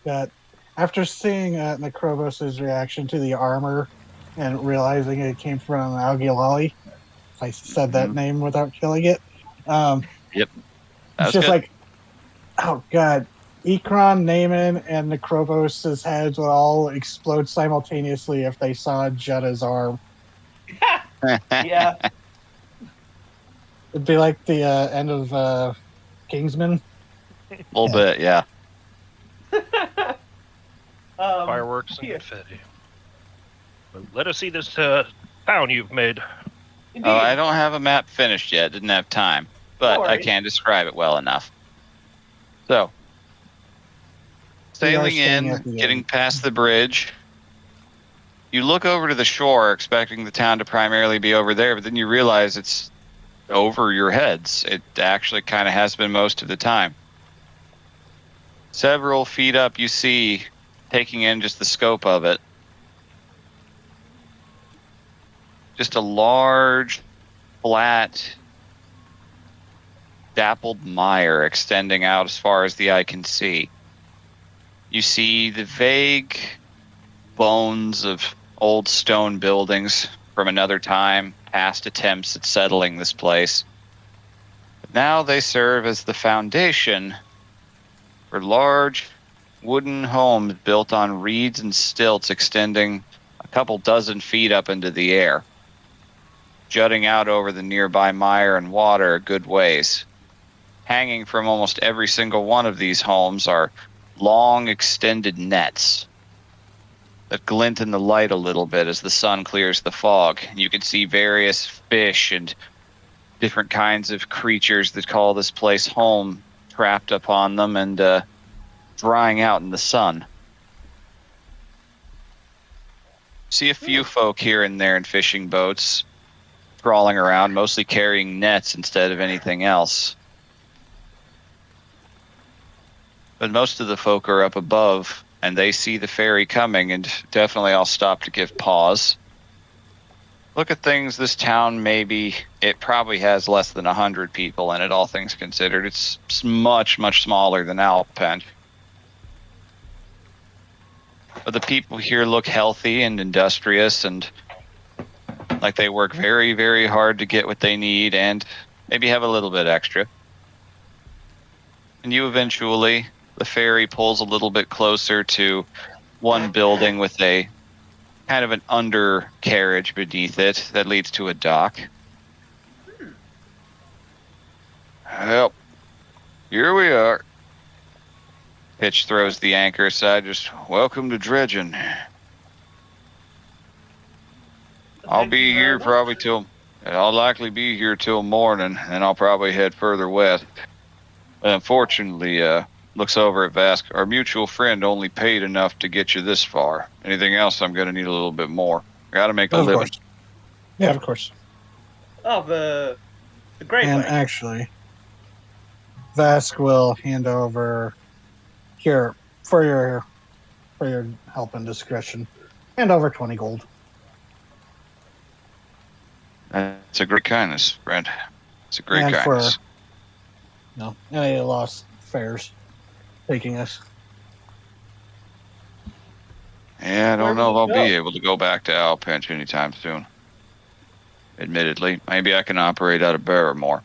But after seeing Necrobos' reaction to the armor and realizing it came from Algilali, if I said that name without killing it, That it's was just good. like, oh god, Ekron, Naaman, and Necrobos' heads would all explode simultaneously if they saw Jeddah's arm. Yeah. It'd be like the end of Kingsman. A little bit, yeah. Fireworks and yeah. confetti. But let us see this town you've made. Indeed. Oh, I don't have a map finished yet. Didn't have time, but No I worries. can describe it well enough. So, sailing staying in, at the getting end. past the bridge. You look over to the shore, expecting the town to primarily be over there, but then you realize it's over your heads. It actually kind of has been most of the time. Several feet up, you see, taking in just the scope of it, just a large, flat, dappled mire extending out as far as the eye can see. You see the vague bones of old stone buildings from another time, past attempts at settling this place. But now they serve as the foundation for large wooden homes built on reeds and stilts extending a couple dozen feet up into the air, jutting out over the nearby mire and water a good ways. Hanging from almost every single one of these homes are long, extended nets that glint in the light a little bit as the sun clears the fog. You can see various fish and different kinds of creatures that call this place home trapped upon them and drying out in the sun. See a few folk here and there in fishing boats crawling around, mostly carrying nets instead of anything else. But most of the folk are up above, and they see the ferry coming, and definitely all stop to give pause. Look at things. This town, it probably has less than 100 people in it, all things considered. It's much, much smaller than Alpend. But the people here look healthy and industrious and like they work very, very hard to get what they need and maybe have a little bit extra. And the ferry pulls a little bit closer to one building with a kind of an undercarriage beneath it that leads to a dock. Well, here we are. Pitch throws the anchor aside, just welcome to dredging. I'll likely be here till morning, and I'll probably head further west. But unfortunately, looks over at Vask. Our mutual friend only paid enough to get you this far. Anything else, I'm going to need a little bit more. Got to make a living. Course. Yeah, of course. Oh, the Great And Way. actually, Vask will hand over here for your help and discretion. Hand over 20 gold. That's a great kindness, friend. It's a great And kindness. Any lost fares taking us. Yeah, I don't Where know if will I'll you be go? able to go back to Alpinch anytime soon. Admittedly, maybe I can operate out of Barrymore.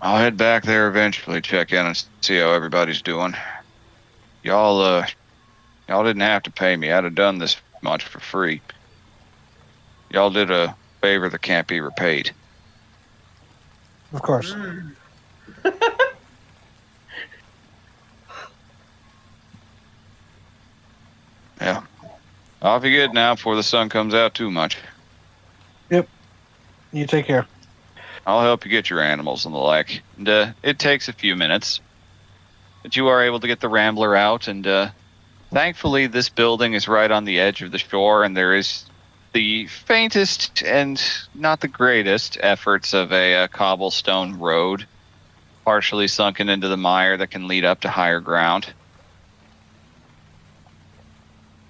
I'll head back there eventually, check in and see how everybody's doing. Y'all didn't have to pay me. I'd have done this much for free. Y'all did a favor that can't be repaid. Of course. Mm. Yeah. Off you get now before the sun comes out too much. You take care. I'll help you get your animals and the like. And it takes a few minutes. But you are able to get the Rambler out, and thankfully this building is right on the edge of the shore, and there is the faintest and not the greatest efforts of a cobblestone road, partially sunken into the mire that can lead up to higher ground.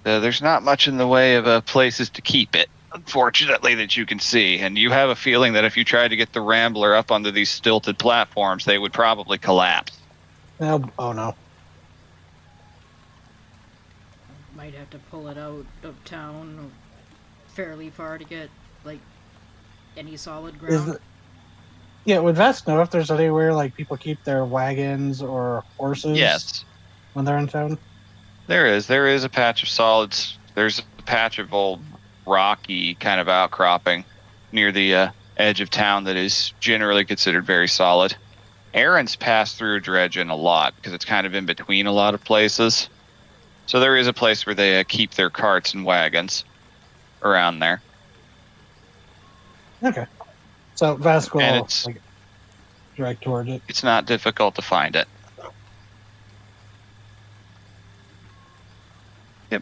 There's not much in the way of places to keep it, unfortunately, that you can see. And you have a feeling that if you tried to get the Rambler up onto these stilted platforms, they would probably collapse. Oh no. Might have to pull it out of town fairly far to get, like, any solid ground. Would Vask know if there's anywhere like people keep their wagons or horses? Yes, When they're in town? there is. There is a patch of solids. There's a patch of old rocky kind of outcropping near the edge of town that is generally considered very solid. Errands pass through Dredgen a lot because it's kind of in between a lot of places. So there is a place where they keep their carts and wagons around there. Okay. So Vask will And it's- direct toward it. It's not difficult to find it.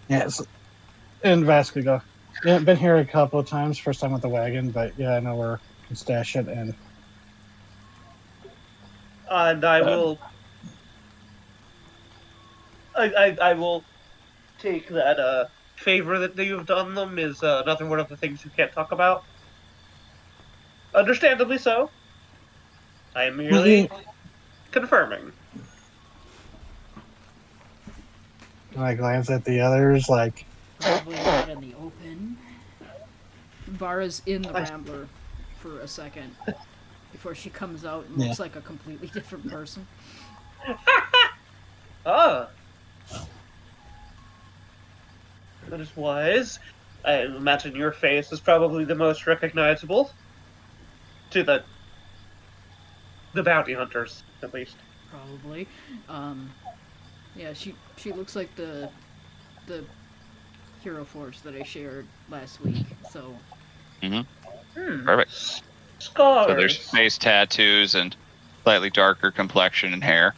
Yes. And Vask will go. Yeah, been here a couple of times. First time with the wagon, but yeah, I know where you can stash it. And And I will. I will take that favor that you've done them is another one of the things you can't talk about. Understandably so. I am merely confirming. and I glance at the others like, Probably not in the open. Vara's in the Rambler for a second before she comes out and looks like a completely different person. Ah, That is wise. I imagine your face is probably the most recognizable to the bounty hunters, at least. Probably. Yeah, she looks like the hero forge that I shared last week. So Perfect. So there's Scars. face tattoos and slightly darker complexion and hair.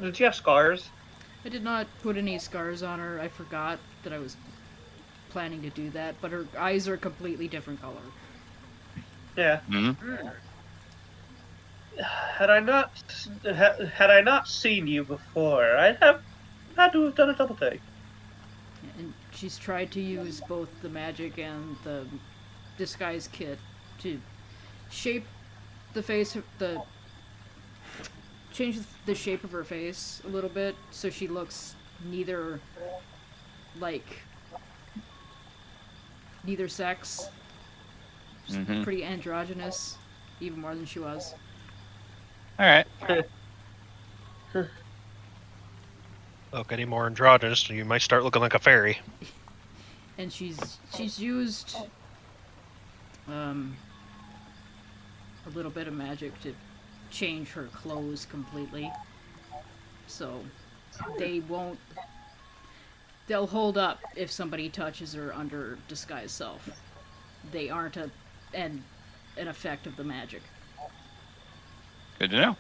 Did you have scars? I did not put any scars on her. I forgot that I was planning to do that, but her eyes are a completely different color. Yeah. Mm-hmm. Had I not seen you before, I'd have had to have done a double take. And she's tried to use both the magic and the disguise kit to shape the face, change the shape of her face a little bit so she looks neither sex, just pretty androgynous, even more than she was. All right. Look, any more androgynous, you might start looking like a fairy. And she's used a little bit of magic to change her clothes completely, so they'll hold up if somebody touches her under disguise self. They aren't an effect of the magic. Good to know.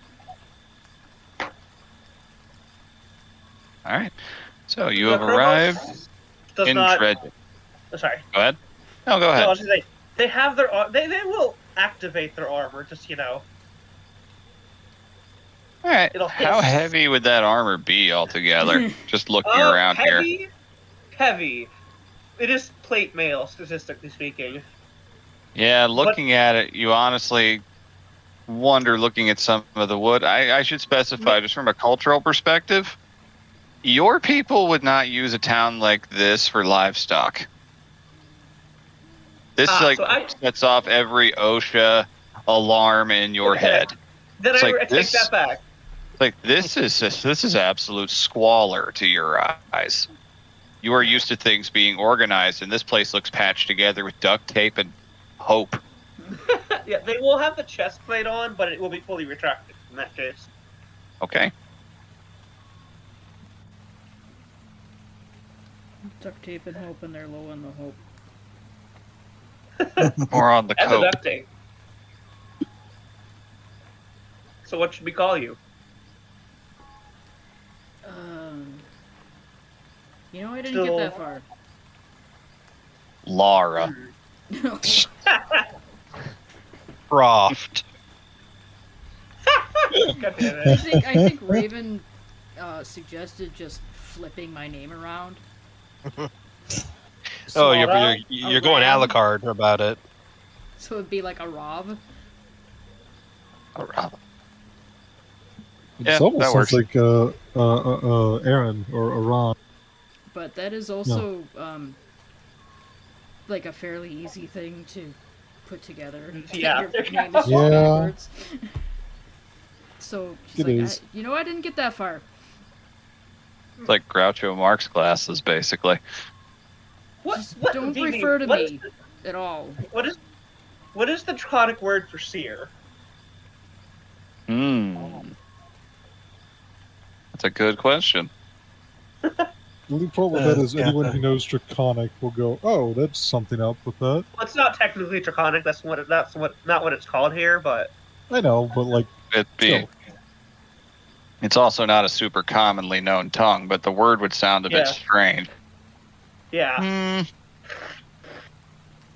All right. So you have arrived in Dredge. Sorry. Go ahead. No, go ahead. No, I was gonna say, they have their they will activate their armor. Just All right. It'll How hiss. heavy would that armor be altogether? Just looking around here. Heavy. It is plate mail, statistically speaking. Yeah, looking at it, you honestly wonder, looking at some of the wood. I should specify, just from a cultural perspective, your people would not use a town like this for livestock. This sets off every OSHA alarm in your head. Then It's I like take that back. Like this is absolute squalor to your eyes. You are used to things being organized, and this place looks patched together with duct tape and hope. Yeah, they will have the chest plate on, but it will be fully retracted in that case. Okay. Duct tape and hope, and they're low on the hope. More on the And the cope. duct tape. So what should we call you? I didn't get that far. Laura. Croft. God damn it. I think Raven suggested just flipping my name around. Oh, Laura? you're going Ram. Alucard about it. So it'd be like a Rob. Oh, Rob. It Yeah, almost that sounds works. like Aaron or Ron. But that is also like a fairly easy thing to put together. Yeah. Your name is just Yeah. backwards. So she's It like, is. I didn't get that far. It's like Groucho Marx glasses, basically. What Don't Vivi, refer to what me is at all. What is the draconic word for seer? That's a good question. The only problem with that is anyone who knows Draconic will go, "Oh, that's something up with that." Well, it's not technically draconic. That's not what it's called here. But I know, but like, It's also not a super commonly known tongue, but the word would sound a bit strange. yeah,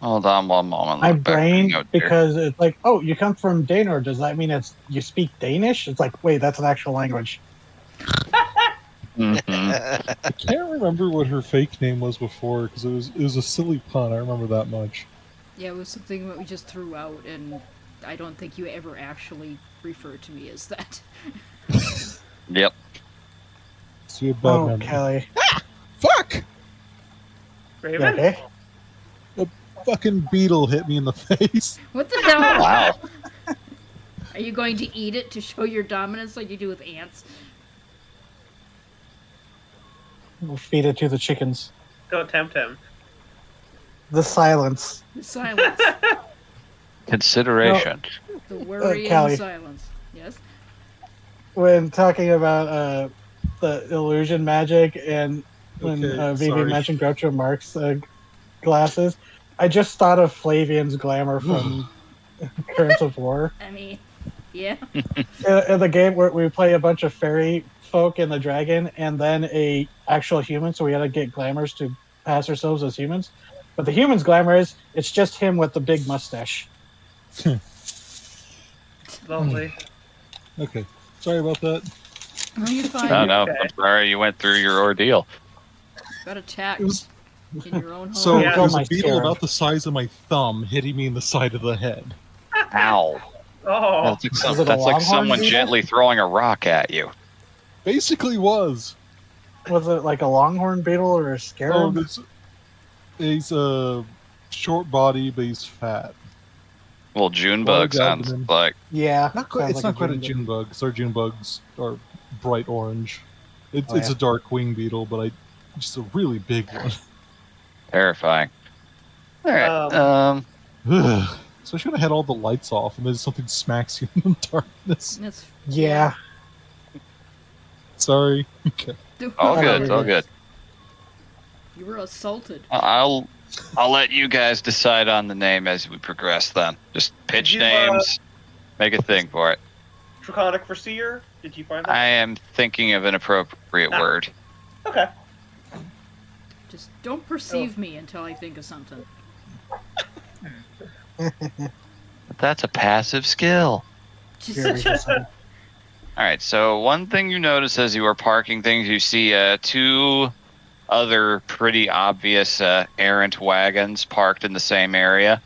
Hold on one moment. My Look back at my brain, note here. because it's like, oh, you come from Danor. Does that mean you speak Danish? It's like, wait, that's an actual language. Mhm. I can't remember what her fake name was before because it was a silly pun. I remember that much. Yeah, it was something that we just threw out, and I don't think you ever actually referred to me as that. Yep. So you have bad Oh, memory. Kelly. Fuck! You Raven. okay? Fucking beetle hit me in the face. What the hell? Wow. Are you going to eat it to show your dominance like you do with ants? We'll feed it to the chickens. Don't tempt him. The silence. Silence. Consideration. The worrying Callie. silence. Yes? When talking about the illusion magic and when Okay, Vivi sorry. mentioned Groucho Marx glasses, I just thought of Flavian's glamour from Currents of War. I mean, yeah. In the game where we play a bunch of fairy folk and the dragon, and then a actual human, so we had to get glamours to pass ourselves as humans. But the human's glamour is it's just him with the big mustache. Lovely. Okay, sorry about that. No, you're fine. No, You no. Okay. I'm sorry you went through your ordeal. got attacked It was in your own home. so Yeah. there's Oh, a my beetle scarab. about the size of my thumb hitting me in the side of the head. Ow. Oh, That's like, Is it a that's like longhorn someone beetle? gently throwing a rock at you. Basically, was. Was it like a longhorn beetle or a Oh, scarab? he's a short body, but he's fat. Well, June Large bug sounds abdomen. like. Yeah, Not quite. sounds It's like not quite a June June bug. Because our June bugs are bright orange. It's Oh, it's yeah. a dark wing beetle, but just a really big one. Terrifying. All right. Ugh. Especially when I had all the lights off and then something smacks you in the darkness. That's Yeah. Sorry. Okay. All I good. love All it. good. You were assaulted. I'll let you guys decide on the name as we progress. Then just pitch you, names, make a thing for it. Draconic Foreseer? Did you find that? I am thinking of an appropriate Ah. word. Okay. Just don't perceive me until I think of something. But that's a passive skill. Here, Just, just a second. All right. So one thing you notice as you are parking things, you see two other pretty obvious errant wagons parked in the same area.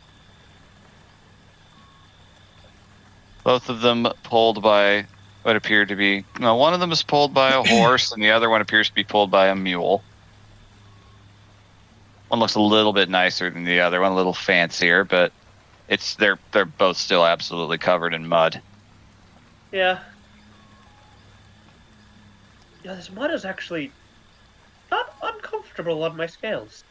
Both of them pulled by what appeared to be. No, one of them is pulled by a horse, and the other one appears to be pulled by a mule. One looks a little bit nicer than the other one, a little fancier, but they're both still absolutely covered in mud. Yeah. Yeah, this mud is actually not uncomfortable on my scales.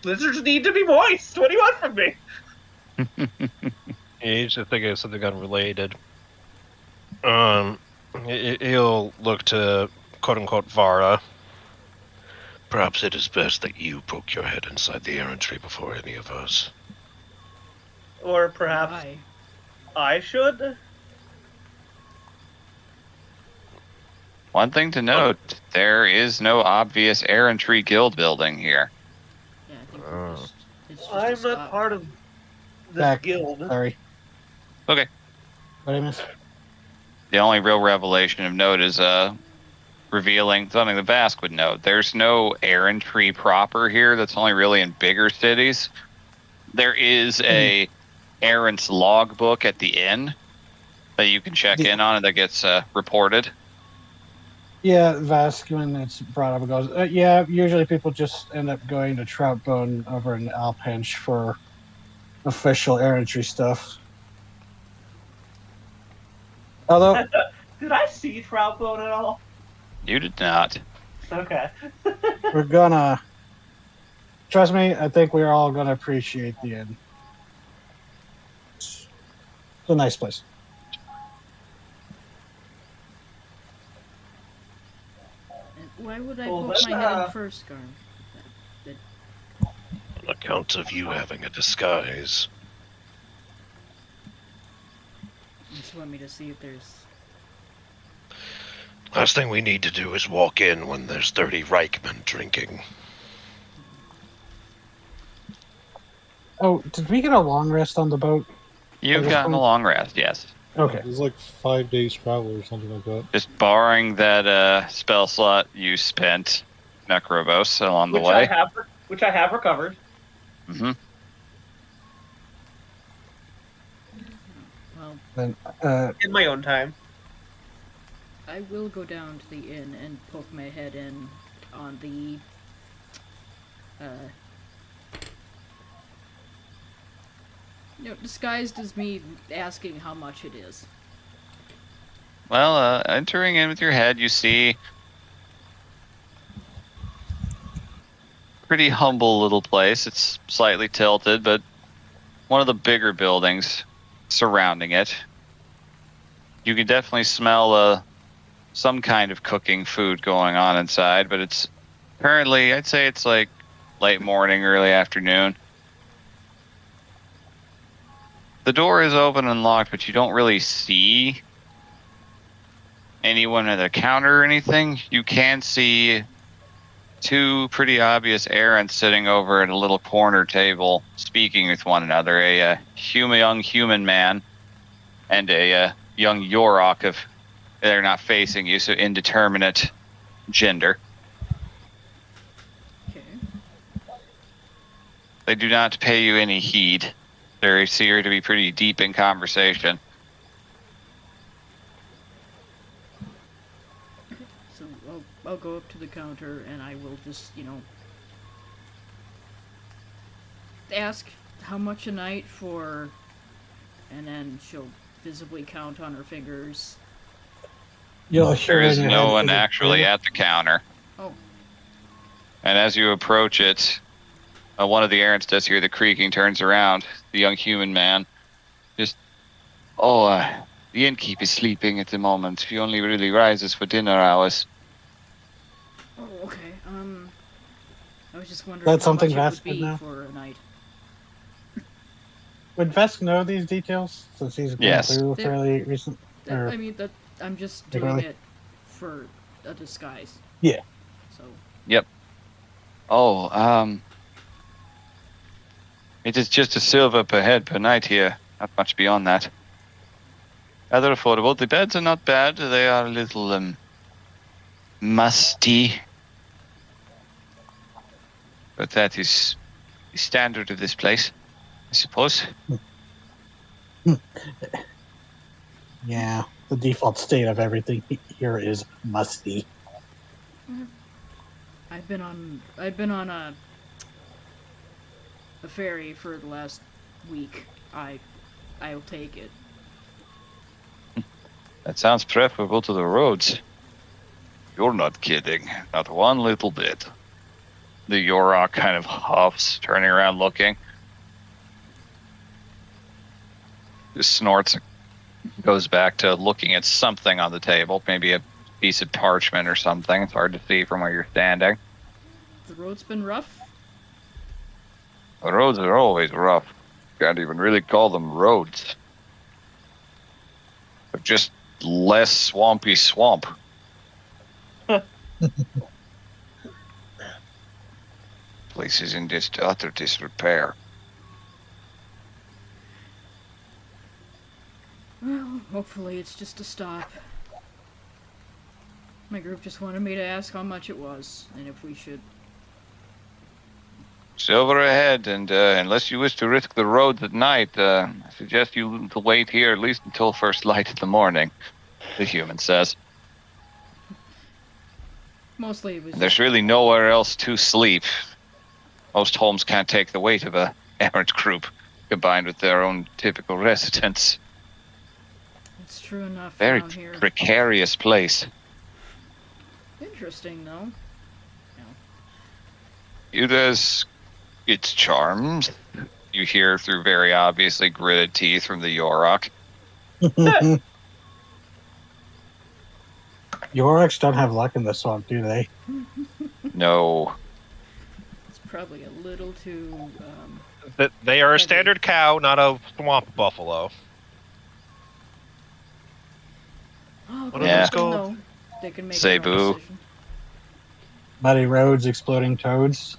Lizards need to be moist. What do you want from me? You should think of something unrelated. He'll look to quote unquote Vara. Perhaps it is best that you poke your head inside the errantry before any of us. Or perhaps why? I should? One thing to note, there is no obvious errantry guild building here. Yeah, I think we're just, it's just a I'm not spot. part of this Back. guild. Sorry. Okay. What did I miss? The only real revelation of note is revealing something the Vask would know. There's no errantry proper here. That's only really in bigger cities. There is a errant's logbook at the inn that you can check in on and that gets reported. Yeah, Vask, when it's brought up, it goes, yeah, usually people just end up going to Troutbone over in Alpench for official errantry stuff. Although, Did I see Troutbone at all? You did not. Okay. we're gonna... Trust me, I think we're all gonna appreciate the inn. It's a nice place. And why would I Well, poke let's, my head uh, in first, Garm? On account of you having a disguise. You just want me to see if there's... Last thing we need to do is walk in when there's 30 Reichman drinking. Oh, did we get a long rest on the boat? You've Okay. gotten a long rest, yes. Okay. It was like 5 days travel or something like that. Just barring that spell slot you spent Necrobos along the Which I way. have recovered. Hmm. Well, Then, In my own time. I will go down to the inn and poke my head in on the disguised as me asking how much it is. Well, entering in with your head, you see pretty humble little place. It's slightly tilted, but one of the bigger buildings surrounding it. You can definitely smell some kind of cooking food going on inside, but it's currently, I'd say it's like late morning, early afternoon. The door is open and locked, but you don't really see anyone at the counter or anything. You can see two pretty obvious errands sitting over at a little corner table, speaking with one another. A young human man and a young Yorok. If they're not facing you, so indeterminate gender. Okay. They do not pay you any heed. They appear to be pretty deep in conversation. So I'll go up to the counter and I will just, ask how much a night for, and then she'll visibly count on her fingers. You'll hear There in is your no head, one "Is it actually true?" at the counter. Oh, And as you approach it, one of the errands does hear the creaking, turns around. The young human man just, the innkeep is sleeping at the moment. He only really rises for dinner hours. okay. I was just wondering That's how much something it Vask would would be know? for a night. Would Vesk know these details since he's been Yes. through fairly recent? Or, I mean, that I'm just Like, doing really? it for a disguise. Yeah. So, Yep. Oh, it is just a silver per head per night here. Not much beyond that. Rather affordable. The beds are not bad. They are a little, musty. But that is the standard of this place, I suppose. Yeah, the default state of everything here is musty. I've been on a ferry for the last week. I'll take it. That sounds preferable to the roads. You're not kidding. Not one little bit. The Yorok kind of huffs, turning around looking. Just snorts, goes back to looking at something on the table, maybe a piece of parchment or something. It's hard to see from where you're standing. The road's been rough. The roads are always rough. Can't even really call them roads. They're just less swampy swamp. Place is in utter disrepair. Well, hopefully it's just a stop. My group just wanted me to ask how much it was, and if we should. Silver ahead, and unless you wish to risk the roads at night, I suggest you to wait here at least until first light in the morning, the human says. Mostly it was There's just, really nowhere else to sleep. Most homes can't take the weight of a errant group, combined with their own typical residents. it's true enough Very down here. precarious place. Interesting, though. It has its charms. You hear through very obviously gritted teeth from the Yorok. Yoriks don't have luck in the swamp, do they? No. It's probably a little too. They are a Heavy. standard cow, not a swamp buffalo. Oh, What are those called? No, they can make Say their own boo. decision. Muddy roads, exploding toads,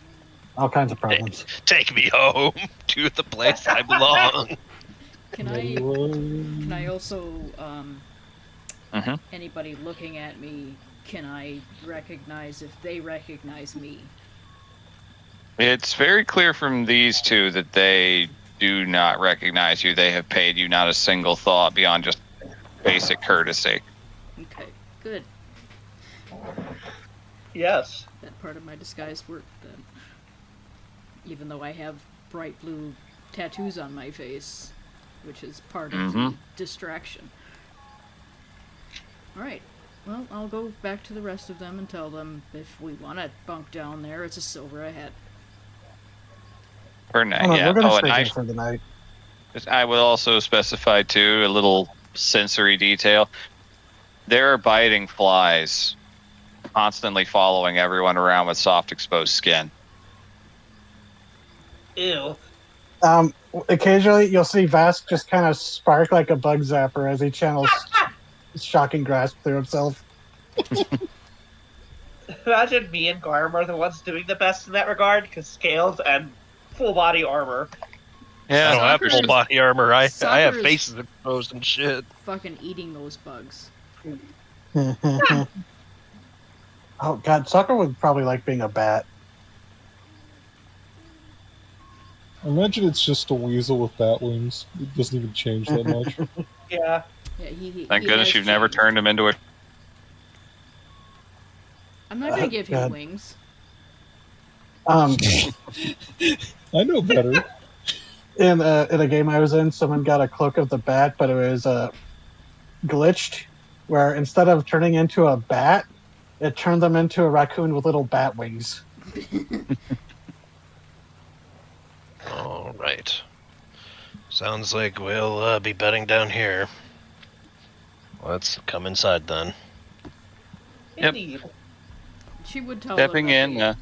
all kinds of problems. Take me home to the place I belong. Can I also Mhm. anybody looking at me? Can I recognize if they recognize me? It's very clear from these two that they do not recognize you. They have paid you not a single thought beyond just basic courtesy. Okay, good. Yes. That part of my disguise worked then. Even though I have bright blue tattoos on my face, which is part of Mm-hmm. the distraction. Alright. Well, I'll go back to the rest of them and tell them if we want to bunk down there, it's a silver a head. For Oh, now, no, yeah. we're gonna Oh, stay and here for the night. I will also specify too a little sensory detail. There are biting flies constantly following everyone around with soft exposed skin. Ew. Occasionally, you'll see Vask just kind of spark like a bug zapper as he channels shocking grasp through himself. Imagine me and Garm are the ones doing the best in that regard, because scales and full body armor. Yeah, I don't have Soccer full is- body armor. I have Soccer is- faces exposed and shit. Fucking eating those bugs. Oh god, Sucker would probably like being a bat. I imagine it's just a weasel with bat wings. It doesn't even change that much. Yeah. Yeah, he thank he goodness has you've never changed. turned him into a. I'm not gonna give him God. wings. Um, I know better. in a game I was in, someone got a cloak of the bat, but it was glitched, where instead of turning into a bat, it turned them into a raccoon with little bat wings. All right. Sounds like we'll be bedding down here. Let's come inside then. Yep. Indeed. She would tell Stepping them in, that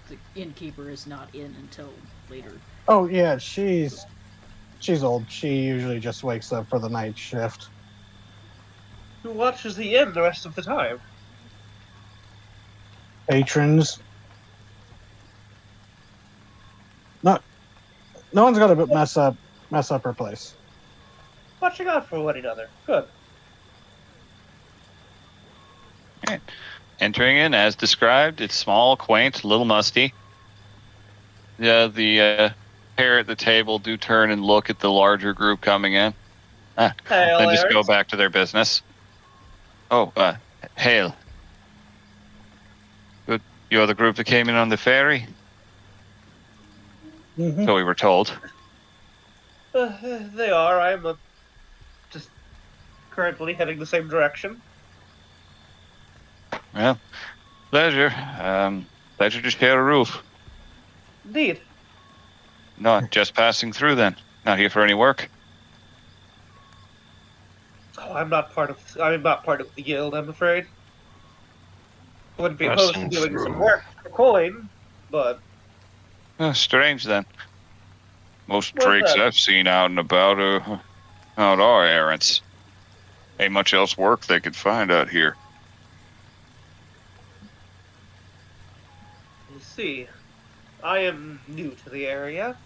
the innkeeper is not in until later. Oh yeah, she's old. She usually just wakes up for the night shift. Who watches the inn the rest of the time? Patrons. No one's gonna mess up her place. Watching out for one another. Good. Entering in as described, it's small, quaint, a little musty. Yeah, the pair at the table do turn and look at the larger group coming in. Hail, Then just go Aaron. back to their business. Oh, hail. Good. You're the group that came in on the ferry? Mm-hmm. So we were told. They are. I'm just currently heading the same direction. Well, pleasure. Pleasure to share a roof. Indeed. Not just passing through then. Not here for any work. Oh, I'm not part of the guild, I'm afraid. Wouldn't be opposed to Passing doing some through. work for coin, but Strange then. Most What's drakes that? I've seen out and about are errants. Ain't much else work they could find out here. we'll see. I am new to the area.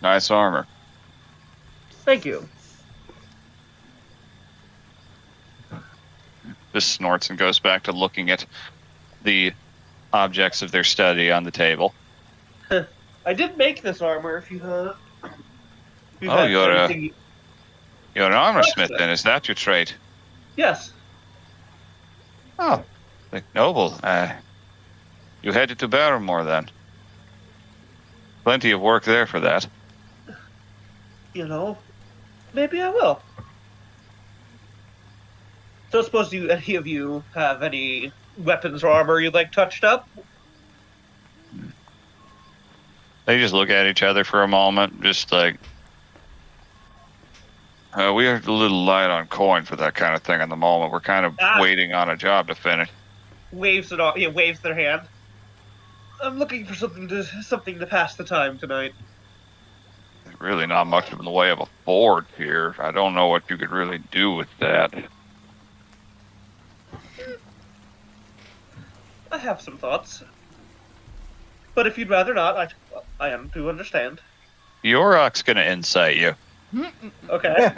Nice armor. Thank you. Just snorts and goes back to looking at the objects of their study on the table. I did make this armor. If you Oh, had you're everything- You're an armor What's smith that? then, is that your trade? Yes. Oh, noble. You headed to Barrymore then. Plenty of work there for that. You know, maybe I will. Don't suppose any of you have any weapons or armor you'd like touched up? They just look at each other for a moment, just like, we are a little light on coin for that kind of thing at the moment. We're kind of waiting on a job to finish. Waves it off. Yeah, waves their hand. I'm looking for something to pass the time tonight. There's really not much in the way of a board here. I don't know what you could really do with that. I have some thoughts, but if you'd rather not, I do understand. Yorok's gonna incite you. Okay.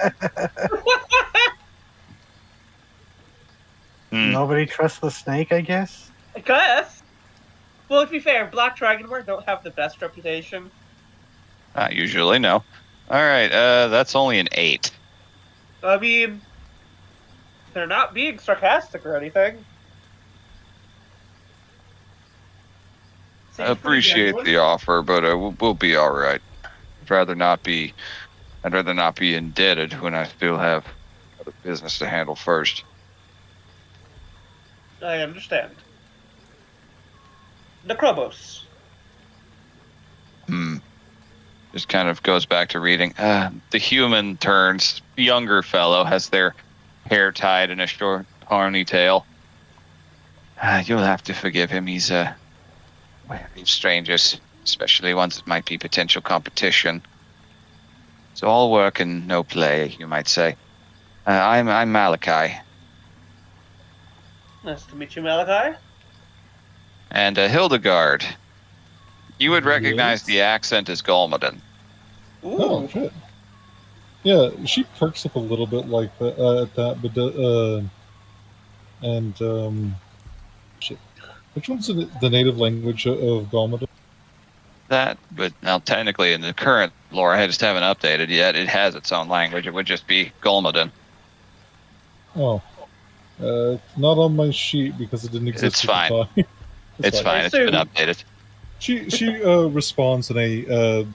Nobody trusts the snake, I guess. I guess. Well, to be fair, Black Dragonware don't have the best reputation. Not usually, no. Alright, that's only an 8. I mean, they're not being sarcastic or anything. appreciate the offer, but we'll be all right. I'd rather not be indebted when I still have other business to handle first. I understand. Necrobos. Just kind of goes back to reading. The human turns younger fellow has their hair tied in a short ponytail. You'll have to forgive him. He's strangers, especially ones that might be potential competition. So all work and no play, you might say. I'm Malachi. Nice to meet you, Malachi. And Hildegard. You would recognize Yes. the accent as Golmaden. Ooh. Oh shit. Yeah, she perks up a little bit like that at that, but shit. Which one's the native language of Galmada? That, but now technically in the current lore, I just haven't updated yet. It has its own language. It would just be Golmaden. Oh, not on my sheet because it didn't exist. It's at fine. the time. It's fine. It's been updated. She responds in a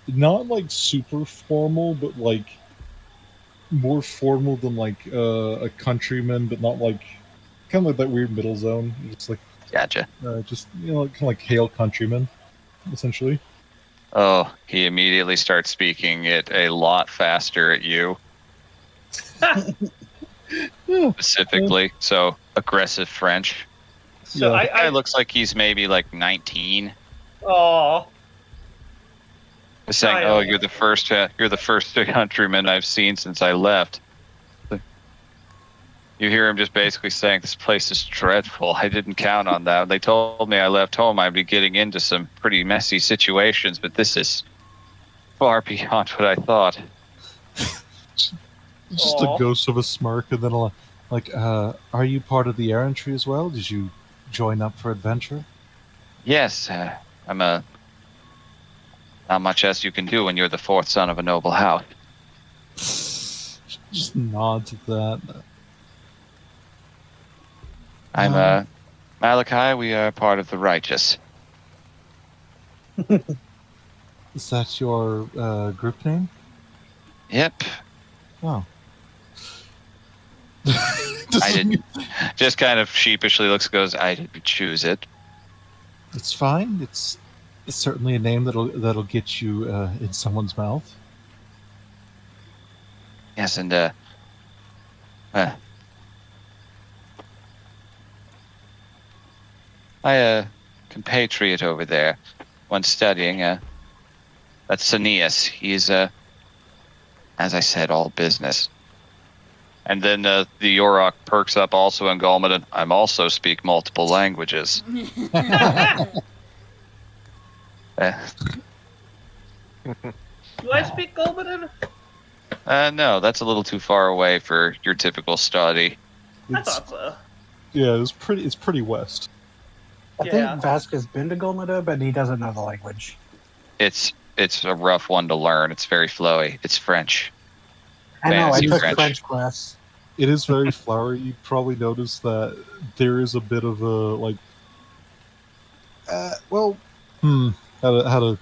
not like super formal, but like more formal than like a countryman, but not like kind of like that weird middle zone. Just like Gotcha. just kind of like hail countryman, essentially. Oh, he immediately starts speaking it a lot faster at you. Yeah. Specifically, so aggressive French. So Yeah. The guy looks like he's maybe like 19. Aw. He's saying, I "Oh, know. you're the first countryman I've seen since I left." You hear him just basically saying, "This place is dreadful. I didn't count on that. They told me I left home I'd be getting into some pretty messy situations, but this is far beyond what I thought." Just Aw. a ghost of a smirk, and then are you part of the errantry as well? Did you join up for adventure? Yes, I'm a. Not much else you can do when you're the fourth son of a noble house. Just nods at that. I'm Malachi. We are part of the righteous. Is that your group name? Yep. Oh. I didn't. Just kind of sheepishly looks, goes, "I didn't choose it." It's fine. It's certainly a name that'll get you in someone's mouth. Yes, and my compatriot over there, one studying, that's Cineas. He's as I said, all business. And then the Yorok perks up also in Golmaden. I'm also speak multiple languages. Uh, Do I speak Golmaden? no, that's a little too far away for your typical study. I It's, thought so. yeah, it's pretty west. I Yeah. think Vask has been to Golmada, but he doesn't know the language. It's a rough one to learn. It's very flowy. It's French. I know, I Fancy took French. French class. It is very flowery. You probably noticed that there is a bit of a like. How to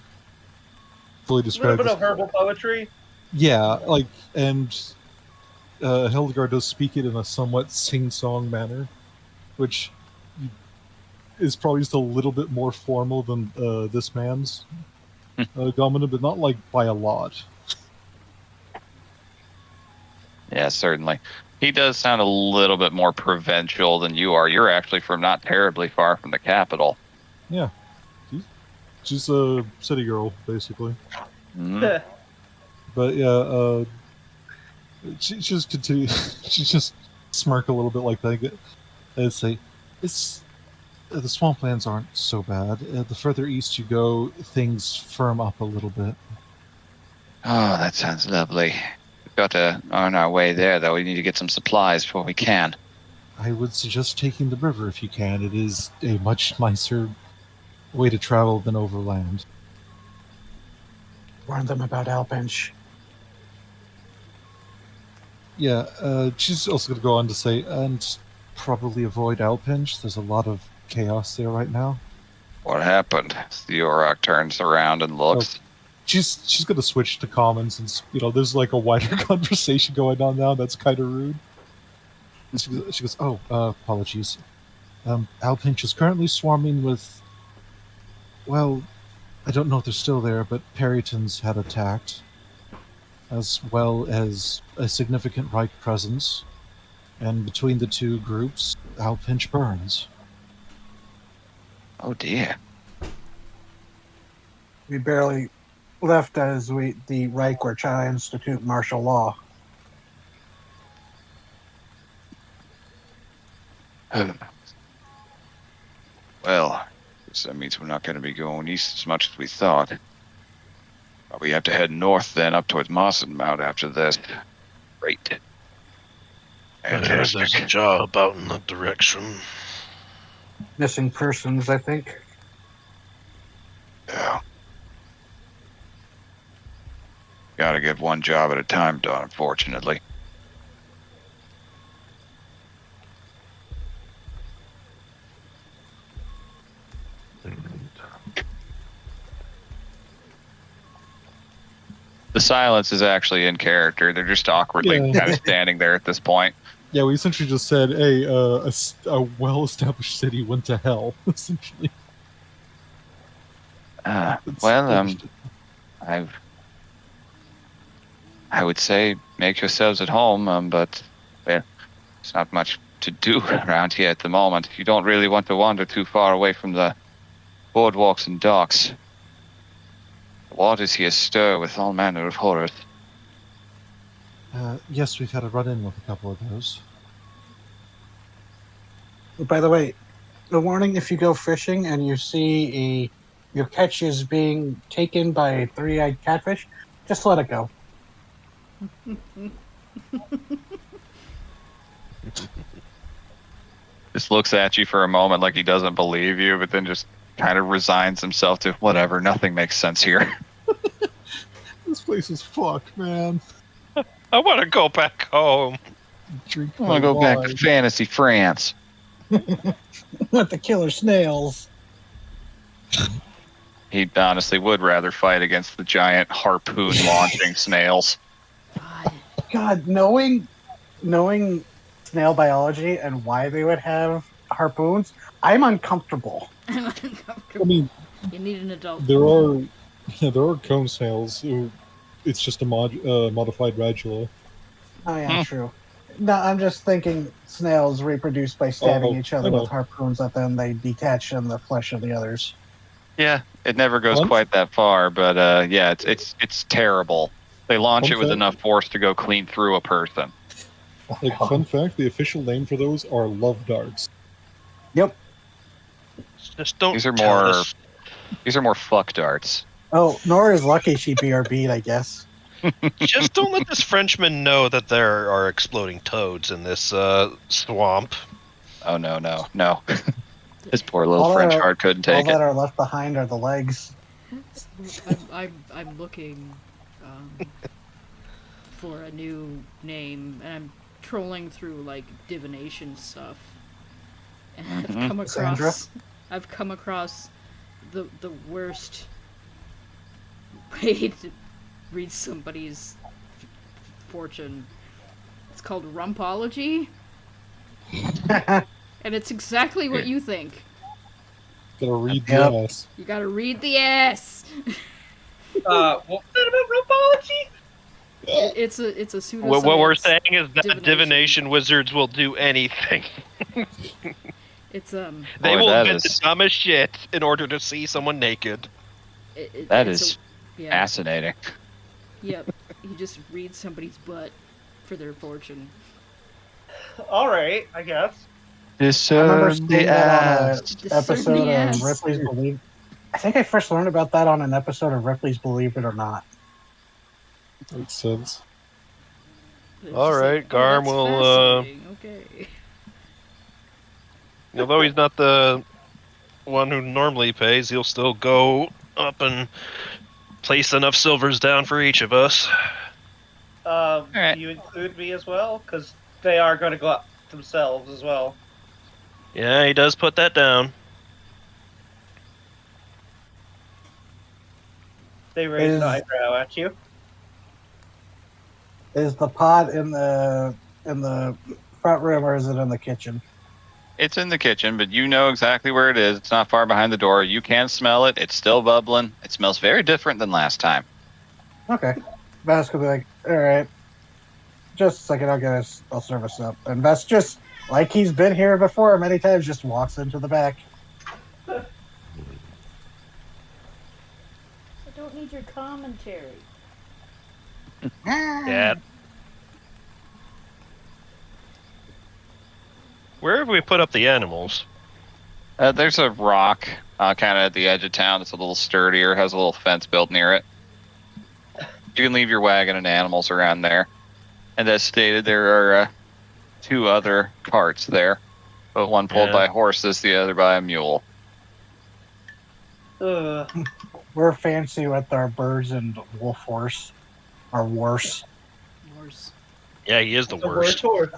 fully A little describe bit this? of herbal poetry. Yeah, like, and Hildegard does speak it in a somewhat sing-song manner, which is probably just a little bit more formal than this man's dominant, but not like by a lot. Yeah, certainly. He does sound a little bit more provincial than you are. You're actually from not terribly far from the capital. Yeah, she's a city girl basically. Mhm. But yeah, she just continue. She just smirk a little bit like that and say, "It's the swamplands aren't so bad. The further east you go, things firm up a little bit." Oh, that sounds lovely. We've got to on our way there, though. We need to get some supplies before we can. I would suggest taking the river if you can. It is a much nicer way to travel than overland. Warn them about Alpinch. Yeah, she's also going to go on to say, and probably avoid Alpinch. There's a lot of chaos there right now. What happened? The Orok turns around and looks. She's gonna switch to common since there's like a wider conversation going on now. That's kind of rude. And she goes, "Oh, apologies. Alpinch is currently swarming with. Well, I don't know if they're still there, but Perrytons had attacked, as well as a significant Reich presence. And between the two groups, Alpinch burns." Oh dear. We barely left as the Reich were trying to institute martial law. Well, guess that means we're not going to be going east as much as we thought. But we have to head north then, up towards Mossenmount after this. Great. I heard there's a job out in that direction. Missing persons, I think. Yeah. Gotta get one job at a time done, unfortunately. The silence is actually in character. They're just awkwardly Yeah. kind of standing there at this point. Yeah, we essentially just said, "Hey, a well-established city went to hell." Essentially. Well, I would say make yourselves at home, but well, there's not much to do around here at the moment. You don't really want to wander too far away from the boardwalks and docks. The waters here stir with all manner of horrors. Yes, we've had a run-in with a couple of those. By the way, the warning: if you go fishing and you see your catch is being taken by a three-eyed catfish, just let it go. Just looks at you for a moment like he doesn't believe you, but then just kind of resigns himself to whatever. Nothing makes sense here. This place is fucked, man. I want to go back home. Drink I want to go back to fantasy France. With the killer snails. He honestly would rather fight against the giant harpoon launching snails. God, knowing snail biology and why they would have harpoons, I'm uncomfortable. I'm I uncomfortable. mean, You need an adult. there are cone snails who it's just a modified radula. Oh yeah, true. No, I'm just thinking snails reproduce by stabbing each other I know. with harpoons that then they detach in the flesh of the others. Yeah, it never goes quite that far, but yeah, it's terrible. They launch it with Okay. enough force to go clean through a person. Like, fun fact, the official name for those are love darts. Yep. Just don't These are tell more- us. These are more fuck darts. Oh, Nora's lucky she BRB'd, I guess. Just don't let this Frenchman know that there are exploding toads in this swamp. Oh no. This poor little All French that are- heart couldn't All take that it. are left behind are the legs. I'm looking for a new name, and I'm trolling through like divination stuff, and Sandra? I've come across the worst way to read somebody's fortune. It's called rumpology, and it's exactly what you think. Gotta read Yep. the ass. You gotta read the ass. What was that about robology? It's a pseudo. What we're saying is that divination. divination wizards will do anything. It's They Boy, will that invent the is- dumbest shit in order to see someone naked. That it's is yeah. fascinating. Yep. You just read somebody's butt for their fortune. All right, I guess. I remember Discern seeing the that on ass. an Discern episode the of ass. Ripley's Believe. I think I first learned about that on an episode of Ripley's Believe It or Not. Makes sense. It's All just right, Garm that's will, fascinating. Okay. Although he's not the one who normally pays, he'll still go up and place enough silvers down for each of us. right. Do you include me as well? Because they are going to go up themselves as well. Yeah, he does put that down. They raise an Is eyebrow at you. is the pot in the front room or is it in the kitchen? It's in the kitchen, but you know exactly where it is. It's not far behind the door. You can smell it. It's still bubbling. It smells very different than last time. Okay. Vask will be like, all right, just a second, I'll serve us up. And Vask just like he's been here before many times, just walks into the back. I don't need your commentary. Yeah. Where have we put up the animals? There's a rock kind of at the edge of town that's a little sturdier, has a little fence built near it. You can leave your wagon and animals around there. And as stated, there are 2 other carts there, but one pulled by horses, the other by a mule. We're fancy with our birds and wolf horse. Our worse. Worse. Yeah, he is the The worst. horse.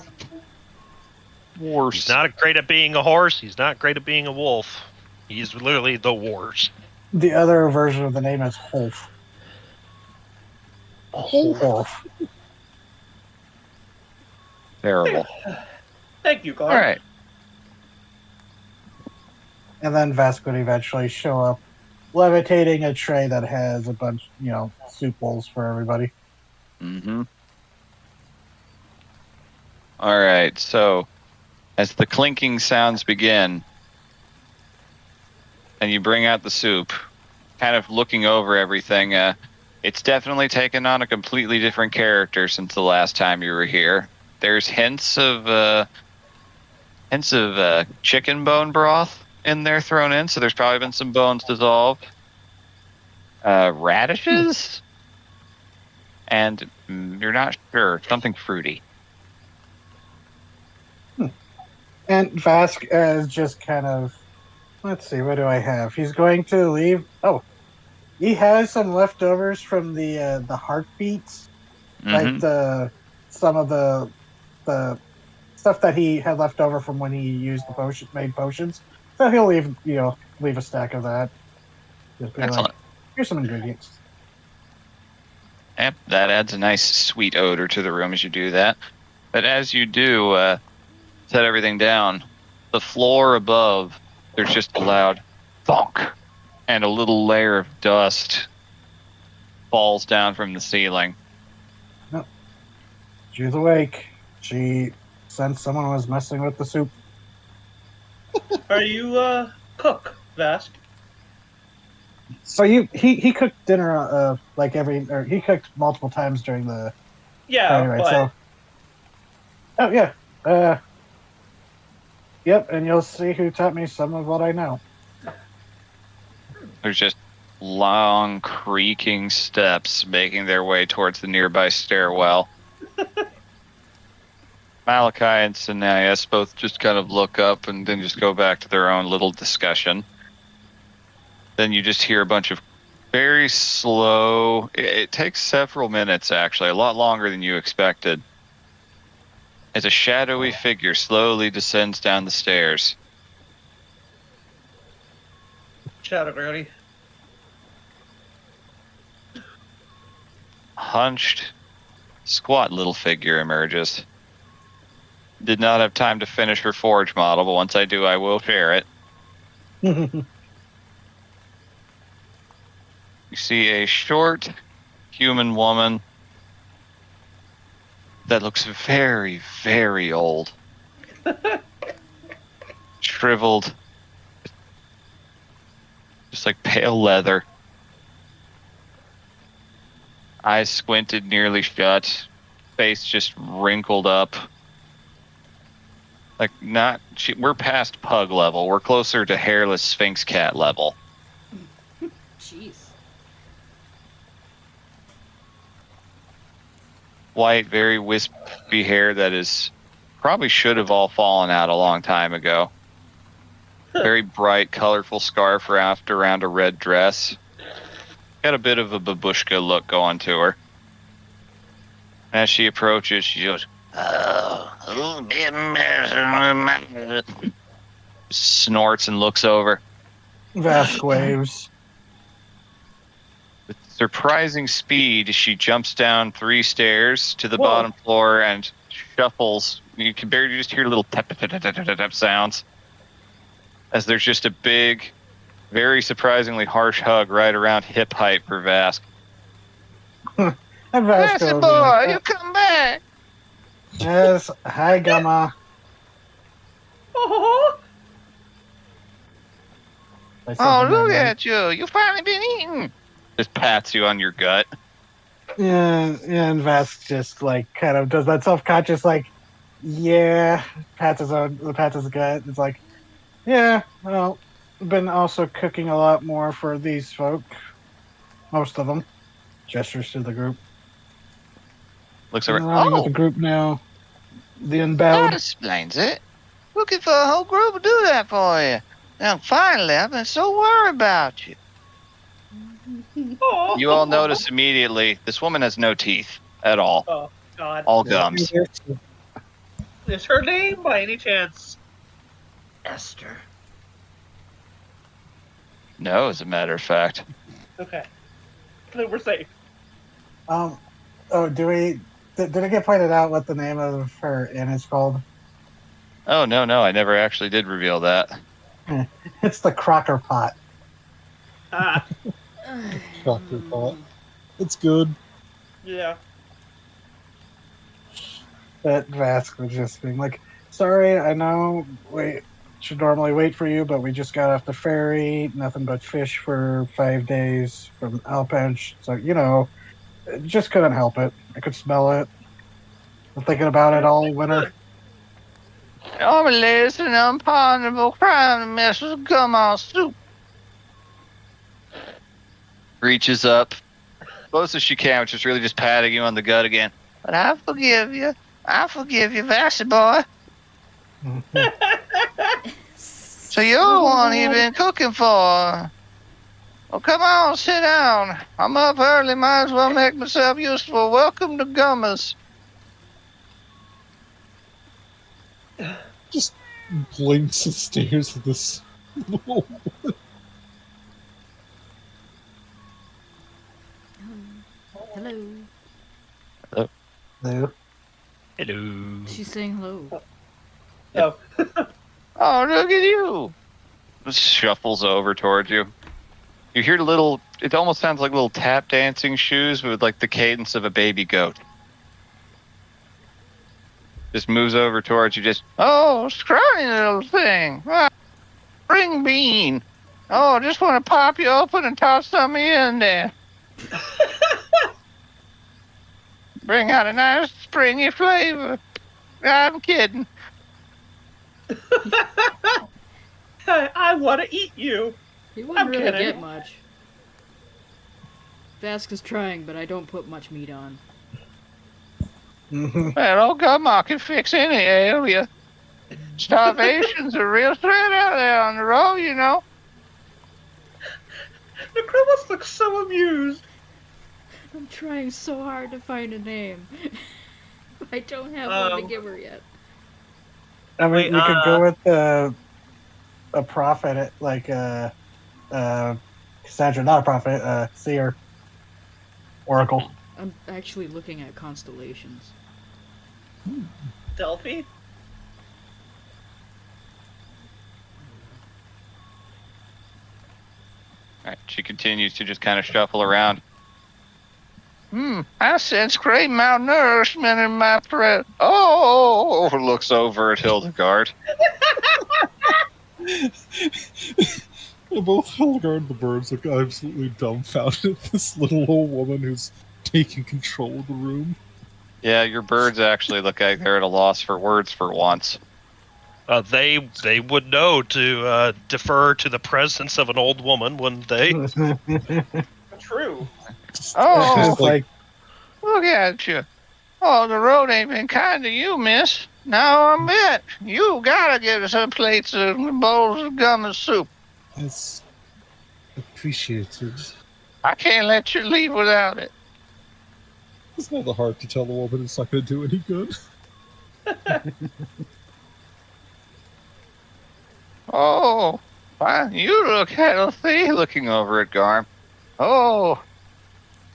Worse. He's not great at being a horse. He's not great at being a wolf. He's literally the worst. The other version of the name is Holf. Holf. Terrible. Thank you, God. All right. And then Vask would eventually show up, levitating a tray that has a bunch, soup bowls for everybody. Mm-hmm. All right. So, as the clinking sounds begin, and you bring out the soup, kind of looking over everything, it's definitely taken on a completely different character since the last time you were here. There's hints of chicken bone broth in there thrown in, so there's probably been some bones dissolved. Radishes, and you're not sure, something fruity. And Vask is just kind of, let's see, what do I have? He's going to leave. Oh, he has some leftovers from the heartbeats, like some of the stuff that he had left over from when he used the made potions. So he'll leave a stack of that. Just be Excellent. like, here's some ingredients. Yep, that adds a nice sweet odor to the room as you do that. But as you do set everything down, the floor above, there's just a loud thunk, and a little layer of dust falls down from the ceiling. No. She's awake. She sensed someone was messing with the soup. Are you cook, Vask? So he cooked dinner he cooked multiple times during the Yeah, right? but So yep, and you'll see who taught me some of what I know. There's just long, creaking steps making their way towards the nearby stairwell. Malachi and Sinaias both just kind of look up and then just go back to their own little discussion. Then you just hear a bunch of very slow... It takes several minutes, actually, a lot longer than you expected, as a shadowy figure slowly descends down the stairs. Shadow Granny. Hunched, squat little figure emerges. Did not have time to finish her forge model, but once I do, I will share it. You see a short human woman that looks very, very old. Shriveled. Just like pale leather. Eyes squinted, nearly shut. Face just wrinkled up. Like, we're past pug level. We're closer to hairless Sphinx cat level. Jeez. White, very wispy hair that is probably should have all fallen out a long time ago. Very bright, colorful scarf wrapped around a red dress. Got a bit of a babushka look going to her. As she approaches, she goes, snorts and looks over. Vast waves. With surprising speed, she jumps down 3 stairs to the Whoa. bottom floor and shuffles. You can barely just hear little tap tap tap tap tap tap sounds as there's just a big, very surprisingly harsh hug right around hip height for Vask. And Vask That's a goes, boy, you come back. yes, hi, Gamma. Oh, Like Oh, something look like that. at you! You finally been eaten. Just pats you on your gut. Yeah, and Vask just like kind of does that self-conscious like, yeah, pats his gut. It's like, yeah, well, been also cooking a lot more for these folk. Most of them. Gestures to the group. Looks I'm over. running with Oh, the group now. The that Unbowed. explains it. Looking for a whole group to do that for you. Now, finally, I've been so worried about you. oh. You all notice immediately this woman has no teeth at all. Oh, God. All gums. Is her name by any chance Esther? No, as a matter of fact. Okay. Then we're safe. Oh, do we? Did it get pointed out what the name of her inn is called? Oh, no, I never actually did reveal that. It's the Crocker Pot. Ah, Chocolate pot. It's good. yeah. That Vask was just being like, sorry, I know we should normally wait for you, but we just got off the ferry. Nothing but fish for 5 days from Alpench. So, just couldn't help it. I could smell it. I'm thinking about it all winter. Normally, it's an unpardonable crime to mess with gum on soup. Reaches up, close as she can, which is really just patting you on the gut again. But I forgive you, Vassy boy. So you're the one he's been cooking for. Well, come on, sit down. I'm up early, might as well make myself useful. Welcome to Gummers. Just blinks and stares at this little Hello. No. Hello. She's saying hello. Oh. Oh, look at you. Shuffles over towards you. You hear it almost sounds like little tap dancing shoes with like the cadence of a baby goat. Just moves over towards you, oh, scrawny little thing. Spring bean. Oh, just want to pop you open and toss some of you in there. Bring out a nice springy flavor. I'm kidding. I want to eat you. He wouldn't I'm really kidding. get much. Vask is trying, but I don't put much meat on. Well, old Gumma can fix any area. Starvation's a real threat out there on the road, you know. The Krillus looks so amused. I'm trying so hard to find a name. I don't have one to give her yet. I mean, Wait, you could go with a prophet, like Cassandra, not a prophet, seer, oracle. I'm actually looking at constellations. Delphi? All right, she continues to just kind of shuffle around. I sense great malnourishment in my throat. Oh, looks over at Hildegard. Both Hildegard and the birds look absolutely dumbfounded at this little old woman who's taking control of the room. Yeah, your birds actually look like they're at a loss for words for once. They would know to defer to the presence of an old woman, wouldn't they? True. Oh, It's like, look at you. Oh, the road ain't been kind to you, miss. Now I'm it. You gotta give us some plates of bowls of gum and soup. It's appreciated. I can't let you leave without it. It's not the hard to tell the woman it's not going to do any good. Oh, fine. You look healthy, looking over at Garm. Oh,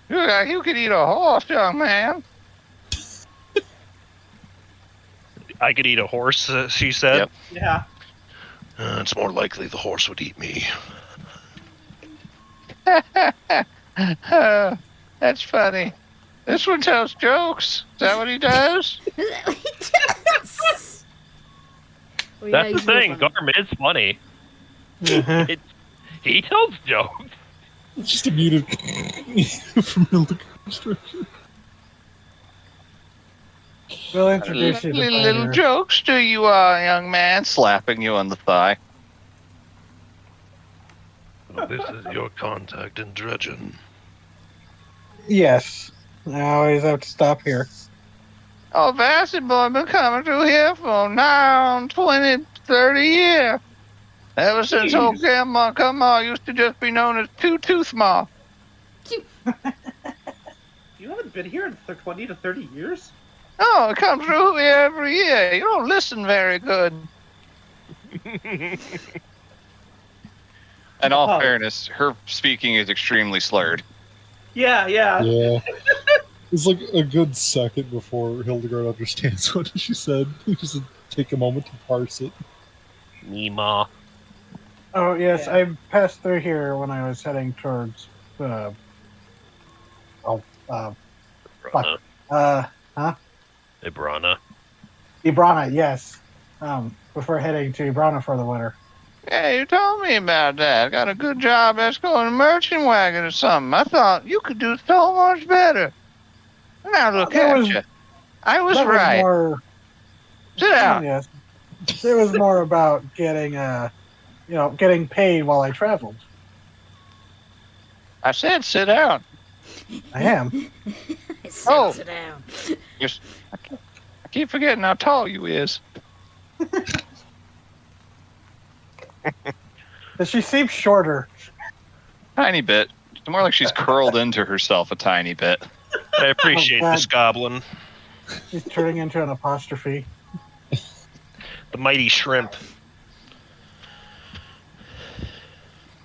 You could eat a horse, young man. I could eat a horse, she said. Yep. Yeah. It's more likely the horse would eat me. That's funny. This one tells jokes. Is that what he does? Oh, yeah, That's the he's real thing. funny. Garm is funny. Uh-huh. He tells jokes. It's just a muted from Hildegard's direction. We'll introduce you to Little Biter. jokes to you, young man. Slapping you on the thigh. Well, this is your contact in Dredgen. Yes. I always have to stop here. Oh, Vassy boy been coming through here for now 20, 30 years. Ever since Jeez. old Grandma used to just be known as Two-Tooth Ma. You haven't been here in 20 to 30 years? Oh, it comes through here every year. You don't listen very good. In all Oh. fairness, her speaking is extremely slurred. Yeah. Yeah. It's like a good second before Hildegard understands what she said. You just take a moment to parse it. Nima. Oh, yes, Yeah. I passed through here when I was heading towards, Ibrana. Ibrana. Ibrana, yes. Before heading to Ibrana for the winter. Yeah, you told me about that. Got a good job escorting a merchant wagon or something. I thought you could do so much better. Now look That at was- you. I was That right. was more, Sit down. yes. It was more about getting, getting paid while I traveled. I said sit down. I am. Oh. Sit down. I keep forgetting how tall you is. She seems shorter. Tiny bit. It's more like she's curled into herself a tiny bit. I appreciate Oh, God. this goblin. She's turning into an apostrophe. The mighty shrimp.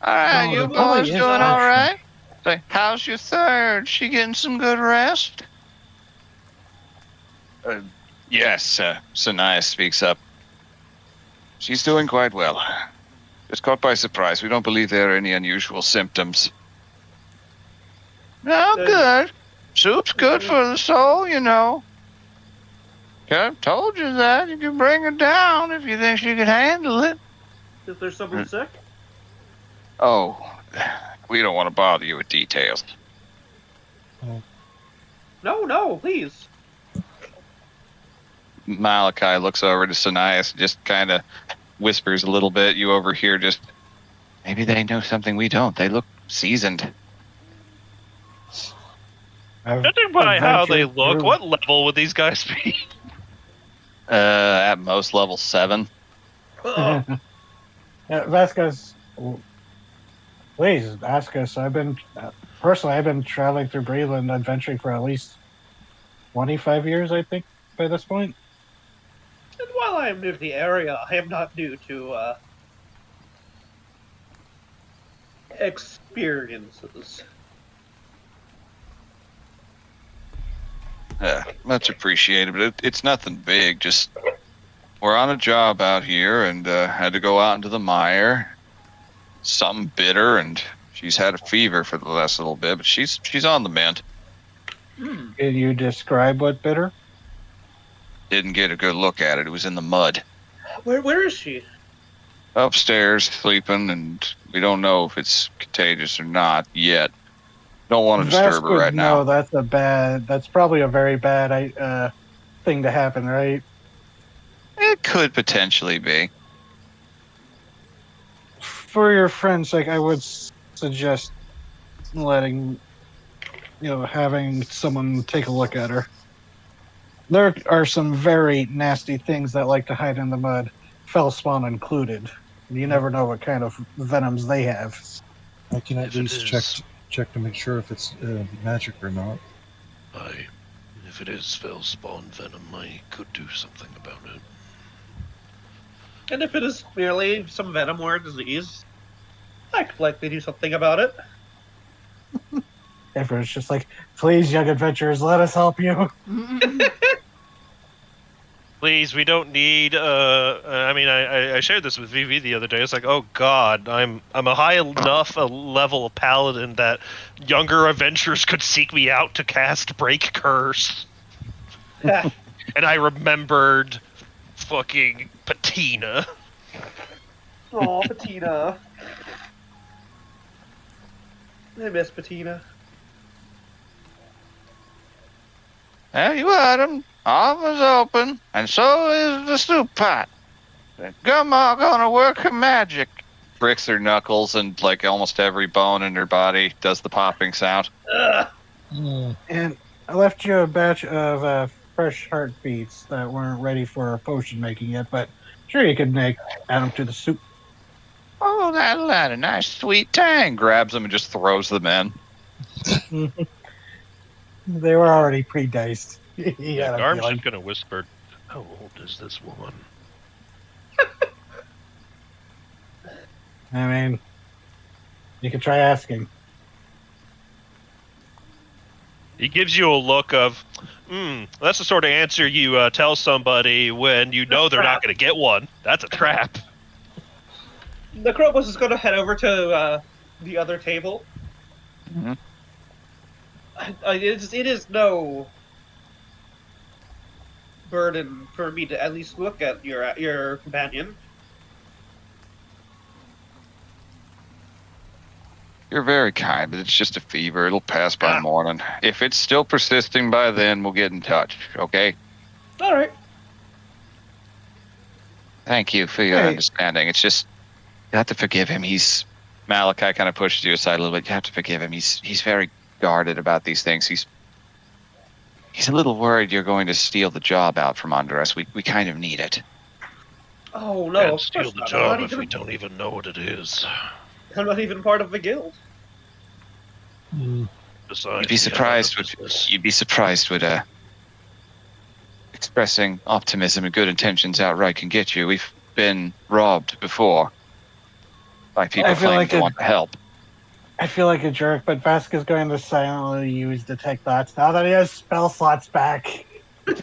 All right, Oh, you the belly boys is doing all awesome. right? Say, how's your third? She getting some good rest? Yes, Sanaya speaks up. She's doing quite well. Just caught by surprise. We don't believe there are any unusual symptoms. No, Good. good. Soup's good for the soul, you know. I told you that. You can bring her down if you think she can handle it. Is there someone sick? Oh, we don't want to bother you with details. No, please. Malachi looks over to Sanias and just kind of whispers a little bit. You overhear just, maybe they know something we don't. They look seasoned. Judging by how they Adventure look, through- what level would these guys be? At most level 7. Ugh. Yeah, Vasquez, please ask us. I've been traveling through Breland adventuring for at least 25 years, I think, by this point. And while I am new to the area, I am not new to experiences. Much appreciated, but it's nothing big. Just we're on a job out here and had to go out into the mire. Something bitter, and she's had a fever for the last little bit, but she's on the mend. Hmm. Can you describe what bitter? Didn't get a good look at it. It was in the mud. Where is she? Upstairs, sleeping, and we don't know if it's contagious or not yet. Don't want to disturb her would right know now. that's probably a very bad thing to happen, right? It could potentially be. For your friend's sake, I would suggest having someone take a look at her. There are some very nasty things that like to hide in the mud, fellspawn included. You never know what kind of venoms they have. I can at If it least is- check to make sure if it's magic or not. If it is Fellspawn venom, I could do something about it. And if it is merely some venom or disease, I could likely do something about it. Everyone's just like, please, young adventurers, let us help you. Please, we don't need. I mean, I shared this with VV the other day. It's like, oh God, I'm a high enough level of paladin that younger adventurers could seek me out to cast Break Curse, and I remembered fucking Patina. Oh, Patina. I miss Patina. There you had him. Oven's open, and so is the soup pot. The grandma gonna work her magic. Bricks her knuckles, and like almost every bone in her body does the popping sound. Ugh. And I left you a batch of fresh heartbeats that weren't ready for potion making yet, but sure you could add them to the soup. Oh, that'll add a nice sweet tang. Grabs them and just throws them in. They were already pre-diced. Yeah, a Garm's feeling. just gonna whisper, "How old is this woman?" I mean, you could try asking. He gives you a look of, that's the sort of answer you tell somebody when you know they're not going to get one. That's a trap. The Krobos is going to head over to the other table. Mhm. It is no burden for me to at least look at your companion. You're very kind, but it's just a fever. It'll pass by morning. If it's still persisting by then, we'll get in touch, okay? All right. Thank you for your understanding. It's just, you have to forgive him. Malachi kind of pushes you aside a little bit. You have to forgive him. He's very guarded about these things. He's a little worried you're going to steal the job out from under us. We kind of need it. Oh no! Can't Of steal course the not. job if we don't even know what it is. I'm not even part of the guild. Besides, You'd be surprised what expressing optimism and good intentions outright can get you. We've been robbed before by people claiming to want to help. I feel like a jerk, but Vasquez going to silently use detect thoughts now that he has spell slots back. Or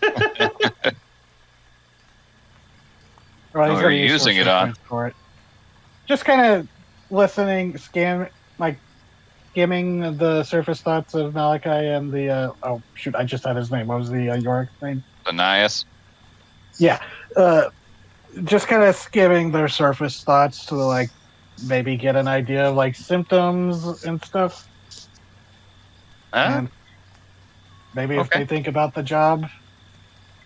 he's are gonna you use using it sorcery on? points for it. Just kind of listening, skimming the surface thoughts of Malachi and the oh shoot, I just had his name. What was the Yorick's name? Anias? Yeah, just kind of skimming their surface thoughts to like maybe get an idea of like symptoms and stuff, and maybe if they think about the job.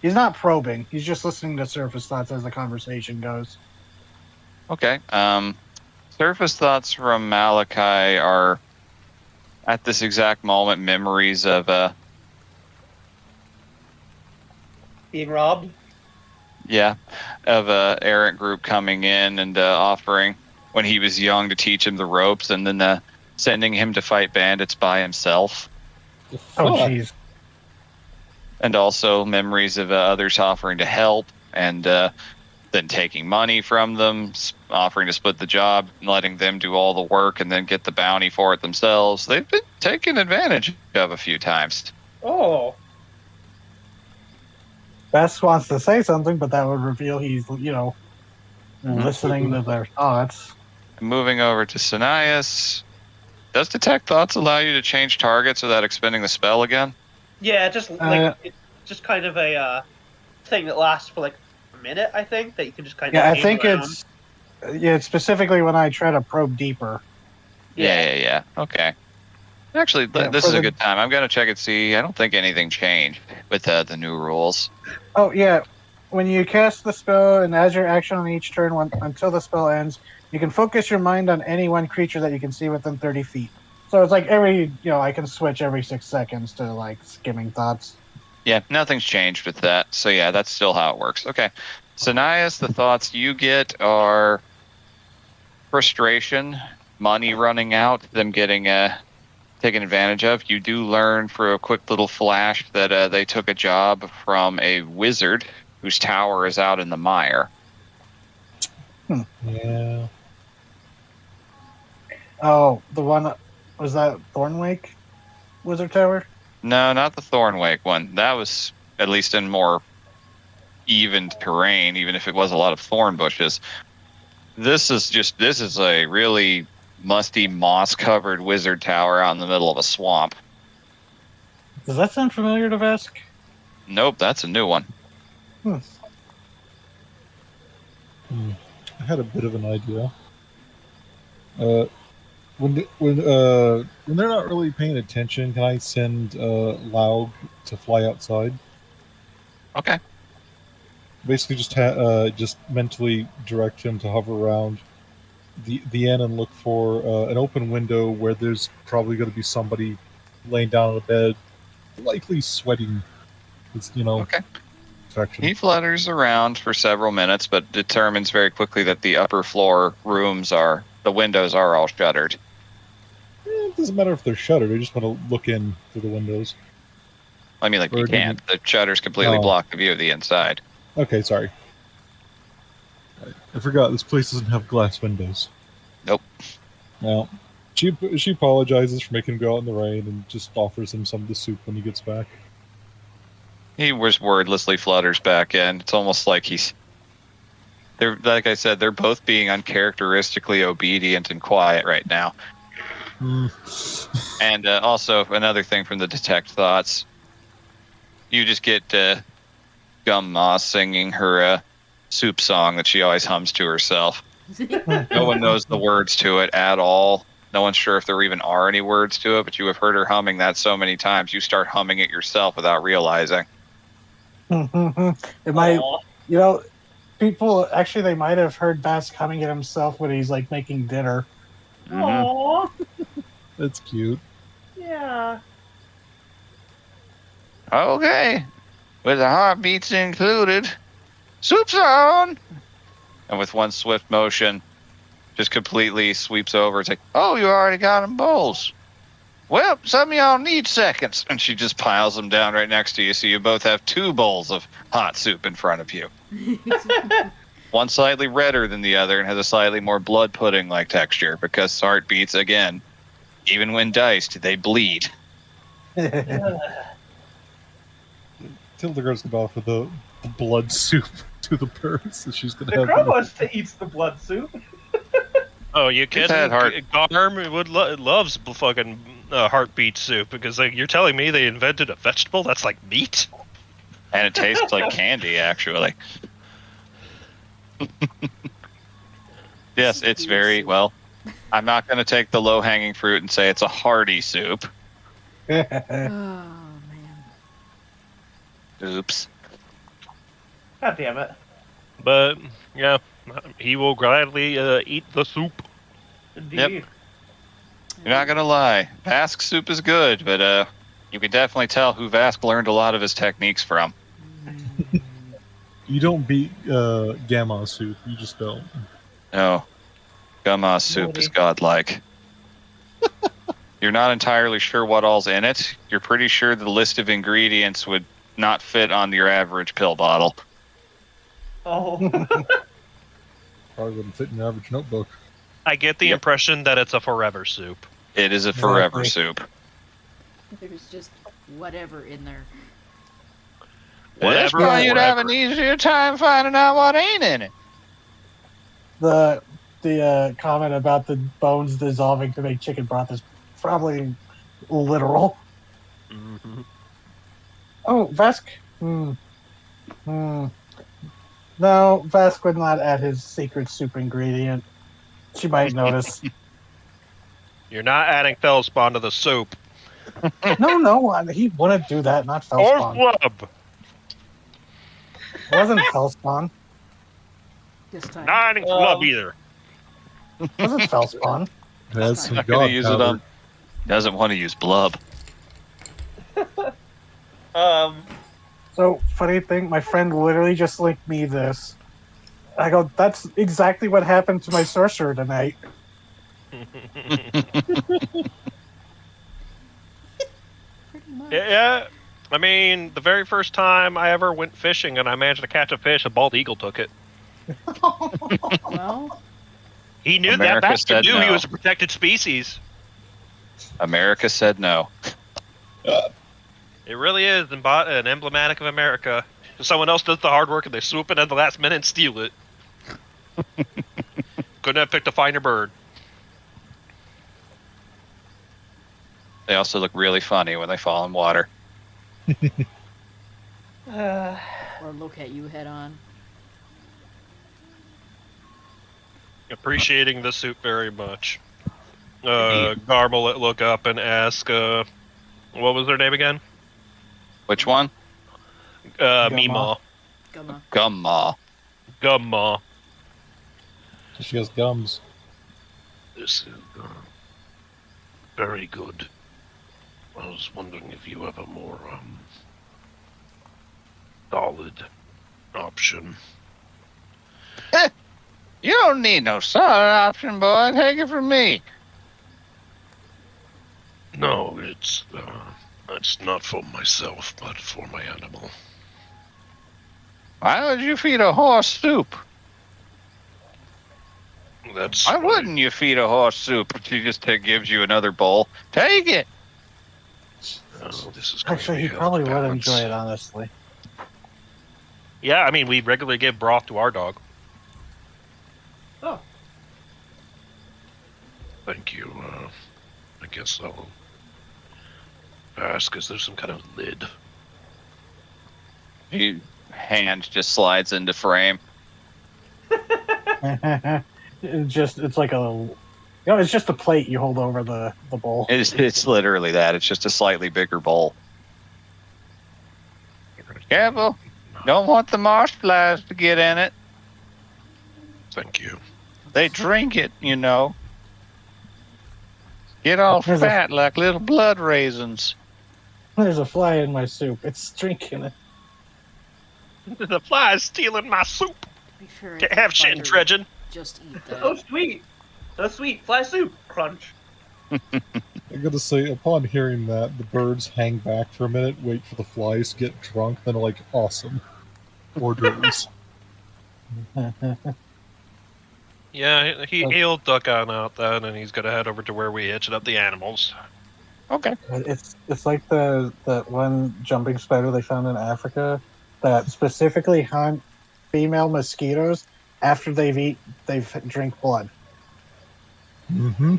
He's not probing. He's just listening to surface thoughts as the conversation goes. Okay. Surface thoughts from Malachi are, at this exact moment, memories of Being robbed. of a errant group coming in and offering when he was young to teach him the ropes, and then sending him to fight bandits by himself. Oh, jeez. And also memories of others offering to help, and then taking money from them, offering to split the job, and letting them do all the work and then get the bounty for it themselves. They've been taken advantage of a few times. Oh. Bess wants to say something, but that would reveal he's, listening to their thoughts. Moving over to Sinias. Does detect thoughts allow you to change targets without expending the spell again? Yeah, just like it's just kind of a thing that lasts for like a minute. I think that you can just kind of. Yeah, I think it's specifically when I try to probe deeper. Yeah. Okay. Actually, this is a good time. I'm going to check and see. I don't think anything changed with the new rules. Oh, yeah. When you cast the spell, and as your action on each turn until the spell ends, you can focus your mind on any one creature that you can see within 30 feet. So it's like I can switch every 6 seconds to like skimming thoughts. Yeah, nothing's changed with that. So yeah, that's still how it works. Okay. Sinias, the thoughts you get are frustration, money running out, them getting taken advantage of. You do learn for a quick little flash that they took a job from a wizard whose tower is out in the mire. Yeah. Oh, the one, was that Thornwake? Wizard Tower? No, not the Thornwake one. That was at least in more even terrain, even if it was a lot of thorn bushes. This is a really musty, moss-covered wizard tower out in the middle of a swamp. Does that sound familiar to Vesk? Nope, that's a new one. I had a bit of an idea. When they're not really paying attention, can I send Laug to fly outside? Okay. Basically, just mentally direct him to hover around the inn and look for an open window where there's probably going to be somebody laying down on a bed, likely sweating. It's Okay. infection. He flutters around for several minutes, but determines very quickly that the upper floor the windows are all shuttered. It doesn't matter if they're shuttered. I just want to look in through the windows. I mean, like, Or you did can't. The shutters completely Oh. block the view of the inside. Okay, sorry. I forgot this place doesn't have glass windows. Nope. Well, she apologizes for making him go out in the rain and just offers him some of the soup when he gets back. He was wordlessly flutters back in. It's almost like they're, like I said, they're both being uncharacteristically obedient and quiet right now. And also, another thing from the Detect Thoughts, you just get Gum Moss singing her soup song that she always hums to herself. No one knows the words to it at all. No one's sure if there even are any words to it, but you have heard her humming that so many times, you start humming it yourself without realizing. It might, people actually they might have heard Bask humming it himself when he's like making dinner. Mhm. Aww. That's cute. Yeah. Okay, with the heartbeats included, soup's on! And with one swift motion, just completely sweeps over. It's like, oh, you already got them bowls. Well, some of y'all need seconds. And she just piles them down right next to you, so you both have 2 bowls of hot soup in front of you. One slightly redder than the other and has a slightly more blood pudding-like texture, because heartbeats, again, even when diced, they bleed. Tilda goes to offer the blood soup to the birds that she's going to The have. Krobos eats the blood soup. Oh, you It's kidding? had heart- Garm loves fucking heartbeat soup because like you're telling me they invented a vegetable that's like meat. And it tastes like candy, actually. Yes, it's very, well, I'm not going to take the low-hanging fruit and say it's a hearty soup. Oh, man. Oops. God damn it. But yeah, he will gladly eat the soup. Indeed. Yep. You're not going to lie. Vask soup is good, but you can definitely tell who Vask learned a lot of his techniques from. You don't beat Gamma soup. You just don't. No. Gumma's soup is godlike. You're not entirely sure what all's in it. You're pretty sure the list of ingredients would not fit on your average pill bottle. Oh. Probably wouldn't fit in your average notebook. I get the Yep. impression that it's a forever soup. It is a forever Exactly. soup. There's just whatever in there. That's Whatever, why you'd have forever. an easier time finding out what ain't in it. The comment about the bones dissolving to make chicken broth is probably literal. Mhm. Oh, Vesk. No, Vesk would not add his secret soup ingredient. She might notice. You're not adding Fellspawn to the soup. No, he wouldn't do that. Not Or Fellspawn. flub. It wasn't Fellspawn. This time. Not adding flub either. It wasn't Fellspawn. It has some Not gonna god use powder. it on. Doesn't want to use blub. So, funny thing, my friend literally just linked me this. I go, that's exactly what happened to my sorcerer tonight. Pretty much. Yeah, I mean, the very first time I ever went fishing and I managed to catch a fish, a bald eagle took it. Well, He knew America that bastard said knew he no. was a protected species. America said no. It really is an emblematic of America. Someone else does the hard work and they swoop in at the last minute and steal it. Couldn't have picked a finer bird. They also look really funny when they fall in water. Or look at you head on. Appreciating the soup very much. Garm will look up and ask, what was their name again? Which one? Meemaw. Gumma. Gumma. Gumma. She has gums. This is very good. I was wondering if you have a more solid option. You don't need no solid option, boy. Take it from me. No, it's not for myself, but for my animal. Why would you feed a horse soup? That's Why wouldn't you feed a horse soup if she just gives you another bowl? Take it. This is going to Actually, be he health probably would balance. enjoy it, honestly. Yeah, I mean, we regularly give broth to our dog. Oh. Thank you. I guess I'll ask, is there some kind of lid? Your hand just slides into frame. It's like it's just a plate you hold over the bowl. It's literally that. It's just a slightly bigger bowl. Careful. Don't want the marsh flies to get in it. Thank you. They drink it, you know. Get all There's a- fat like little blood raisins. There's a fly in my soup. It's drinking it. The fly is stealing my soup. Be sure Can't have shit and dredging. Just eat that. Oh, sweet. So sweet. Fly soup. Crunch. I gotta say, upon hearing that, the birds hang back for a minute, wait for the flies to get drunk, then are like, awesome. Orders. Yeah, he'll duck on out then, and he's gonna head over to where we hitched up the animals. Okay. It's like that one jumping spider they found in Africa that specifically hunt female mosquitoes after they drink blood. Mm-hmm.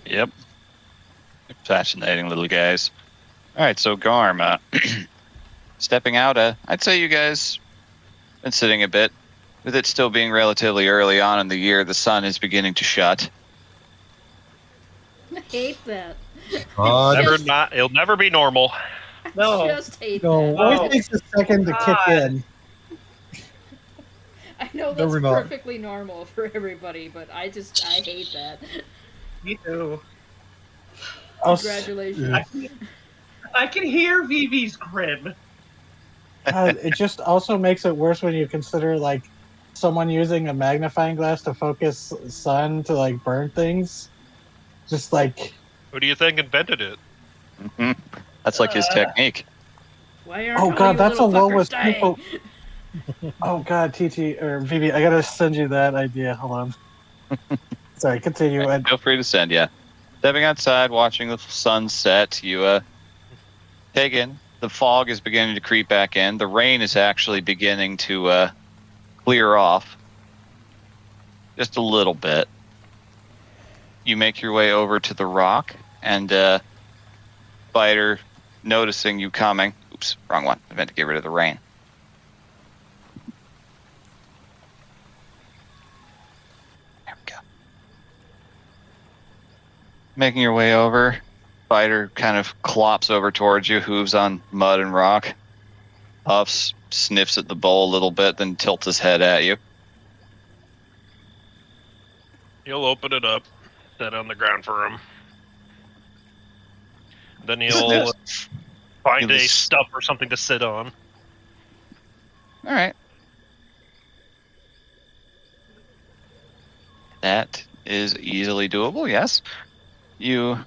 Yep. Fascinating little guys. All right, so Garm, stepping out, I'd say you guys been sitting a bit. With it still being relatively early on in the year, the sun is beginning to shut. I hate that. It'll never be normal. No. I just hate No, that. Oh. it takes a second to kick God. in. I know that's Never not. perfectly normal for everybody, but I hate that. Me too. Congratulations. Yeah. I can hear Vivi's grin. It just also makes it worse when you consider like someone using a magnifying glass to focus sun to like burn things. Just like Who do you think invented it? Hmm. That's like his technique. Why aren't oh all god, you that's a little low fuckers with dying? people. Oh god, TT or Vivi, I gotta send you that idea. Hold on. Sorry, continue. Right, feel free to send, yeah. Stepping outside, watching the sun set, you take in. The fog is beginning to creep back in. The rain is actually beginning to clear off. Just a little bit. You make your way over to the rock, and Spider, noticing you coming. Oops, wrong one. I meant to get rid of the rain. There we go. Making your way over, Spider kind of clops over towards you, hooves on mud and rock, puffs, sniffs at the bowl a little bit, then tilts his head at you. He'll open it up, set it on the ground for him. Then he'll Sniffs. find a Gives- stump or something to sit on. All right. That is easily doable, yes. You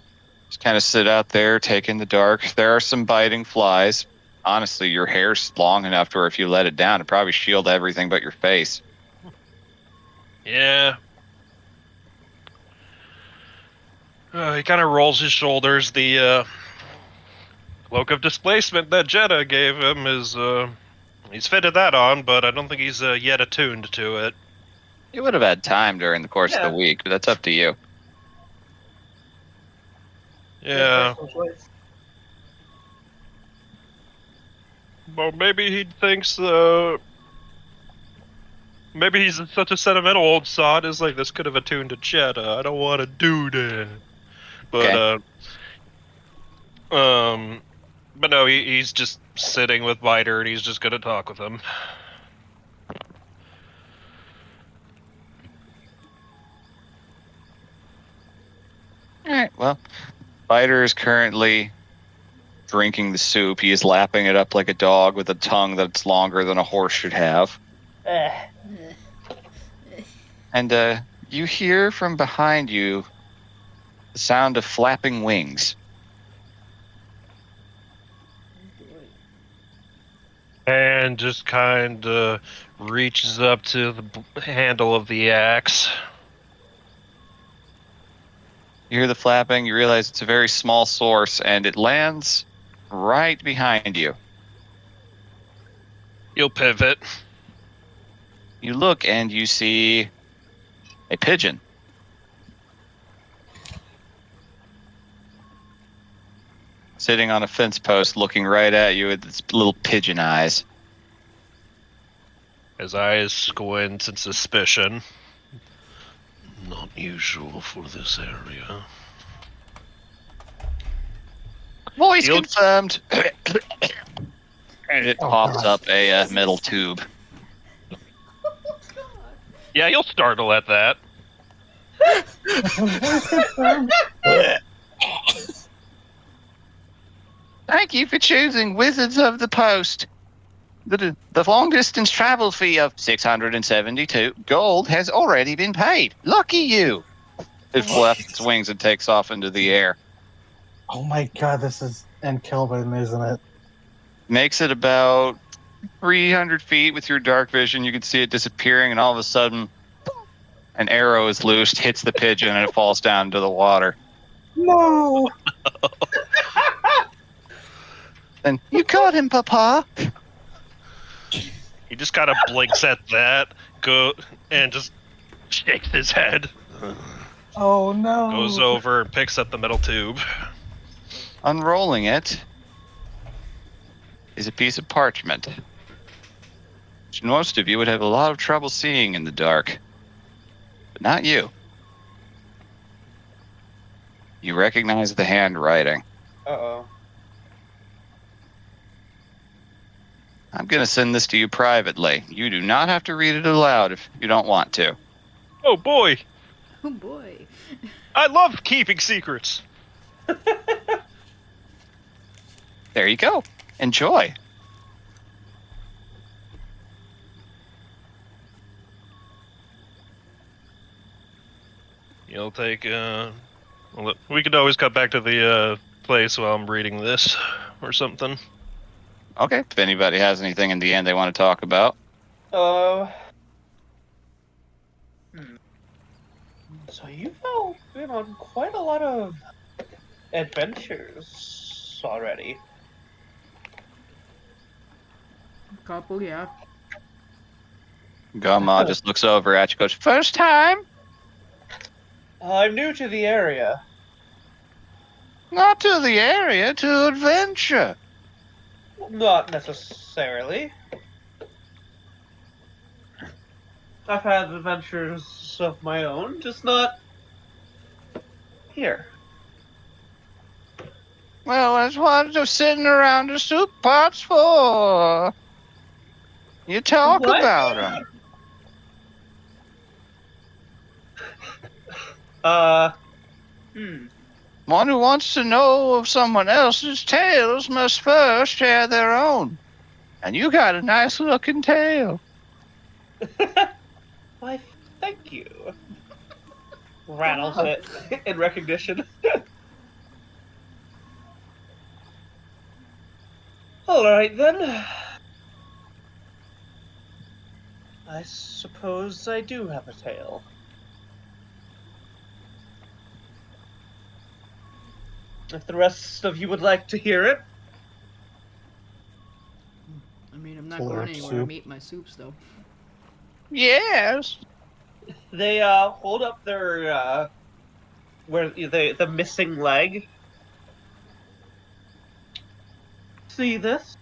just kind of sit out there, take in the dark. There are some biting flies. Honestly, your hair's long enough to where if you let it down, it'd probably shield everything but your face. Yeah. He kind of rolls his shoulders. The Cloak of displacement that Jeddah gave him is he's fitted that on, but I don't think he's yet attuned to it. You would have had time during the course of Yeah. the week, but that's up to you. Yeah, Personal choice. well, maybe he thinks maybe he's such a sentimental old sod. Is like, this could have attuned to Jeddah. I don't want to do that. But but no, he's just sitting with Viter, and he's just gonna talk with him. All right. Well, Fighter is currently drinking the soup. He is lapping it up like a dog with a tongue that's longer than a horse should have. And you hear from behind you the sound of flapping wings. And just kind of reaches up to the handle of the axe. You hear the flapping. You realize it's a very small source, and it lands right behind you. You'll pivot. You look, and you see a pigeon. Sitting on a fence post, looking right at you with its little pigeon eyes. His eyes squint in suspicion. Not usual for this area. Voice You'll- confirmed. And it pops up a metal tube. Yeah, you'll startle at that. Thank you for choosing Wizards of the Post. The long distance travel fee of 672 gold has already been paid. Lucky you. It flaps its wings and takes off into the air. Oh my god, this is in Kelvin, isn't it? Makes it about 300 feet with your dark vision. You can see it disappearing, and all of a sudden, an arrow is loosed, hits the pigeon, and it falls down into the water. No! And you caught him, Papa. He just kind of blinks at that, and just shakes his head. Oh no! Goes over and picks up the metal tube. Unrolling it is a piece of parchment, which most of you would have a lot of trouble seeing in the dark. But not you. You recognize the handwriting. Uh-oh. I'm going to send this to you privately. You do not have to read it aloud if you don't want to. Oh boy, Oh boy. I love keeping secrets. There you go. Enjoy. You'll take. Well, we could always cut back to the place while I'm reading this or something. Okay. If anybody has anything in the end they want to talk about. So you've all been on quite a lot of adventures already. Couple, yeah. Gama just looks over at you, goes, "First time? I'm new to the area. Not to the area, to adventure." Not necessarily. I've had adventures of my own, just not here. Well, that's what they're sitting around the soup pots for. You talk What? about them. One who wants to know of someone else's tales must first share their own. And you got a nice looking tail. Why, thank you. Rattles it in recognition. Alright then. I suppose I do have a tale. If the rest of you would like to hear it, I'm not Slurp going anywhere. soup. I'm eating my soups, though. Yes. They hold up their where the missing leg. See this?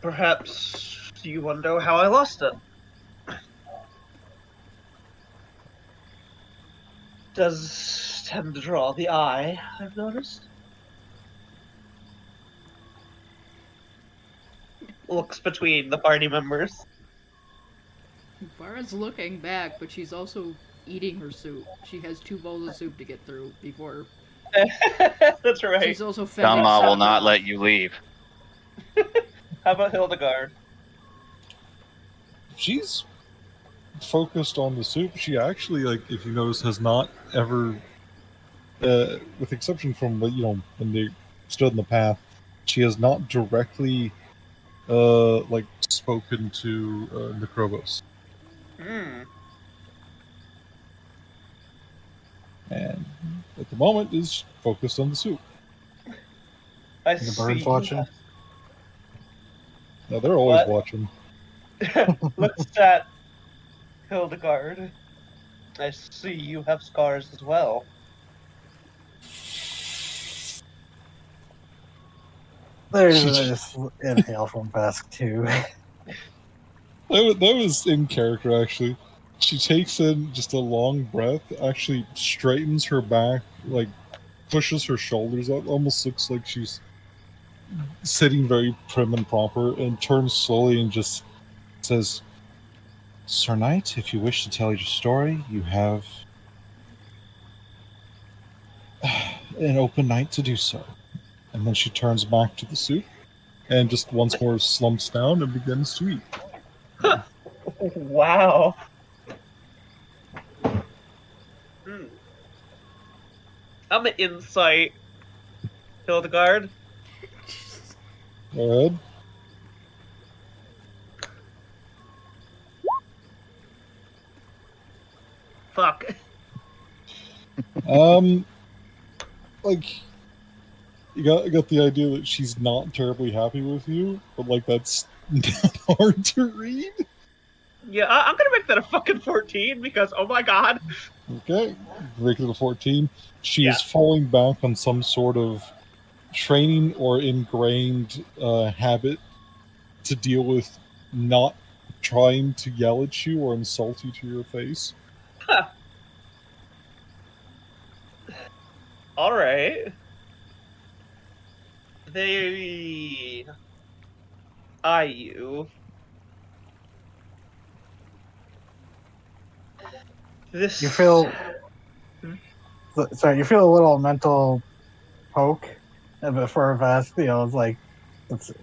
Perhaps you wonder how I lost it. Does tend to draw the eye, I've noticed. Looks between the party members. Vara's looking back, but she's also eating her soup. She has 2 bowls of soup to get through before. That's right. She's also fending Dama will Sandra not off. let you leave. How about Hildegard? She's focused on the soup. She actually, like, if you notice, has not ever, with the exception from when they stood in the path, she has not directly, like, spoken to Necrobos. Hmm. And at the moment is focused on the soup. I The see. birds watching. Now they're always What? watching. Looks at Hildegard. I see you have scars as well. There's She this inhale from Vesk too. That was in character, actually. She takes in just a long breath, actually straightens her back, like pushes her shoulders up, almost looks like she's sitting very prim and proper, and turns slowly and just says, Sir Knight, if you wish to tell your story, you have an open night to do so. And then she turns back to the soup and just once more slumps down and begins to eat. Wow. Hmm. I'm an insight, Hildegard. Go ahead. Fuck. Like you got the idea that she's not terribly happy with you, but like that's not hard to read. Yeah, I'm gonna make that a fucking 14 because, oh my god. Okay, break it to 14. She Yeah. is falling back on some sort of training or ingrained habit to deal with not trying to yell at you or insult you to your face. Huh. Alright. They eye you. This You feel sorry. You feel a little mental poke for Vesk. It's like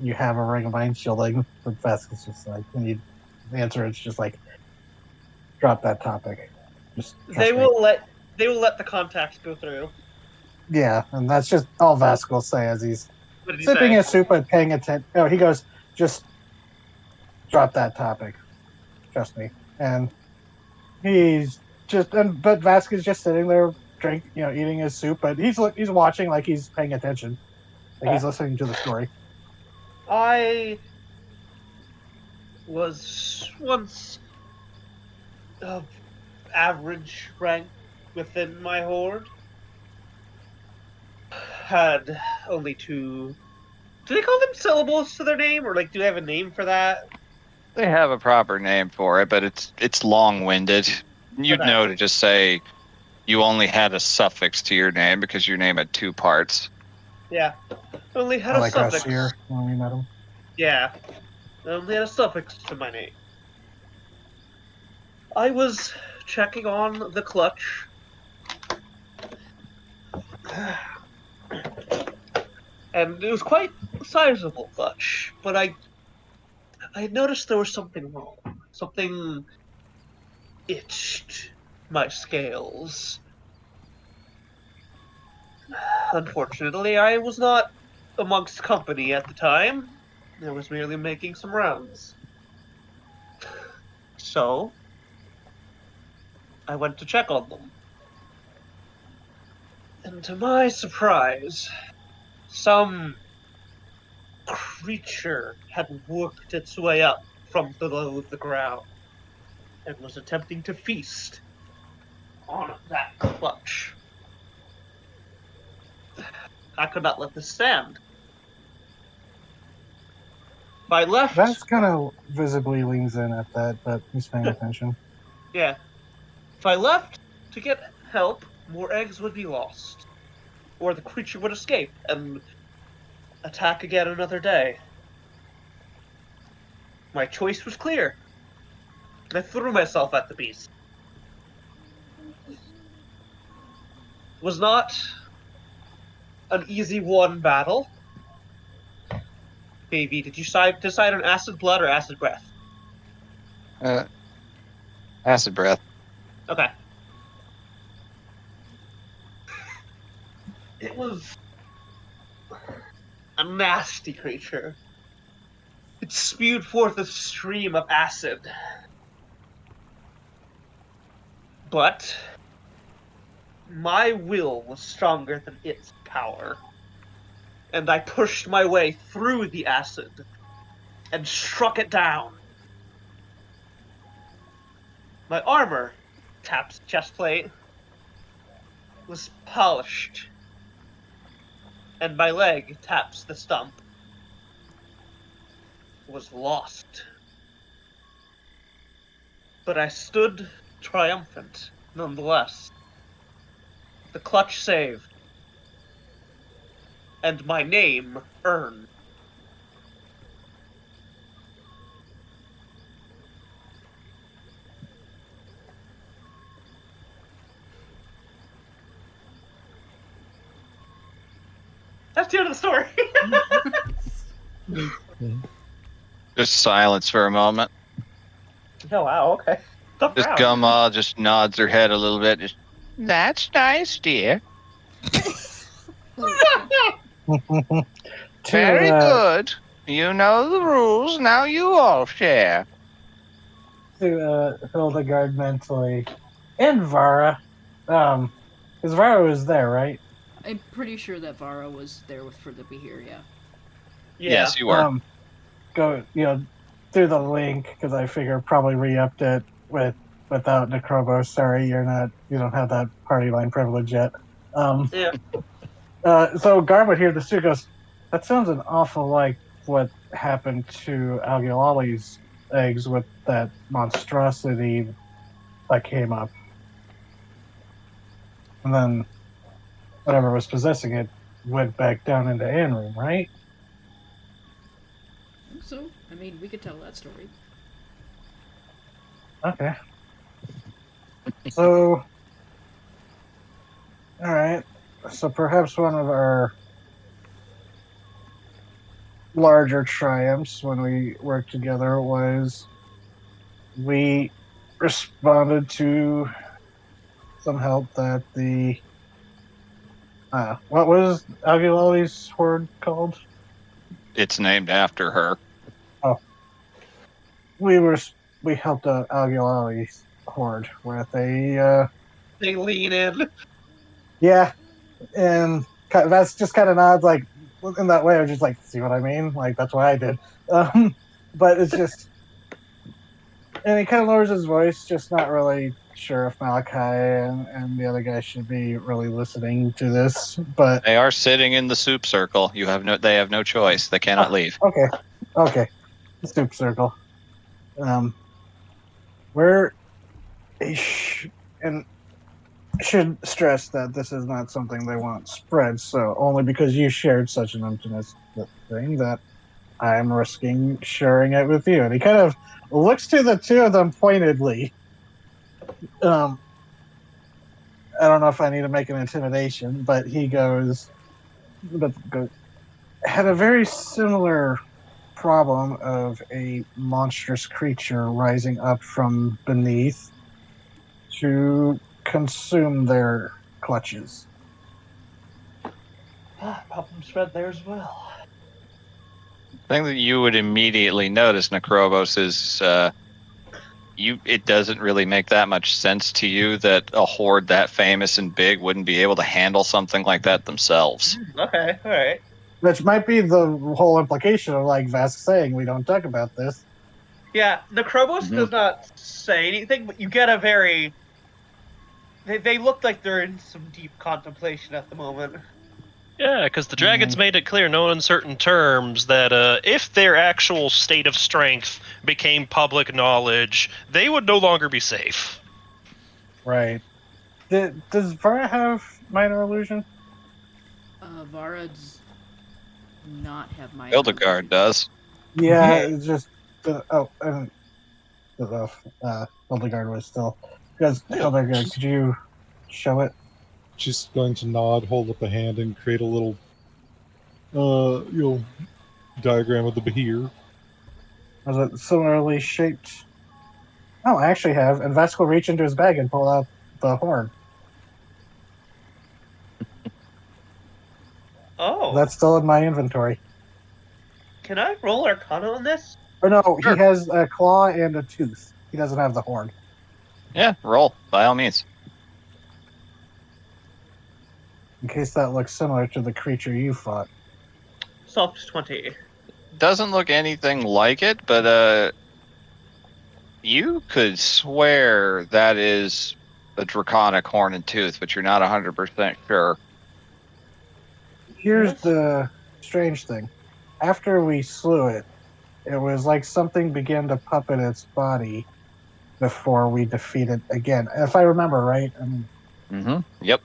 you have a ring of mind shielding, but Vesk is just like when you answer, it's just like drop that topic. Just trust they me. will let the contacts go through. Yeah, and that's just all Vesk will say as he's What did he sipping say? his soup and paying attention. Oh, he goes, just drop that topic. Trust me. And he's but Vask is just sitting there, eating his soup, but he's watching like he's paying attention, like he's listening to the story. I was once of average rank within my horde. Had only 2. Do they call them syllables to their name, or like do they have a name for that? They have a proper name for it, but it's long-winded. You'd Okay. know to just say you only had a suffix to your name because your name had 2 parts. Yeah, only had I a like suffix. Seer when we met him. Yeah, only had a suffix to my name. I was checking on the clutch. And it was quite a sizable clutch, but I noticed there was something wrong. Something itched my scales. Unfortunately, I was not amongst company at the time. I was merely making some rounds. So, I went to check on them. And to my surprise, some creature had worked its way up from below the ground and was attempting to feast on that clutch. I could not let this stand. My left, That's kind of visibly leans in at that, but he's paying attention. yeah. If I left to get help, more eggs would be lost, or the creature would escape and attack again another day. My choice was clear. I threw myself at the beast. It was not an easy won battle. Baby, did you decide on acid blood or acid breath? Acid breath. Okay. It was a nasty creature. It spewed forth a stream of acid. But my will was stronger than its power. And I pushed my way through the acid and struck it down. My armor, taps chest plate, was polished. And my leg, taps the stump, was lost. But I stood triumphant, nonetheless. The clutch saved. And my name earned. That's the end of the story. Just silence for a moment. Oh, wow, okay. Tough Just round. Gumma just nods her head a little bit. Just, that's nice, dear. Very good. You know the rules. Now you all share. To Hildegard mentally, and Vara, because Vara was there, right? I'm pretty sure that Vara was there for the be here, yeah. Yeah. Yes, you were. Go, through the link because I figure probably re-upped it without Necrobos. Sorry, you don't have that party line privilege yet. Yeah. So Garwood here, the studio goes, that sounds an awful like what happened to Algiolali's eggs with that monstrosity that came up. And then whatever was possessing it went back down into Anroom, right? So, I mean, we could tell that story. Okay. So, alright. So perhaps one of our larger triumphs when we worked together was we responded to some help that the what was Aguilali's horde called? It's named after her. We helped Aguilali's horde with a They lean in. yeah, and that's just kind of nods like in that way. I was just like, see what I mean? Like that's what I did. But it's just, and he kind of lowers his voice, just not really sure if Malachi and the other guy should be really listening to this. But They are sitting in the soup circle. They have no choice. They cannot leave. Okay, the soup circle. We're and should stress that this is not something they want spread. So only because you shared such an intimate thing that I'm risking sharing it with you. And he kind of looks to the two of them pointedly. I don't know if I need to make an intimidation, but he goes, had a very similar problem of a monstrous creature rising up from beneath to consume their clutches. Problem spread there as well. The thing that you would immediately notice, Necrobos, is it doesn't really make that much sense to you that a horde that famous and big wouldn't be able to handle something like that themselves. Okay, alright. Which might be the whole implication of like Vask saying we don't talk about this. Yeah, the Krobos Mhm. does not say anything, but you get a very. They look like they're in some deep contemplation at the moment. Yeah, because the dragons made it clear, no uncertain terms, that if their actual state of strength became public knowledge, they would no longer be safe. Right. Does Vara have minor illusion? Vara does not have minor Hildegard illusion. does. Yeah, it's just and Hildegard was still because Yeah, Hildegard, could you show it? She's going to nod, hold up a hand, and create a little, diagram of the Behir. Was it similarly shaped? Oh, I actually have. And Vask will reach into his bag and pull out the horn. Oh, That's still in my inventory. can I roll Arcana on this? Or no, Sure. he has a claw and a tooth. He doesn't have the horn. Yeah, roll by all means. In case that looks similar to the creature you fought. Soft 20. Doesn't look anything like it, but you could swear that is a draconic horn and tooth, but you're not 100% sure. Here's Yes. the strange thing. After we slew it, it was like something began to puppet its body before we defeat it again. If I remember right, Yep.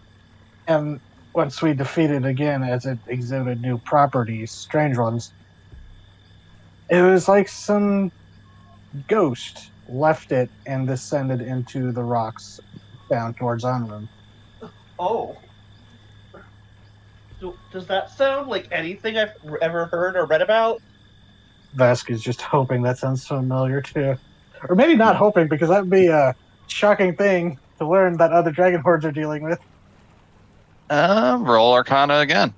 and once we defeat it again, as it exhibited new properties, strange ones, it was like some ghost left it and descended into the rocks down towards Anrum. Oh. Does that sound like anything I've ever heard or read about? Vask is just hoping that sounds familiar too. Or maybe not hoping, because that would be a shocking thing to learn that other dragon hordes are dealing with. Roll Arcana again.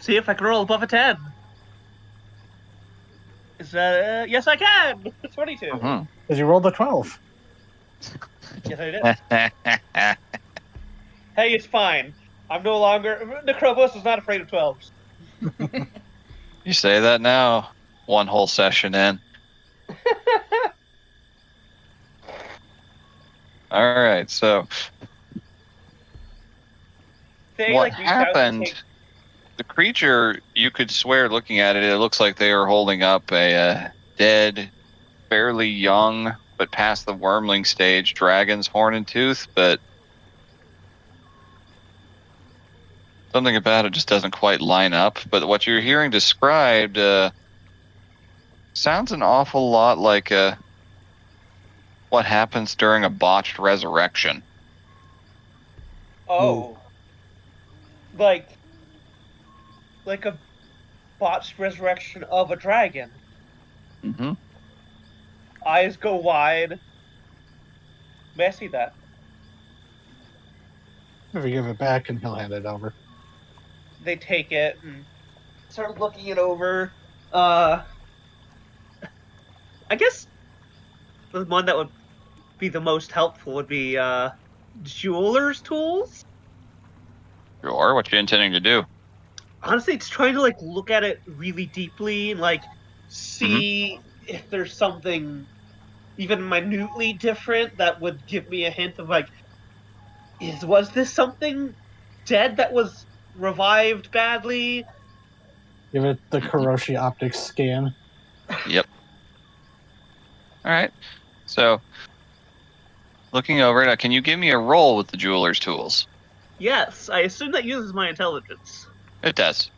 See if I can roll above a 10. Is that. Yes, I can! 22. Mhm. Because you rolled a 12. Yes, I did. Hey, it's fine. I'm no longer. Necrobus is not afraid of 12s. You say that now, one whole session in. All right, so They, what like, reach out and happened? take- The creature, you could swear, looking at it, it looks like they are holding up a dead, fairly young, but past the wormling stage, dragon's horn and tooth, but something about it just doesn't quite line up. But what you're hearing described sounds an awful lot like what happens during a botched resurrection. Oh. Like a botched resurrection of a dragon. Mm-hmm. Eyes go wide. May I see that? If you give it back, and he'll hand it over. They take it and start looking it over. I guess the one that would be the most helpful would be jeweler's tools. Sure, what you intending to do? Honestly, it's trying to like look at it really deeply and like see if there's something even minutely different that would give me a hint of like, was this something dead that was revived badly? Give it the Kuroshi optics scan. Yep. All right. So, looking over it, can you give me a roll with the jeweler's tools? Yes, I assume that uses my intelligence. It does.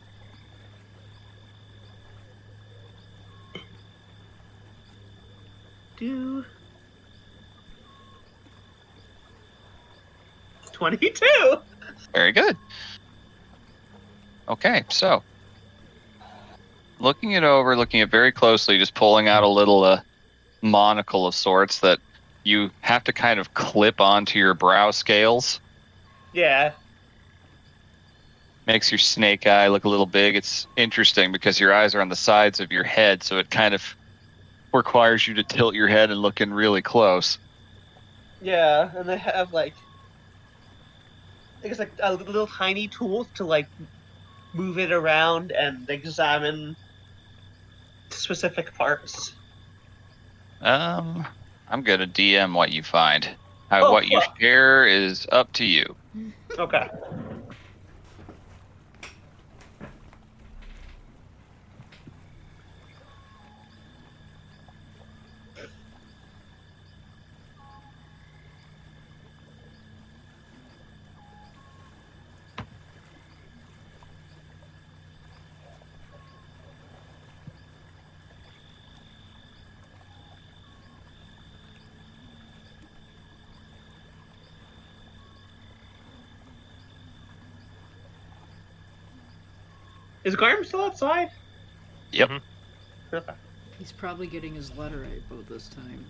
Do 22. Very good. Okay, so looking it over, looking at very closely, just pulling out a little monocle of sorts that you have to kind of clip onto your brow scales. Yeah. Makes your snake eye look a little big. It's interesting because your eyes are on the sides of your head, so it kind of requires you to tilt your head and look in really close. Yeah, and they have like there's like a little tiny tool to like move it around and examine specific parts. I'm gonna DM what you find. Oh, What you cool. share is up to you. Okay. Is Garm still outside? Yep. Mhm. Okay. He's probably getting his letter about this time.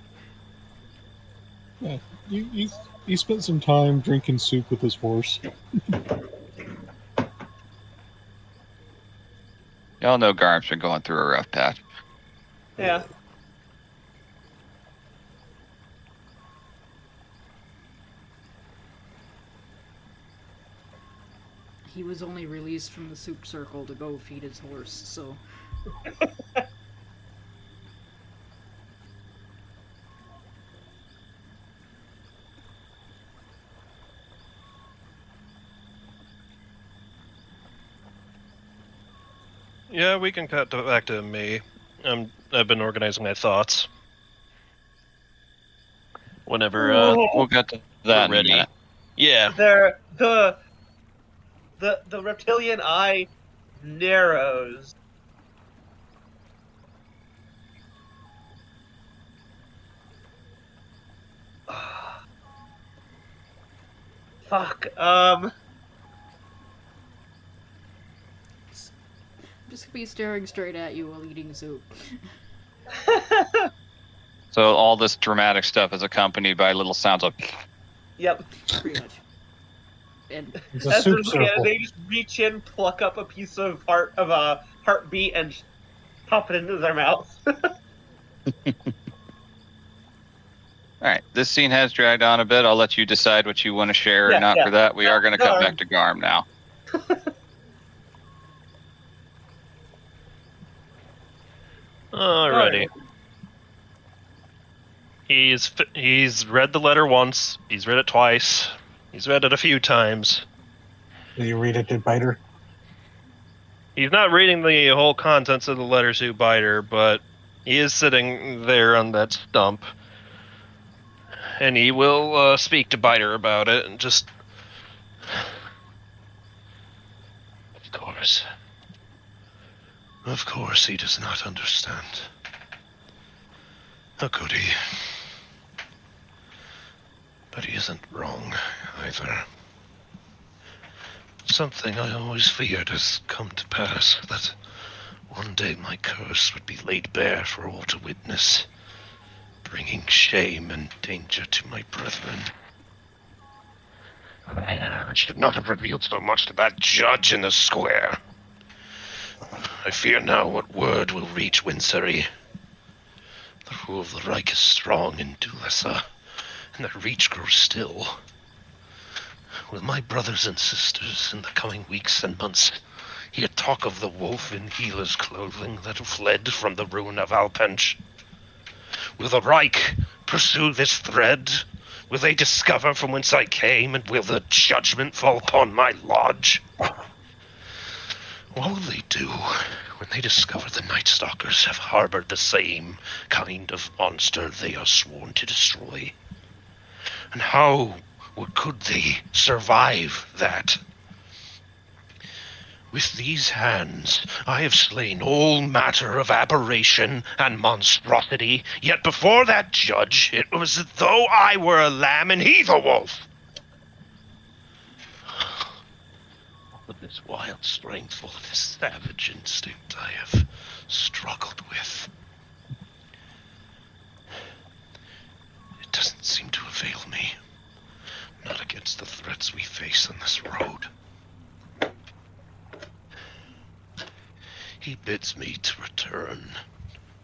Yeah, you spent some time drinking soup with his horse. Y'all know Garm's been going through a rough patch. Yeah. He was only released from the soup circle to go feed his horse, so Yeah, we can cut back to me. I've been organizing my thoughts. Whenever We'll get to we're that in a ready. minute. Yeah. The reptilian eye narrows. Fuck. I'm just gonna be staring straight at you while eating soup. So all this dramatic stuff is accompanied by little sounds of. Yep. Pretty much. And It's a As soup they're looking at it, circle. they just reach in, pluck up a piece of heartbeat, and just pop it into their mouth. All right, this scene has dragged on a bit. I'll let you decide what you want to share Yeah, or not yeah. for that. We are going to cut Garm. back to Garm now. Alrighty. He's read the letter once. He's read it twice. He's read it a few times. Did you read it to Biter? He's not reading the whole contents of the letter to Biter, but he is sitting there on that stump. And he will speak to Biter about it and just... Of course. Of course he does not understand. How could he? But he isn't wrong, either. Something I always feared has come to pass, that one day my curse would be laid bare for all to witness, bringing shame and danger to my brethren. I should not have revealed so much to that judge in the square. I fear now what word will reach Windsori. The rule of the Reich is strong in Dulessa, and the reach grows still. Will my brothers and sisters in the coming weeks and months hear talk of the wolf in healer's clothing that fled from the ruin of Alpench? Will the Reich pursue this thread? Will they discover from whence I came, and will the judgment fall upon my lodge? What will they do when they discover the Night Stalkers have harbored the same kind of monster they are sworn to destroy? And how could they survive that? With these hands, I have slain all matter of aberration and monstrosity, yet before that judge, it was as though I were a lamb and he the wolf. All of this wild strength, all of this savage instinct I have struggled with. It doesn't seem to avail me. Not against the threats we face on this road. He bids me to return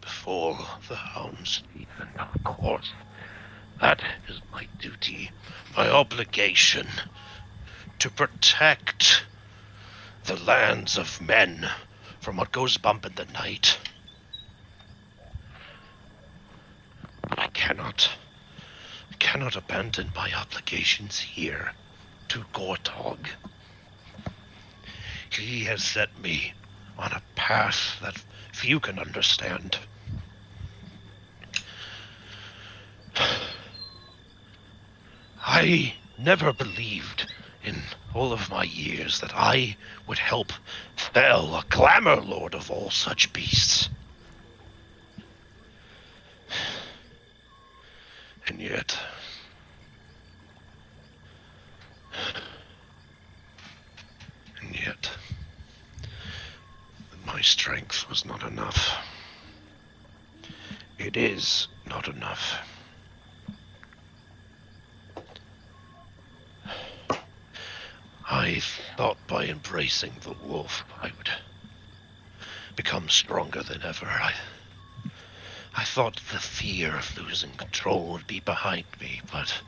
before the hounds feed, and of course, that is my duty, my obligation, to protect the lands of men from what goes bump in the night. I cannot abandon my obligations here to Gortog. He has set me on a path that few can understand. I never believed in all of my years that I would help fell a glamour lord of all such beasts. And yet, my strength was not enough. It is not enough. I thought by embracing the wolf I would become stronger than ever. I thought the fear of losing control would be behind me, but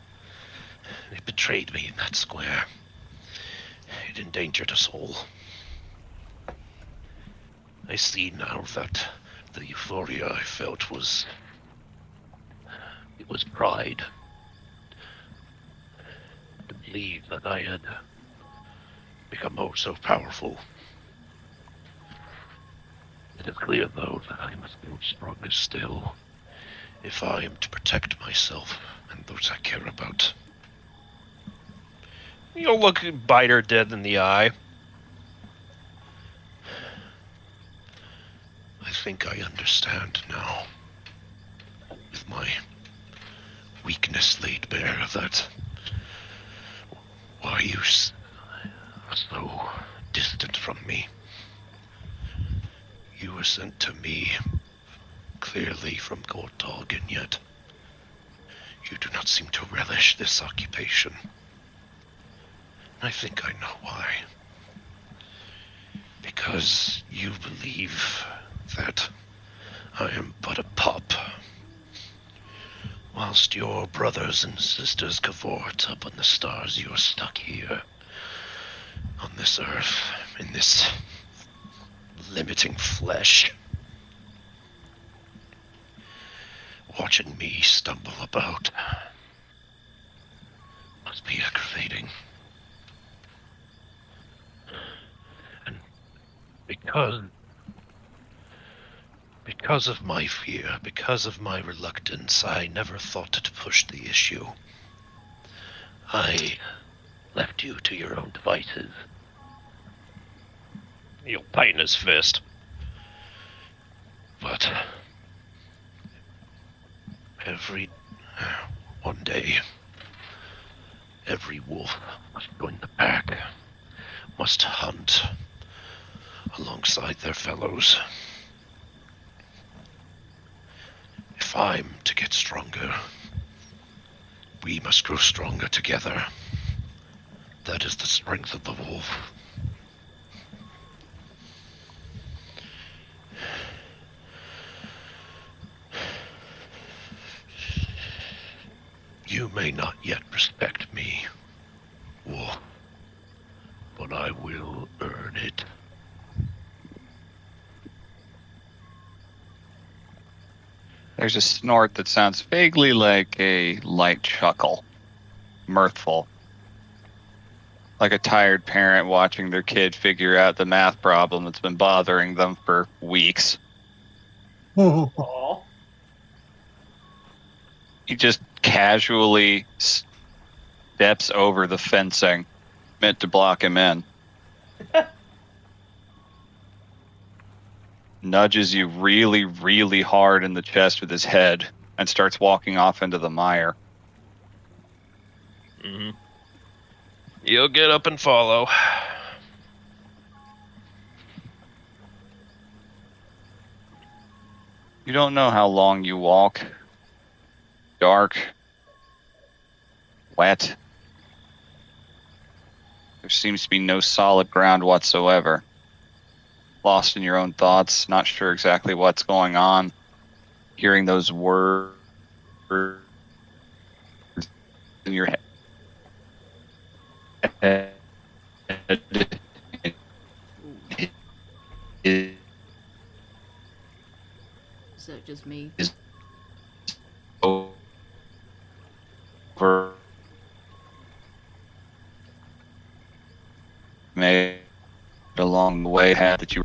it betrayed me in that square. It endangered us all. I see now that the euphoria I felt was pride. To believe that I had become oh so powerful. It is clear, though, that I must be stronger still if I am to protect myself and those I care about. You'll look Biter dead in the eye. I think I understand now, with my weakness laid bare, that why you are so distant from me. You were sent to me clearly from Gortog, and yet you do not seem to relish this occupation. I think I know why. Because you believe that I am but a pup, whilst your brothers and sisters cavort up in the stars. You are stuck here on this earth, in this limiting flesh, watching me stumble about. Must be aggravating. And because of my fear, because of my reluctance, I never thought to push the issue. I left you to your own devices. You'll tighten his fist. But one day, every wolf must join the pack, must hunt alongside their fellows. If I'm to get stronger, we must grow stronger together. That is the strength of the wolf. You may not yet respect me, wolf, but I will earn it. There's a snort that sounds vaguely like a light chuckle. Mirthful. Like a tired parent watching their kid figure out the math problem that's been bothering them for weeks. Aw. He just casually steps over the fencing meant to block him in. Nudges you really, really hard in the chest with his head and starts walking off into the mire. Mm-hmm. You'll get up and follow. You don't know how long you walk. Dark. Wet. There seems to be no solid ground whatsoever. Lost in your own thoughts, not sure exactly what's going on. Hearing those words in your head just me. Over made along the way had that you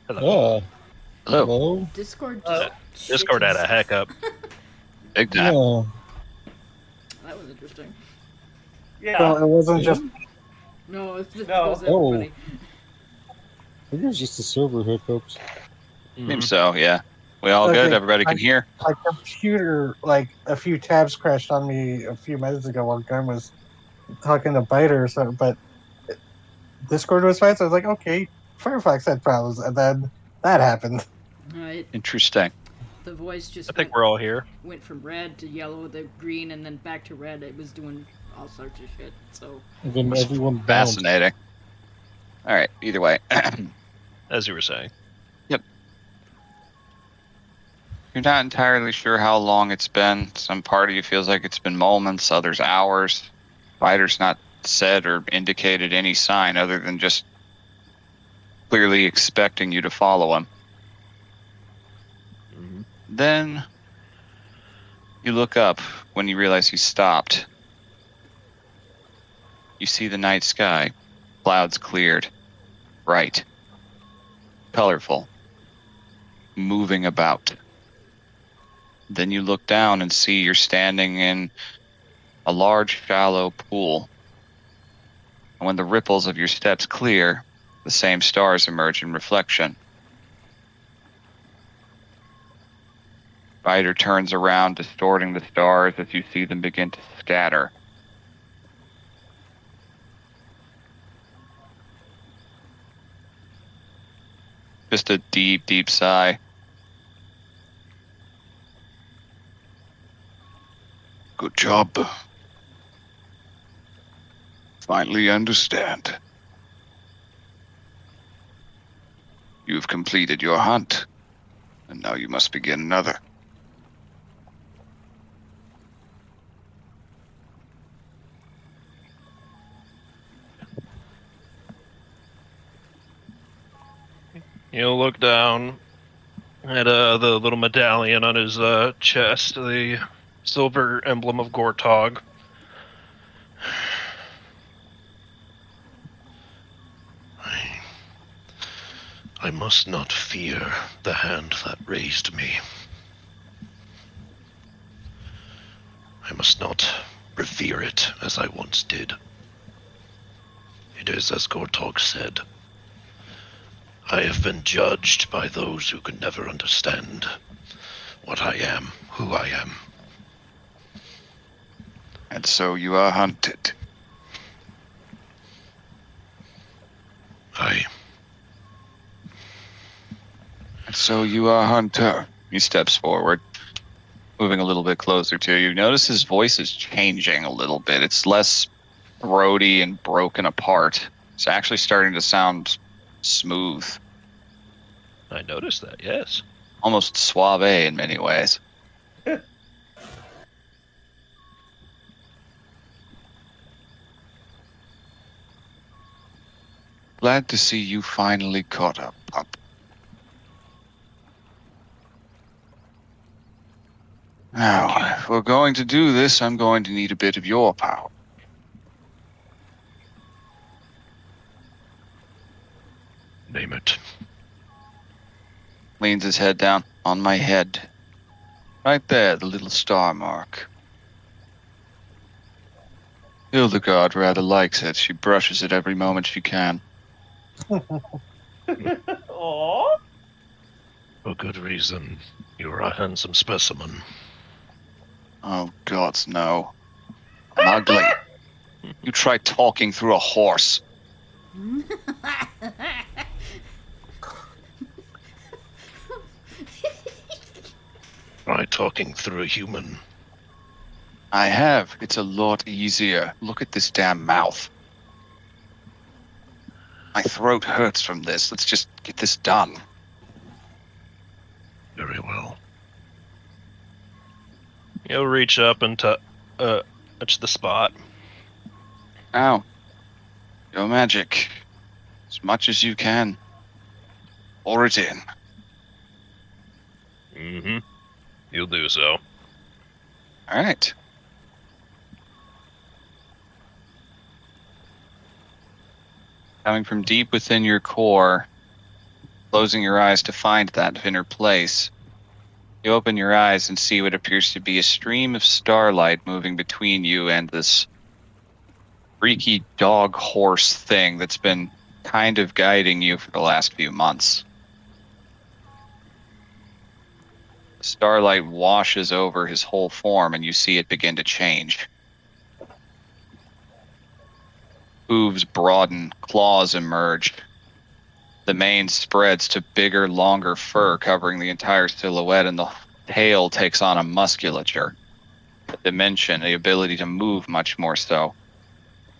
Hello. Ah, hello hello? Discord Uh, just Discord shit had a itself. heck up. big time. Yeah. That was interesting. So Yeah. it wasn't just No, it No. was Oh. everybody. I think it was just the server hiccups. Seems so, yeah. We all good? okay. Everybody can hear? My computer, like a few tabs crashed on me a few minutes ago while Gunn was talking to Biter, so but Discord was fine. So I was like, okay, Firefox had problems, and then that happened. Interesting. The voice I just think we're all here. went from red to yellow to green and then back to red. It was doing all sorts of shit. So And then Was everyone bounced. Fascinating. All right, either way. As you were saying. You're not entirely sure how long it's been. Some part of you feels like it's been moments, others hours. Fighter's not said or indicated any sign other than just clearly expecting you to follow him. Then you look up when you realize he stopped. You see the night sky, clouds cleared, bright, colorful, moving about. Then you look down and see you're standing in a large, shallow pool. And when the ripples of your steps clear, the same stars emerge in reflection. Spider turns around, distorting the stars as you see them begin to scatter. Just a deep, deep sigh. Good job. Finally understand. You've completed your hunt, and now you must begin another. You'll look down at the little medallion on his chest, the silver emblem of Gortog. I must not fear the hand that raised me. I must not revere it as I once did. It is as Gortog said. I have been judged by those who could never understand what I am, who I am. And so you are hunted. And so you are hunter. He steps forward, moving a little bit closer to you. Notice his voice is changing a little bit. It's less throaty and broken apart. It's actually starting to sound smooth, I noticed that, yes. almost suave in many ways. Glad to see you finally caught up, pup. Now, if we're going to do this, I'm going to need a bit of your power. Name it. Leans his head down. On my head. Right there, the little star mark. Hildegard rather likes it. She brushes it every moment she can. Aww. For good reason. You're a handsome specimen. Oh, gods, no. I'm ugly. You try talking through a horse. Try talking through a human. I have. It's a lot easier. Look at this damn mouth. My throat hurts from this. Let's just get this done. Very well. You'll reach up and touch the spot. Now, your magic. As much as you can. Pour it in. Mm-hmm. You'll do so. All right. Coming from deep within your core, closing your eyes to find that inner place, you open your eyes and see what appears to be a stream of starlight moving between you and this freaky dog horse thing that's been kind of guiding you for the last few months. The starlight washes over his whole form and you see it begin to change. Hooves broaden, claws emerge. The mane spreads to bigger, longer fur covering the entire silhouette, and the tail takes on a musculature, a dimension, the ability to move much more so.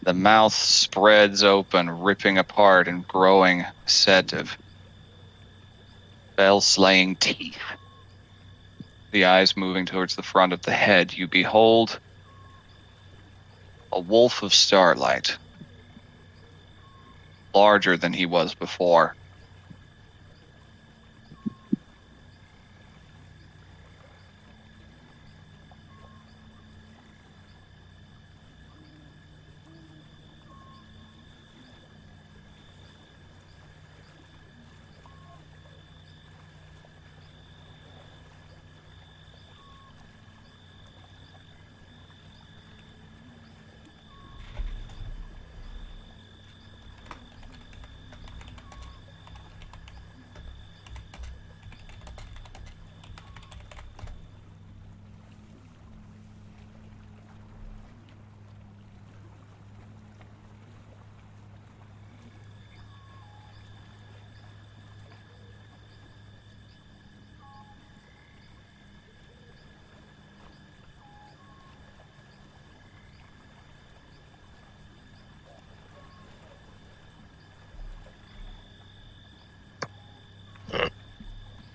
The mouth spreads open, ripping apart and growing a set of spell-slaying teeth. The eyes moving towards the front of the head, you behold a wolf of starlight, larger than he was before.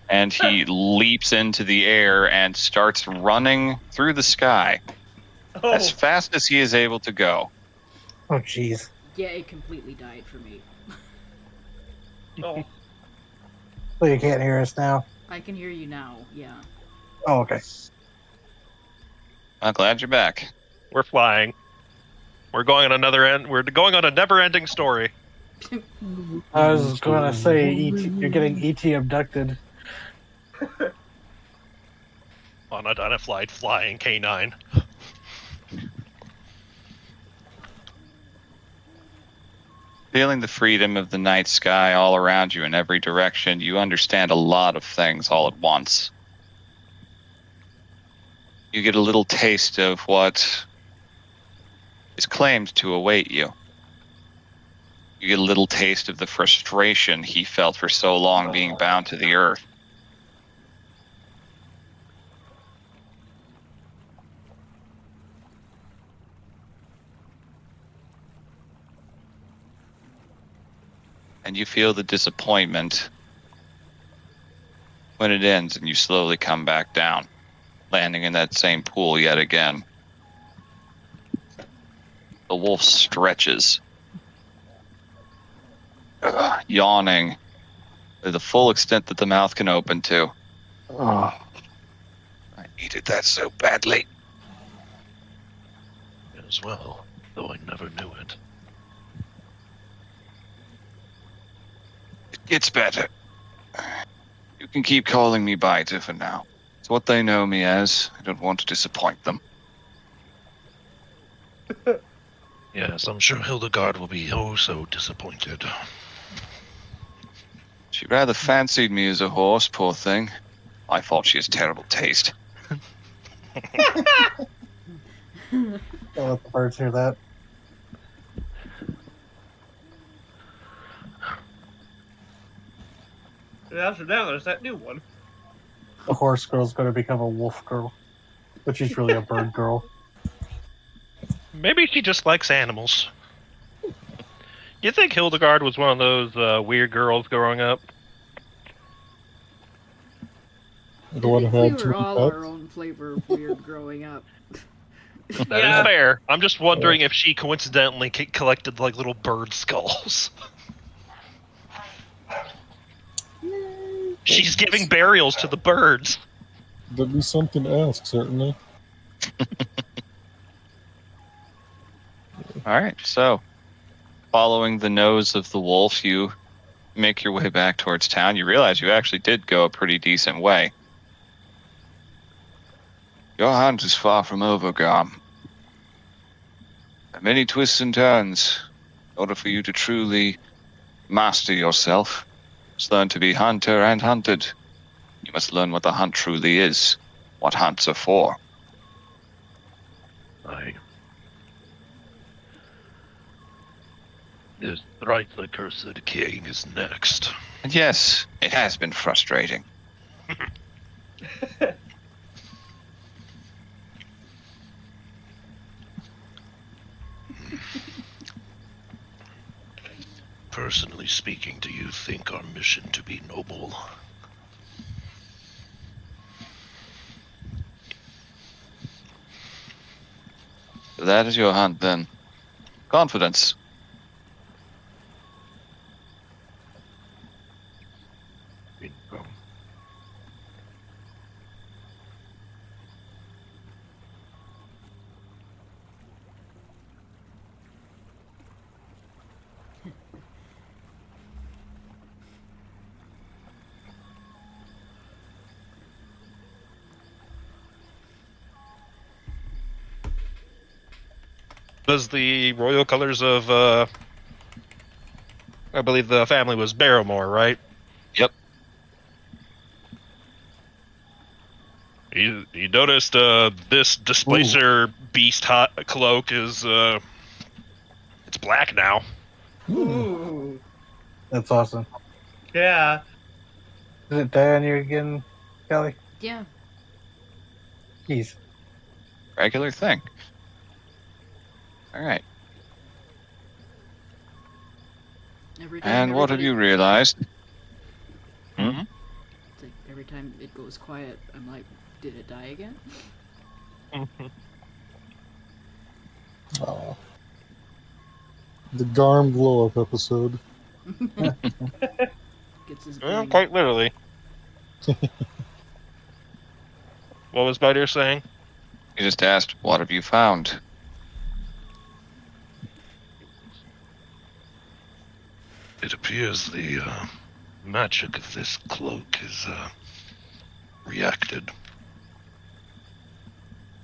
And he leaps into the air and starts running through the sky Oh, as fast as he is able to go. Oh, jeez. Yeah, it completely died for me. oh. So you can't hear us now? I can hear you now, yeah. Oh, okay. I'm glad you're back. We're flying. We're going on another end. We're going on a never-ending story. I was going to say, you're getting ET abducted. On a flying K9. Feeling the freedom of the night sky all around you in every direction, you understand a lot of things all at once. You get a little taste of what is claimed to await you. You get a little taste of the frustration he felt for so long being bound to the earth. And you feel the disappointment when it ends and you slowly come back down, landing in that same pool yet again. The wolf stretches, yawning to the full extent that the mouth can open to. Oh, I needed that so badly. As well, though I never knew it. It gets better. You can keep calling me Biter for now. It's what they know me as. I don't want to disappoint them. Yes, I'm sure Hildegard will be oh so disappointed. She rather fancied me as a horse, poor thing. My fault she has terrible taste. Don't let the birds hear that. And after that, there's that new one. The horse girl's going to become a wolf girl. But she's really a bird girl. Maybe she just likes animals. You think Hildegard was one of those weird girls growing up? The one who we had too were many all our pets. own flavor of weird growing up. That is Yeah. fair. I'm just wondering if she coincidentally collected like little bird skulls. She's giving burials to the birds. That'd be something to ask, certainly. All right, so following the nose of the wolf, you make your way back towards town. You realize you actually did go a pretty decent way. Your hunt is far from over, Garm. There are many twists and turns. In order for you to truly master yourself, you must learn to be hunter and hunted. You must learn what the hunt truly is, what hunts are for. I. This thrice accursed king is next. And yes, it has been frustrating. Personally speaking, do you think our mission to be noble? That is your hunt, then. Confidence. Was the royal colors of, I believe the family was Barrymore, right? Yep. You noticed this displacer beast hot cloak is it's black now. Ooh. That's awesome. Yeah. Is it die on you again, Kelly? Yeah. Jeez. Regular thing. All right. Every time And what have you realized? Hmm? It's like every time it goes quiet, I'm like, did it die again? Aw. The Garm blow up episode. Gets his Well, brain. quite literally. What was Biter saying? You just asked, what have you found? It appears the magic of this cloak is reacted.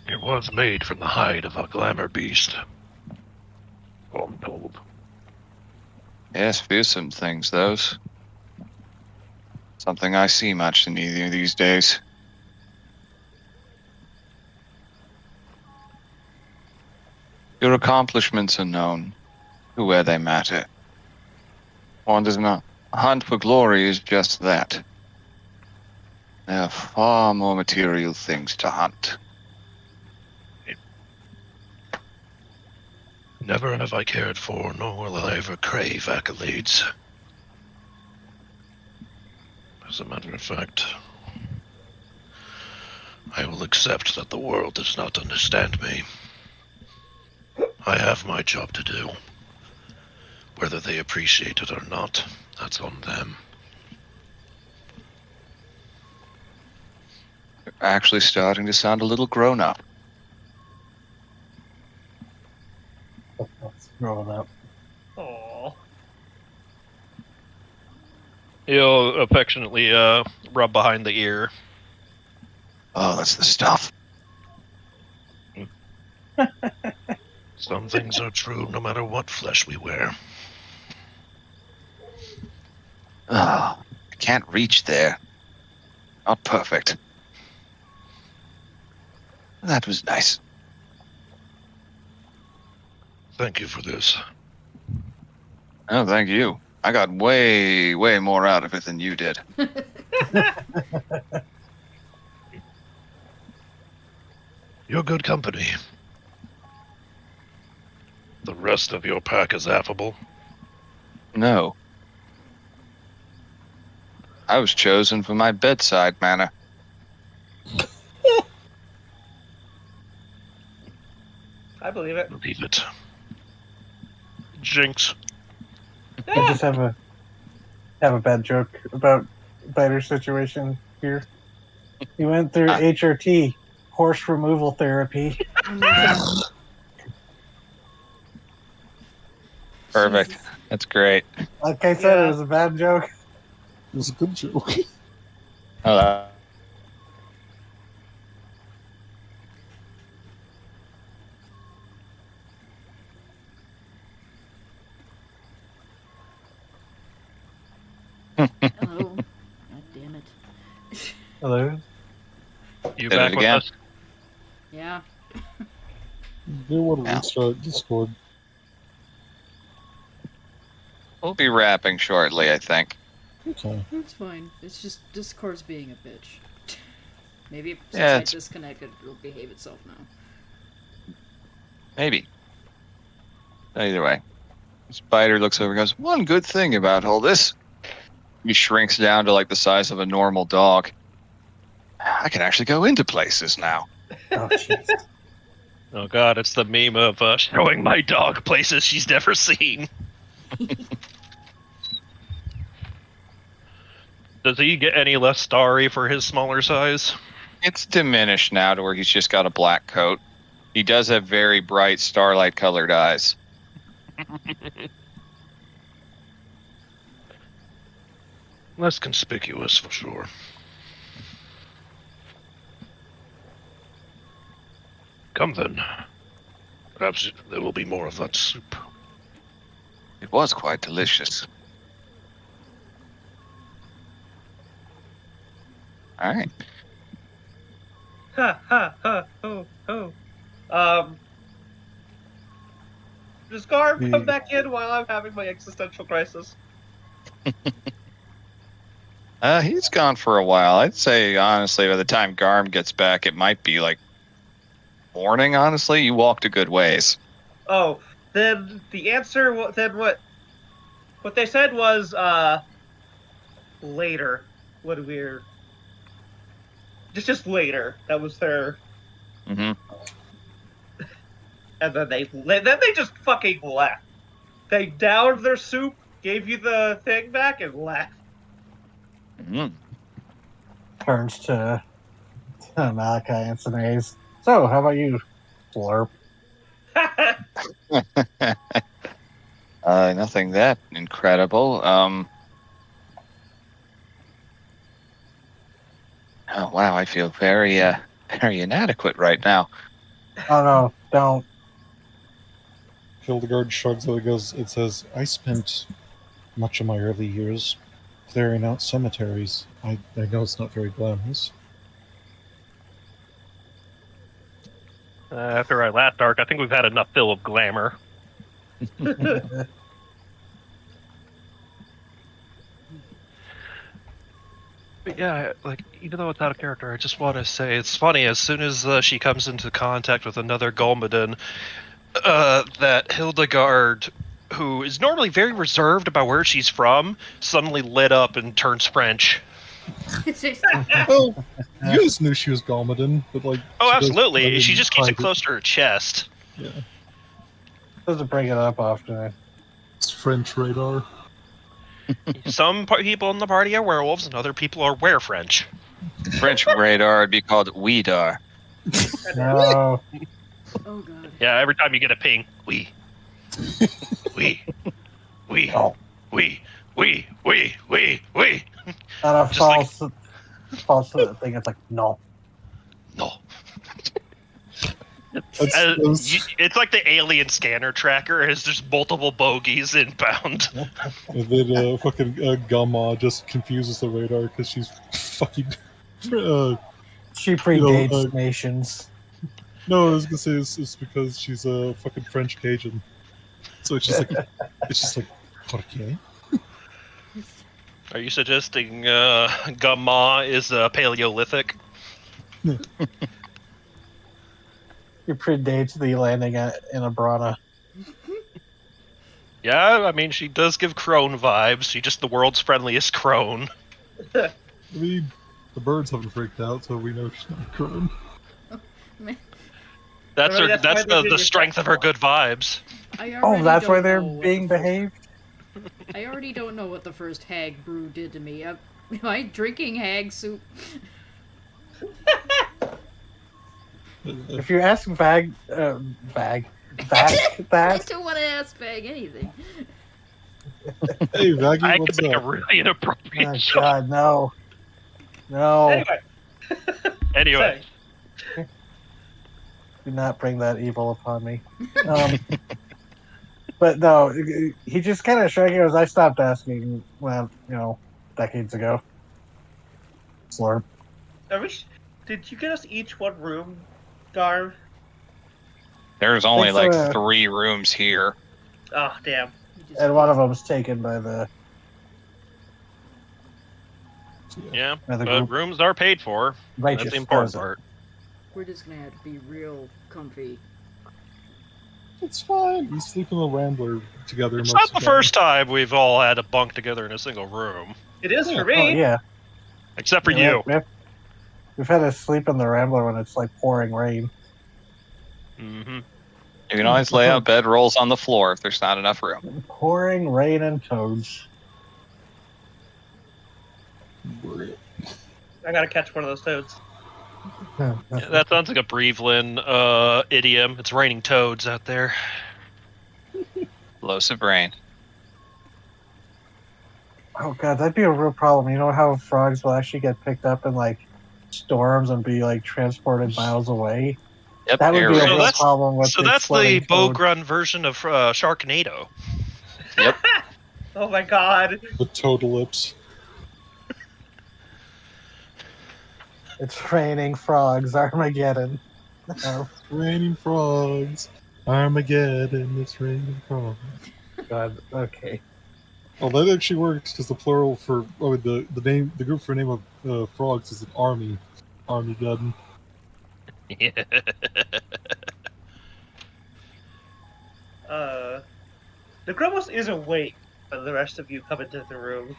It was made from the hide of a glamour beast. So I'm told. Yes, fearsome things, those. Something I see much in either these days. Your accomplishments are known to where they matter. One does not hunt for glory is just that. There are far more material things to hunt. Never have I cared for, nor will I ever crave accolades. As a matter of fact, I will accept that the world does not understand me. I have my job to do. Whether they appreciate it or not, that's on them. You're actually starting to sound a little grown up. That's growing up. Aw. He'll affectionately rub behind the ear. Oh, that's the stuff. Some things are true no matter what flesh we wear. Oh, I can't reach there. Not perfect. That was nice. Thank you for this. Oh, thank you. I got way, way more out of it than you did. You're good company. The rest of your pack is affable. No. I was chosen for my bedside manner. I believe it. Believe it. Jinx. I just have a bad joke about Biter's situation here. He went through Ah. HRT, horse removal therapy. Oh my god. Perfect. Jesus. That's great. Like I said, it Yeah. was a bad joke. It was a good joke. Uh, Hello. God damn it. Hello. You Did it back with again. us? Yeah. They want to Ow. restart Discord. We'll be wrapping shortly, I think. Okay. It's fine. It's just Discord's being a bitch. Maybe since Yeah, I it's disconnected, it'll behave itself now. maybe. Either way. Spider looks over and goes, one good thing about all this. He shrinks down to like the size of a normal dog. I can actually go into places now. Oh, jeez. Oh god, it's the meme of showing my dog places she's never seen. Does he get any less starry for his smaller size? It's diminished now to where he's just got a black coat. He does have very bright starlight colored eyes. Less conspicuous for sure. Come then. Perhaps there will be more of that soup. It was quite delicious. All right. Ha ha ha ho ho. Does Garb come back in while I'm having my existential crisis? He's gone for a while. I'd say, honestly, by the time Garm gets back, it might be like morning, honestly. You walked a good ways. Oh, then the answer. Then what they said was later when we're just later. That was their. Mm-hmm. And then they just fucking left. They downed their soup, gave you the thing back, and left. Mm-hmm. Turns to Malachi and Sinaise. So, how about you, Slurp? Nothing that incredible. Oh wow, I feel very very inadequate right now. Oh no, don't. Hildegard shrugs and goes. It says, "I spent much of my early years clearing out cemeteries. I know it's not very glamorous." After our last arc, I think we've had enough fill of glamour. But yeah, like, even though it's out of character, I just want to say it's funny. As soon as she comes into contact with another Golmadan, that Hildegard, who is normally very reserved about where she's from, suddenly lit up and turns French. Well, you guys knew she was Galmadin, but like. Oh, she does absolutely. live She in just keeps it private- close to her chest. Yeah, Doesn't bring it up often. it's French radar. Some people in the party are werewolves, and other people are were-French. French radar would be called Weedar. No. Oh god. Yeah, every time you get a ping, We, Oh. we. Not a Just like- false thing. It's like, no. No. It's like the alien scanner tracker. It's just multiple bogeys inbound. And then fucking Gamma just confuses the radar because she's fucking. She predates You know, nations. No, I was gonna say it's because she's a fucking French Cajun. So it's just like, okay. Are you suggesting Gamma is Paleolithic? She predates the landing in Abrana. Yeah, I mean, she does give crone vibes. She's just the world's friendliest crone. I mean, the birds haven't freaked out, so we know she's not a crone. That's I mean, her. that's That's why they did the it strength of her good vibes. I Oh, already that's why don't they're know what being the behaved? I already don't know what the first hag brew did to me. Am I drinking hag soup? If you ask Vac I that, don't want to ask Bag anything. Hey, Vaggy, I could what's make a up? really inappropriate oh joke. God, no, no, Anyway, Say, do not bring that evil upon me. But no, he just kind of shrugged. He goes, "I stopped asking, well, decades ago." Slurp. I wish. Did you get us each one room, Gar? There's only Thanks, like 3 rooms here. Oh, damn. You just And one paid- of them was taken by the yeah, by the but group. rooms are paid for. That's Righteous the important does it. part. We're just gonna have to be real comfy. It's fine. We sleep in the Rambler together It's most not of the first time we've all had to bunk together in a single room, It is Yeah. for Oh me. yeah, except for yeah, you. we've had to sleep in the Rambler when it's like pouring rain. Hmm. You can always lay out bedrolls on the floor if there's not enough room. Pouring rain and toads. We're- I gotta catch one of those toads. Yeah, that sounds like a Breveland idiom. It's raining toads out there. Explosive rain. Oh God, that'd be a real problem. You know how frogs will actually get picked up in like storms and be like transported miles away? Yep, That would air be a So raid. real that's problem with so the that's the exploding toad. Bogrun version of Sharknado. Yep. Oh my god. The Toadlips. It's raining frogs, Armageddon. Oh Raining frogs. Armageddon, it's raining frogs. God. Okay. Oh, that actually works because the plural for the name, the group for name of frogs is an army. Armageddon. Yeah. The Grumbles is awake when the rest of you come into the room.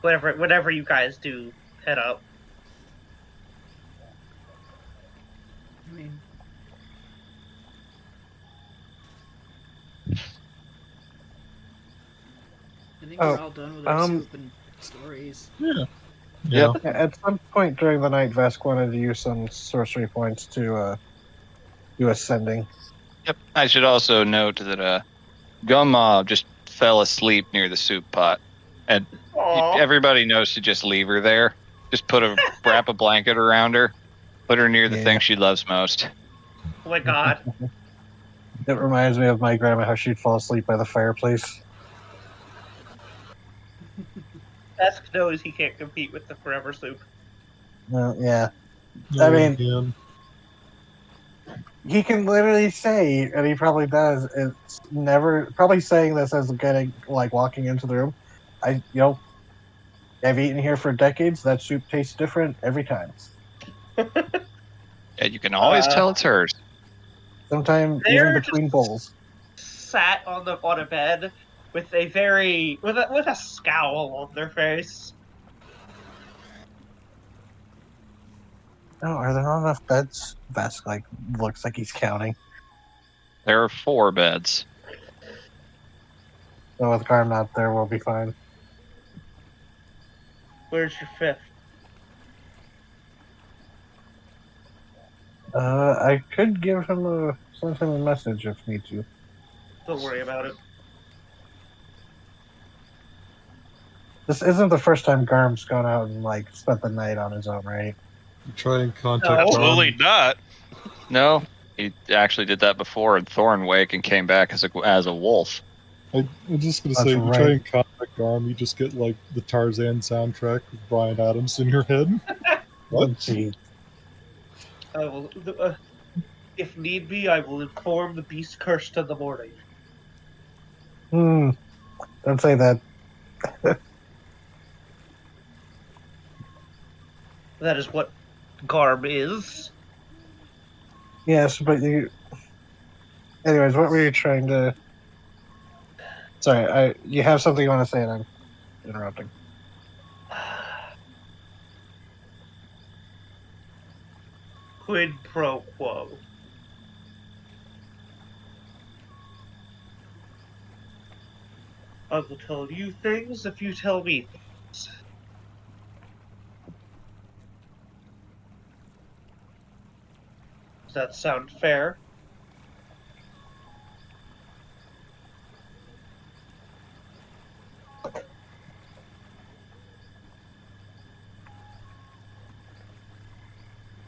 Whatever you guys do, head up. I mean, I think Oh, we're all done with our um, soup and stories. Yeah. Yep. At some point during the night, Vesk wanted to use some sorcery points to do ascending. Yep. I should also note that Gum just fell asleep near the soup pot, and Aww. everybody knows to just leave her there. Just wrap a blanket around her, put her near the Yeah. thing she loves most. Oh my god. It reminds me of my grandma how she'd fall asleep by the fireplace. Esk knows he can't compete with the Forever Soup. Yeah. Yeah, mean- again. He can literally say, and he probably does, it's never, probably saying this as getting, like, walking into the room. I've eaten here for decades. That soup tastes different every time. And you can always tell it's hers. Sometimes even They're between just bowls. sat on a bed with a scowl on their face. Oh, are there not enough beds? Vesk, like, looks like he's counting. There are 4 beds. So with Garm not there, we'll be fine. Where's your fifth? I could send him a message if need to. Don't worry about it. This isn't the first time Garm's gone out and, like, spent the night on his own, right? Try and contact No. Absolutely not. No, he actually did that before in Thornwake and came back as a wolf. I'm just gonna That's say, if you right. try and contact Arm, you just get like the Tarzan soundtrack with Brian Adams in your head. What? Gee. I will. If need be, I will inform the beast cursed in the morning. Don't say that. That is what Garb is. Yes, but you. Anyways, what were you trying to? Sorry, you have something you want to say, and I'm interrupting. Quid pro quo. I will tell you things if you tell me things. that sound fair?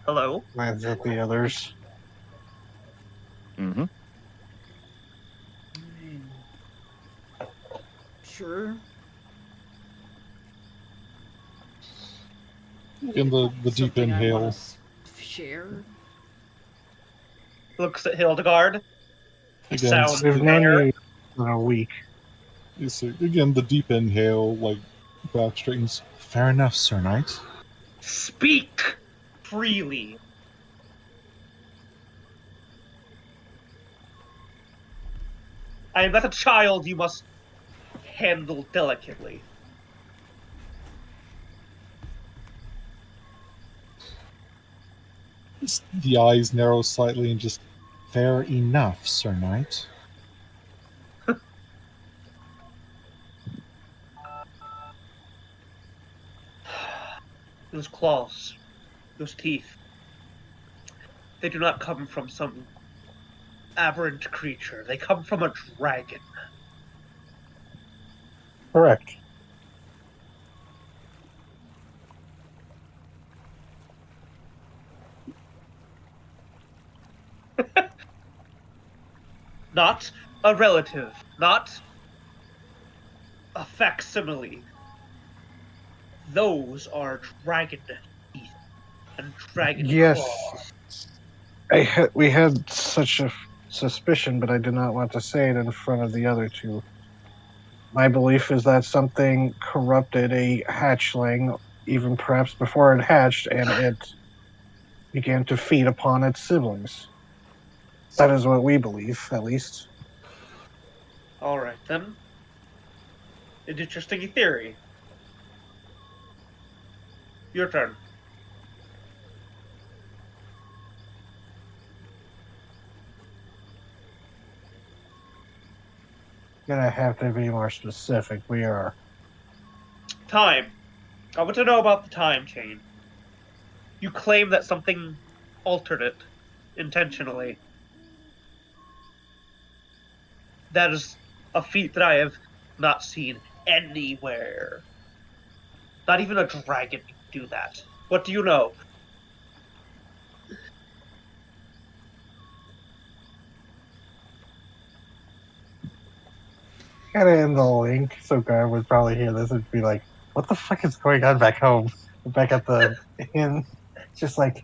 Hello? Glad at the others. Mm-hmm. I mean, sure. In the deep Something I inhale. want to share. Looks at Hildegard. Again, Sound We've known fair? you in a week. again, the deep inhale, like, back straightens. Fair enough, Sir Knight. Speak freely. I am not a child you must handle delicately. The eyes narrow slightly and just, fair enough, Sir Knight. Those claws, those teeth, they do not come from some aberrant creature. They come from a dragon. Correct. Not a relative, not a facsimile. Those are dragon teeth and dragon Yes. claws. We had such a suspicion, but I did not want to say it in front of the other two. My belief is that something corrupted a hatchling, even perhaps before it hatched, and it began to feed upon its siblings. That is what we believe, at least. All right, then. An interesting theory. Your turn. Gonna have to be more specific. We are. Time. I want to know about the time chain. You claim that something altered it intentionally. That is a feat that I have not seen anywhere. Not even a dragon can do that. What do you know? Kinda in the link, so Gar would probably hear this and be like, what the fuck is going on back home? Back at the inn. Just like,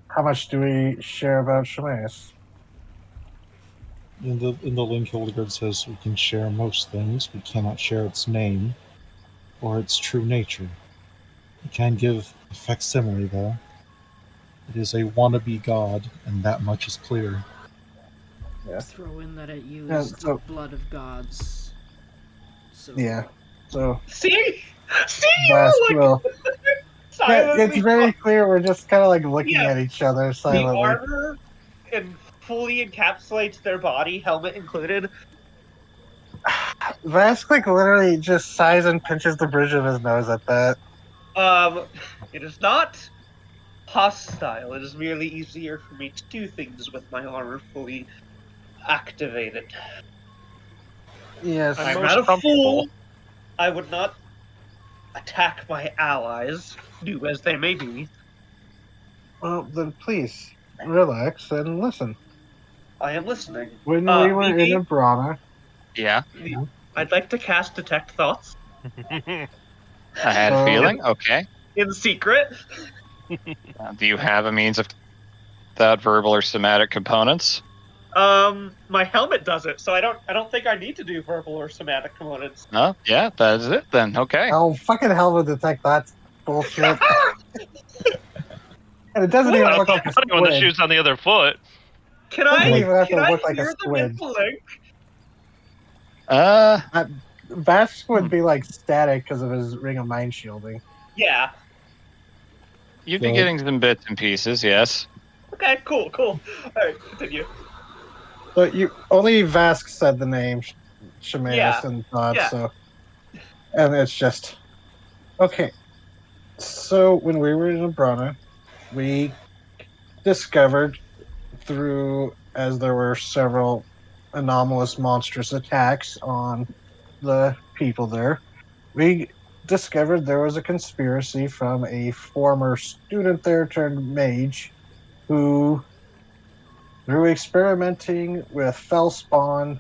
how much do we share about Shemayas? In the link, Hildegard says we can share most things. We cannot share its name or its true nature. We can give a facsimile, though. It is a wannabe god, and that much is clear. Yeah. Throw in that it Yeah, used so- blood of gods. So Yeah. So, See? See? last You were will. like Yeah, it's silently. very clear. We're just kind of like looking Yeah. at each other The silently. armor and fully encapsulates their body, helmet included. Vask like literally just sighs and pinches the bridge of his nose at that. It is not hostile. It is merely easier for me to do things with my armor fully activated. Yes. I'm I'm most not a comfortable. fool. I would not attack my allies, new as they may be. Well, then please relax and listen. I am listening. When we were in Mimi, Abrana, Yeah, I'd like to cast Detect Thoughts I had a Oh. feeling. Okay. in secret. Do you have a means of without verbal or somatic components? My helmet does it, so I don't think I need to do verbal or somatic components. Oh, yeah, that is it then. Okay. oh fucking hell would detect that bullshit. And it doesn't even Well, look like a putting on the squid. shoes on the other foot. Can Doesn't I? even have to Can I look like a hear the squid. whistling? Vask would be like static because of his ring of mind shielding. Yeah. You'd be Go. getting some bits and pieces, yes. Okay. Cool. All right. Continue. But you only Vask said the name Shemayas Yeah. and thought Yeah. so, and it's just okay. So when we were in Abrana, we discovered through, as there were several anomalous monstrous attacks on the people there, we discovered there was a conspiracy from a former student there turned mage who, through experimenting with fellspawn,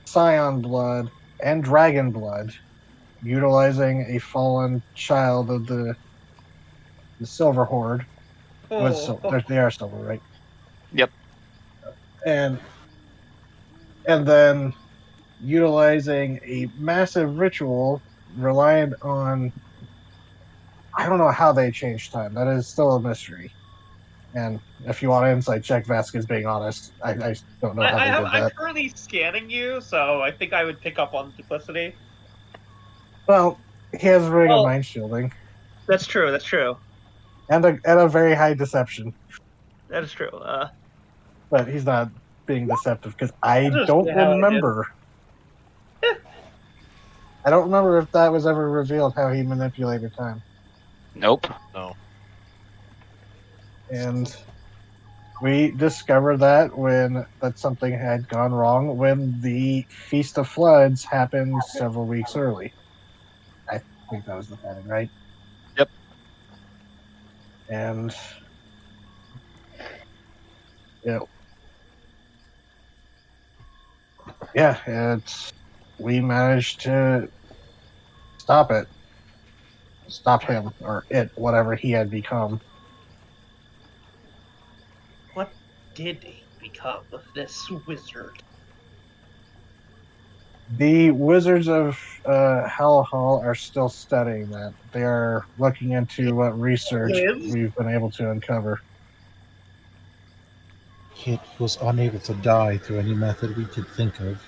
scion blood, and dragon blood, utilizing a fallen child of the Silver Horde, they are silver, right? Yep. And then utilizing a massive ritual reliant on, I don't know how they changed time. That is still a mystery. And if you want to insight check, Vasquez being honest, I don't know how they did I'm that. currently scanning you, so I think I would pick up on duplicity. Well, he has a ring of Well- mind shielding That's true. That's true. and a very high deception, That is true. but he's not being deceptive because I Just don't how I did. remember. I don't remember if that was ever revealed how he manipulated time. Nope. No. And we discovered that something had gone wrong when the Feast of Floods happened several weeks early. I think that was the pattern, right? Yep. And we managed to stop it. Stop him, or it, whatever he had become. What did he become of this wizard? The Wizards of Hell Hall are still studying that. They are looking into what research Lives? we've been able to uncover. Kit was unable to die through any method we could think of.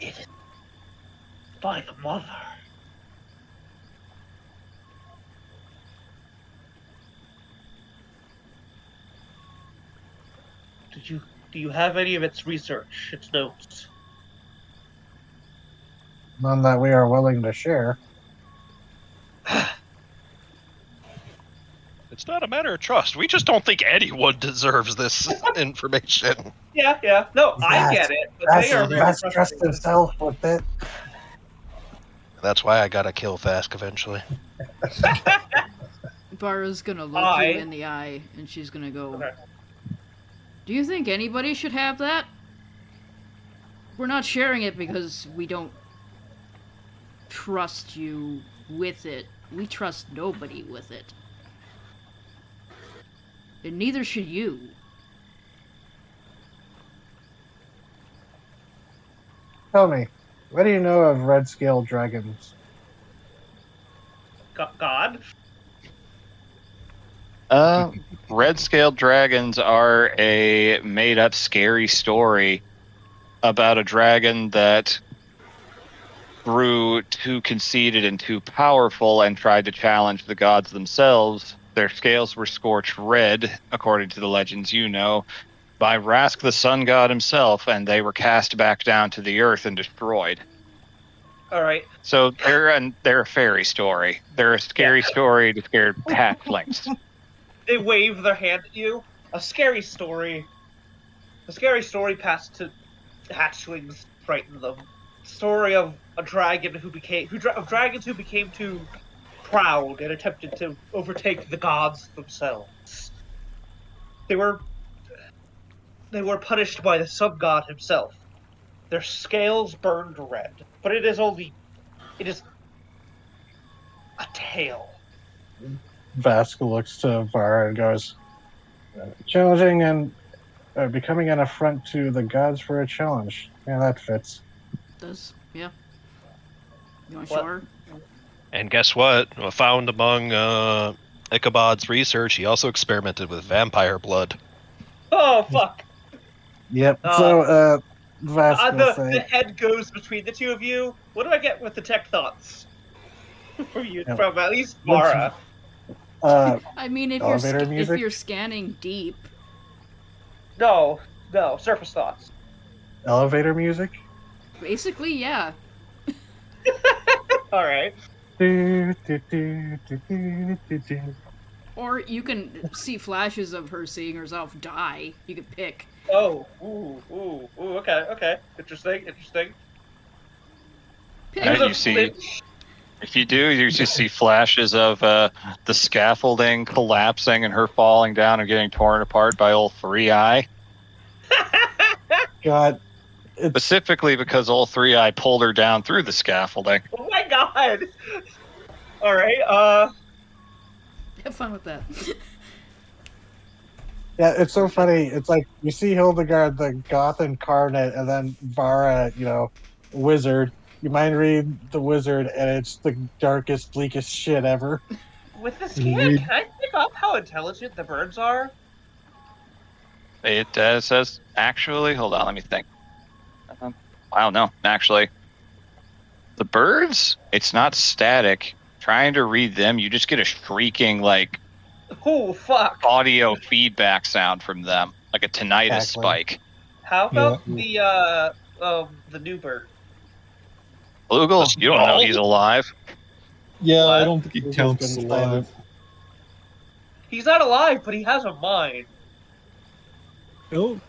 It is by the mother. Do you have any of its research, its notes? None that we are willing to share. It's not a matter of trust. We just don't think anyone deserves this information. Yeah. No, I get it. But they are very That's trust frustrating. himself with it. That's why I gotta kill Fask eventually. Vara's gonna look I- you in the eye, and she's gonna go, Okay. Do you think anybody should have that? We're not sharing it because we don't trust you with it. We trust nobody with it. And neither should you. Tell me, what do you know of red scale dragons? God? Red-scaled dragons are a made-up scary story about a dragon that grew too conceited and too powerful and tried to challenge the gods themselves. Their scales were scorched red, according to the legends you know, by Rask the sun god himself, and they were cast back down to the earth and destroyed. All right. So they're a fairy story. They're a scary story to scared halflings. They wave their hand at you. A scary story passed to hatchlings, frightened them. Story of a dragon of dragons who became too proud and attempted to overtake the gods themselves. They were punished by the sun god himself. Their scales burned red, but it is a tale. Vask looks to Vara and goes, challenging and becoming an affront to the gods for a challenge. Yeah, that fits. Does, yeah. You want to What? show her? And guess what? Found among Ichabod's research, he also experimented with vampire blood. Oh fuck! Yep. So, Vask will The say, head goes between the two of you. What do I get with the tech thoughts? From you, Yeah. from at least What's- Mara. I mean, if Elevator if music? you're scanning deep, No, surface thoughts. elevator music? basically, yeah. All right. Do, do, do, do, do, do, do. Or you can see flashes of her seeing herself die. You could pick. Oh, ooh, okay. Interesting. Pick. Give it You a see, flinch. if you do, you just see flashes of the scaffolding collapsing and her falling down and getting torn apart by old Three Eye. God, it's Specifically because old Three Eye pulled her down through the scaffolding. Oh my god! Alright, Have fun with that. yeah, it's so funny. It's like you see Hildegard, the goth incarnate, and then Vara, wizard. You mind read the wizard, and it's the darkest, bleakest shit ever. with the You scan, read- can I pick up how intelligent the birds are? It says, actually, hold on, let me think. Wow, no, actually. The birds, it's not static. Trying to read them, you just get a shrieking, like, Oh, fuck. audio feedback sound from them, like a tinnitus Cackling. spike. How about Yeah. the new bird? Lugal, you don't know No. he's alive. Yeah, I What? don't think he Google's counts been alive. He's not alive, but he has a mind. Oh,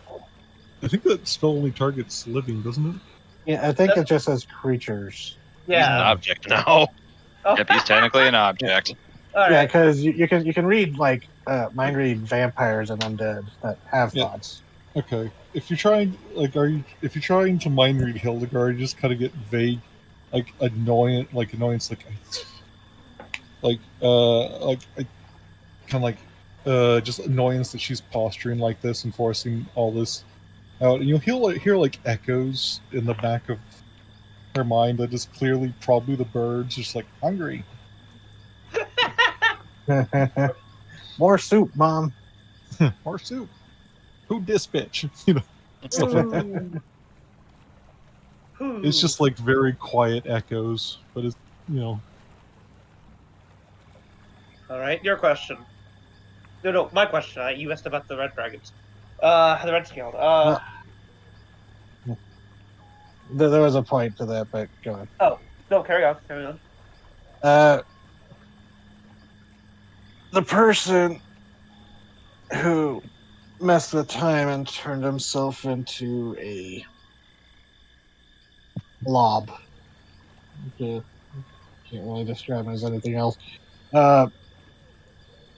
I think that spell only targets living, doesn't it? Yeah, I think it just says creatures. He's an Yeah. object now. Oh, Yep, he's technically an object. all Yeah, right. because you can read mind read vampires and undead that have Yeah. thoughts. Okay. If you're trying, if you're trying to mind read Hildegard, you just kind of get vague, annoyance, just annoyance that she's posturing like this and forcing all this out. And you'll hear echoes in the back of her mind that is clearly probably the birds, just like hungry. More soup, Mom. More soup. Who dis bitch? Stuff like that. It's just like very quiet echoes, but it's All right, your question. No, my question. You asked about the red dragons. The red scaled. There was a point to that, but go on. No, carry on. The person who messed with time and turned himself into a blob. Can't really describe him as anything else.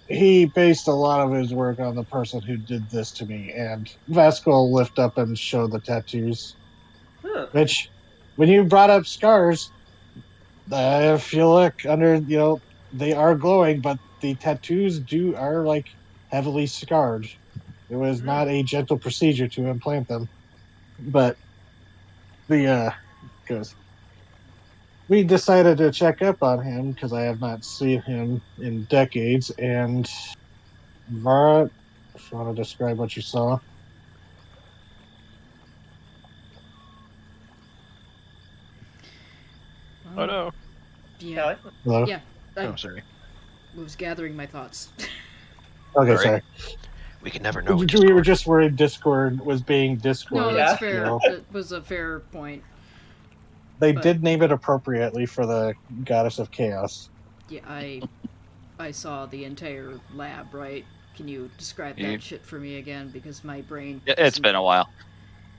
He based a lot of his work on the person who did this to me, and Vasco will lift up and show the tattoos. Huh. Which, when you brought up scars, if you look under, they are glowing, but the tattoos are like heavily scarred. It was not a gentle procedure to implant them, but goes. We decided to check up on him because I have not seen him in decades. And Vara, if you want to describe what you saw. Oh no. Yeah. Kelly? Hello? Yeah. I Oh, sorry. was gathering my thoughts. Okay, Sorry. sorry. We can never know. We were just worried Discord was being Discord. No, Yeah. that's fair. That was a fair point. They but- did name it appropriately for the goddess of chaos. Yeah, I saw the entire lab, right? Can you describe You- that shit for me again? Because my brain. It's doesn't- been a while.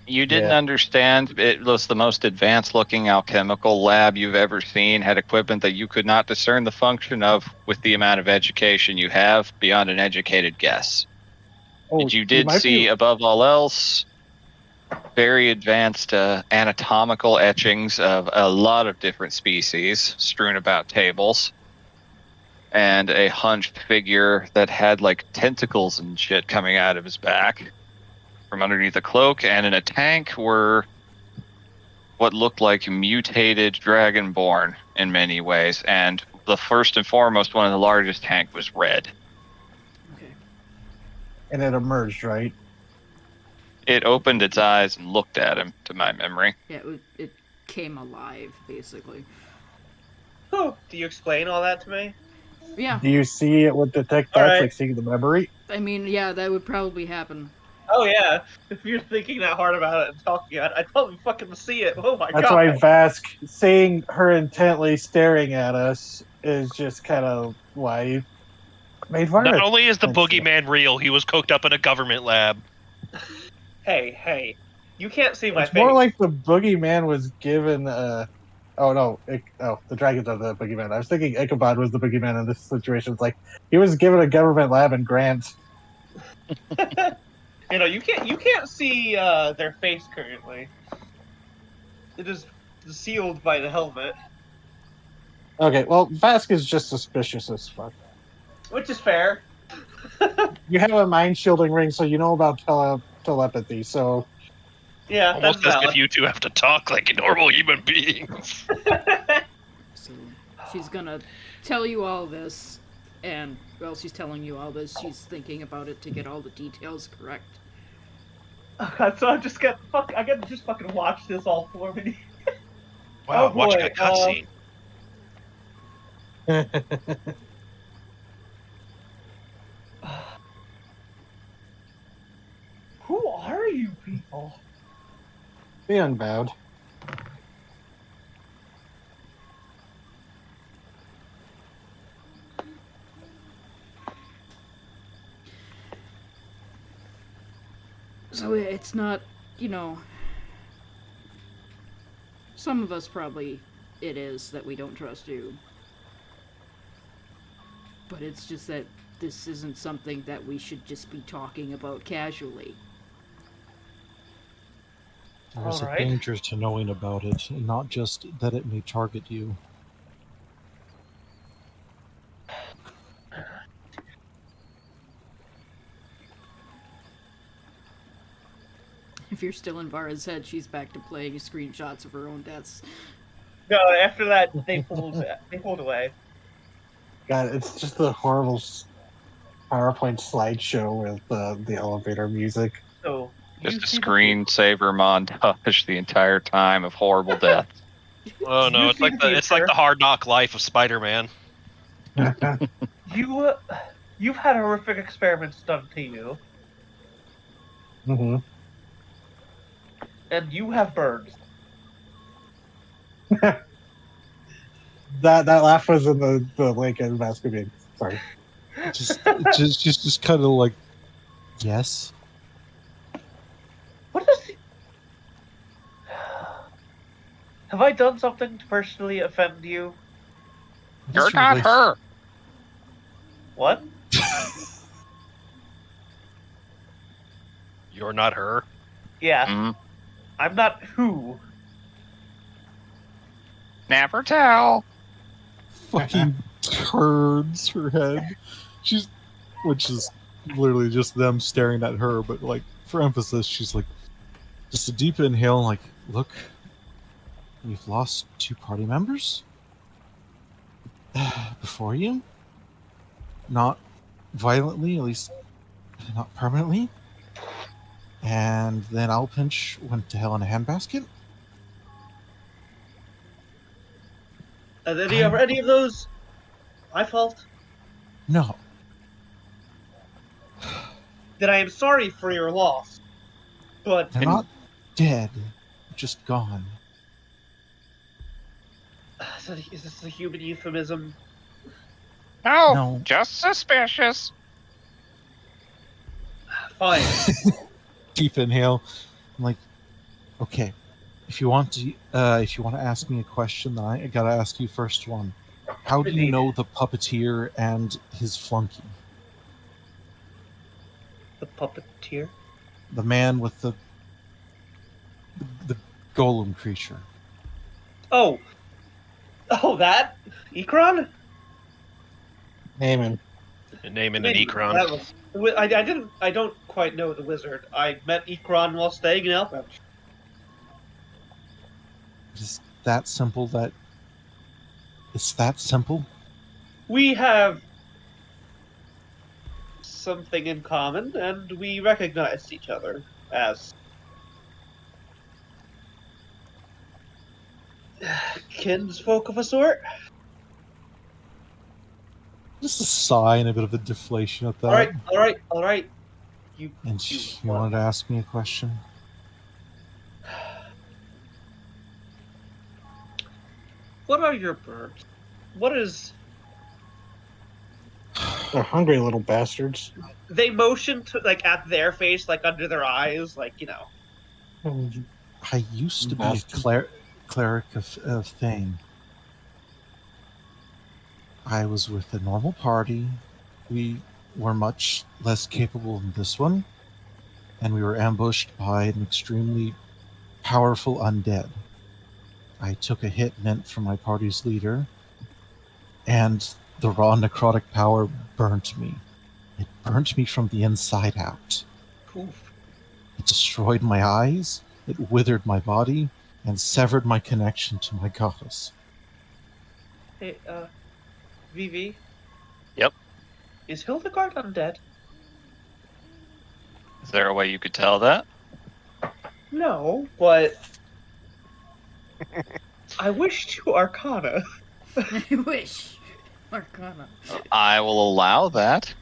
You didn't Yeah. understand it was the most advanced looking alchemical lab you've ever seen, had equipment that you could not discern the function of with the amount of education you have beyond an educated guess. Oh, You did might see, be- above all else, very advanced anatomical etchings of a lot of different species strewn about tables, and a hunched figure that had like tentacles and shit coming out of his back from underneath a cloak, and in a tank were what looked like mutated dragonborn in many ways, and the first and foremost one of the largest tank was red. Okay. and it emerged, right? It opened its eyes and looked at him, to my memory. Yeah, it came alive, basically. Do you explain all that to me? Yeah, Do you see it with detect All thoughts, right. like seeing the memory? I mean, yeah, that would probably happen. Oh yeah. If you're thinking that hard about it and talking about it, I'd probably fucking see it. Oh my That's god. why Vask, seeing her intently staring at us, is just kind of why made fun of Not it. only is the Thanks, yeah. boogeyman real, he was cooked up in a government lab. Hey, you can't see my It's face. more like the boogeyman was given. Oh no! The dragons are the boogeyman. I was thinking Ichabod was the boogeyman in this situation. It's like he was given a government lab in Grant. You can't see their face currently. It is sealed by the helmet, Okay, well, Vask is just suspicious as fuck. which is fair. You have a mind shielding ring, so you know about telepathy. So Yeah, that's Almost as if valid. you two have to talk like normal human beings. So she's gonna tell you all this, and while she's telling you all this, she's thinking about it to get all the details correct. Oh God, so I just got I got to just fucking watch this all for me. Wow, Oh, I'm watching boy, a cutscene. Who are you people? be unbowed. So it's not, you know. Some of us probably it is that we don't trust you. But it's just that this isn't something that we should just be talking about casually. There's a Alright. danger to knowing about it, and not just that it may target you. If you're still in Vara's head, she's back to playing screenshots of her own deaths. No, after that they pulled away. God, it's just a horrible PowerPoint slideshow with the elevator music. So Just a see the- screensaver montage the entire time of horrible death. Oh no, You it's see like the it's like future? the hard knock life of Spider-Man. You've had horrific experiments done to you, hmm and you have burns. That laugh was in the link in Basket. Sorry. Just kind of like, yes. What is? Have I done something to personally offend you? What You're is your not relation- her. What? You're not her. Yeah, Mm, I'm not who. never tell. Fucking turns her head. Which is literally just them staring at her, but like for emphasis, she's like, just a deep inhale, like, look, we've lost 2 party members before you. Not violently, at least not permanently. And then Alpinch went to hell in a handbasket. Are any of those my fault? No, Then I am sorry for your loss. But they're not dead, just gone. Is this a human euphemism? No, No. just suspicious. Fine. Deep inhale. I'm like, okay, if you want to ask me a question, then I gotta ask you first one. How do you Indeed. know the puppeteer and his flunky? The puppeteer? The man with the golem creature. Oh, that Ekron? Naaman. Name in an Maybe. Ekron. That was. I don't quite know the wizard. I met Ekron while staying in Elfench. It's that simple. It's that simple. We have something in common, and we recognized each other as kinsfolk of a sort. Just a sigh and a bit of a deflation at that. All right. And you wanted to ask me a question? What are your birds? What is? They're hungry little bastards. They motion to like at their face, like under their eyes, like I used to be a Bastard. cleric of Thane. I was with a normal party. We were much less capable than this one, and we were ambushed by an extremely powerful undead. I took a hit meant from my party's leader, and the raw necrotic power burnt me. It burnt me from the inside out. poof. It destroyed my eyes, it withered my body, and severed my connection to my goddess. Hey, VV. Yep. Is Hildegard undead? Is there a way you could tell that? No, but I wish to Arcana. I wish. Arcana. I will allow that.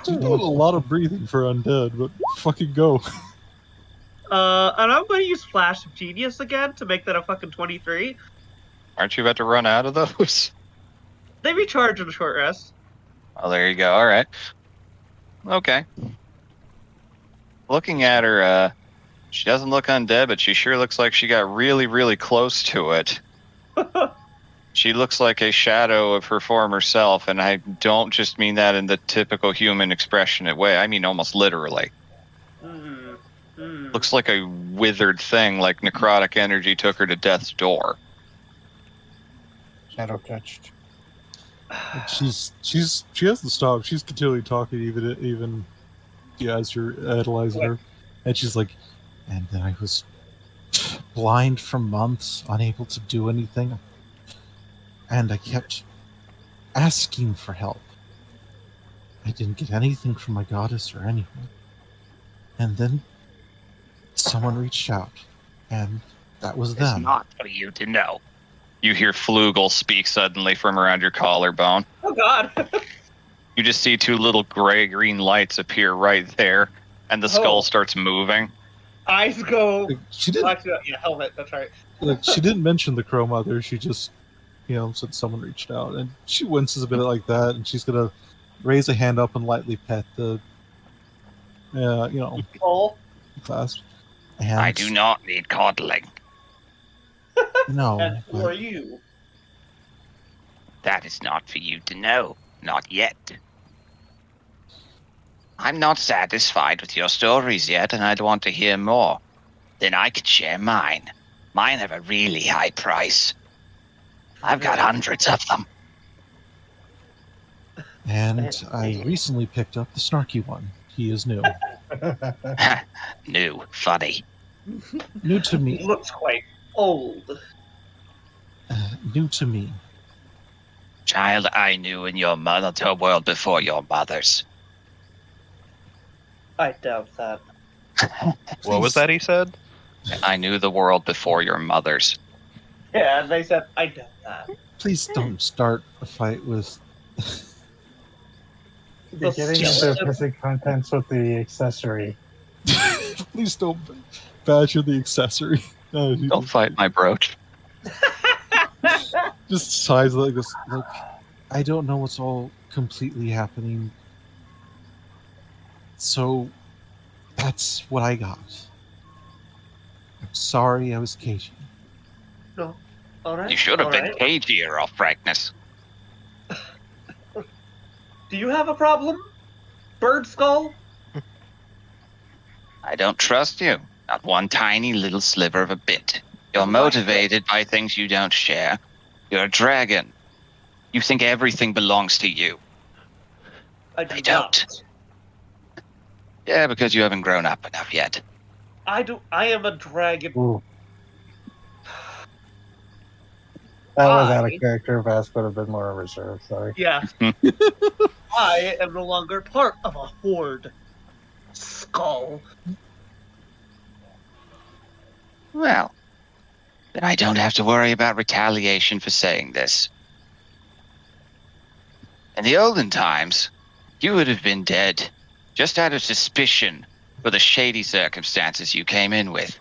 You do a lot of breathing for undead, but fucking go. And I'm going to use Flash of Genius again to make that a fucking 23. Aren't you about to run out of those? They recharge in a short rest. Oh, there you go. All right. Okay. Looking at her, she doesn't look undead, but she sure looks like she got really, really close to it. She looks like a shadow of her former self, and I don't just mean that in the typical human expressionate way. I mean almost literally. Looks like a withered thing, like necrotic energy took her to death's door. Shadow touched. She hasn't stopped. She's continually talking, even as you're idolizing her, and she's like, and then I was blind for months, unable to do anything, and I kept asking for help. I didn't get anything from my goddess or anyone, and then someone reached out, and that was It's them. not for you to know. You hear Flugel speak suddenly from around your collarbone. Oh god. You just see two little gray-green lights appear right there, and the skull starts moving. Eyes go. She didn't. Actually, yeah, helmet. That's right. Like, she didn't mention the Crow Mother. She just, said someone reached out, and she winces a bit like that, and she's gonna raise a hand up and lightly pet the, Oh. clasp. And I do not need coddling. No, And who but are you? That is not for you to know. Not yet. I'm not satisfied with your stories yet, and I'd want to hear more. Then I could share mine. Mine have a really high price. I've got hundreds of them. and I recently picked up the snarky one. He is new, New, funny. new to He me, looks quite old. new to me. Child, I knew in your mother world before your mother's. I doubt that. What was that he said? I knew the world before your mother's. Yeah, and they said, I doubt that. Please don't start a fight with. You're getting into specific contents with the accessory. Please don't badger the accessory. No, he Don't fight my brooch. just sighs like this. Look, I don't know what's all completely happening. So that's what I got. I'm sorry I was cagey. No. Alright. You should have been alright. cagier, all frankness. Do you have a problem? Bird skull? I don't trust you. Not one tiny little sliver of a bit. You're motivated by things you don't share. You're a dragon. You think everything belongs to you. I They don't. Yeah, because you haven't grown up enough yet. I am a dragon. Ooh. That was out I- of character. Vask would have been more reserved. Sorry. Yeah. I am no longer part of a horde. Skull. Well, then I don't have to worry about retaliation for saying this. In the olden times, you would have been dead, just out of suspicion for the shady circumstances you came in with.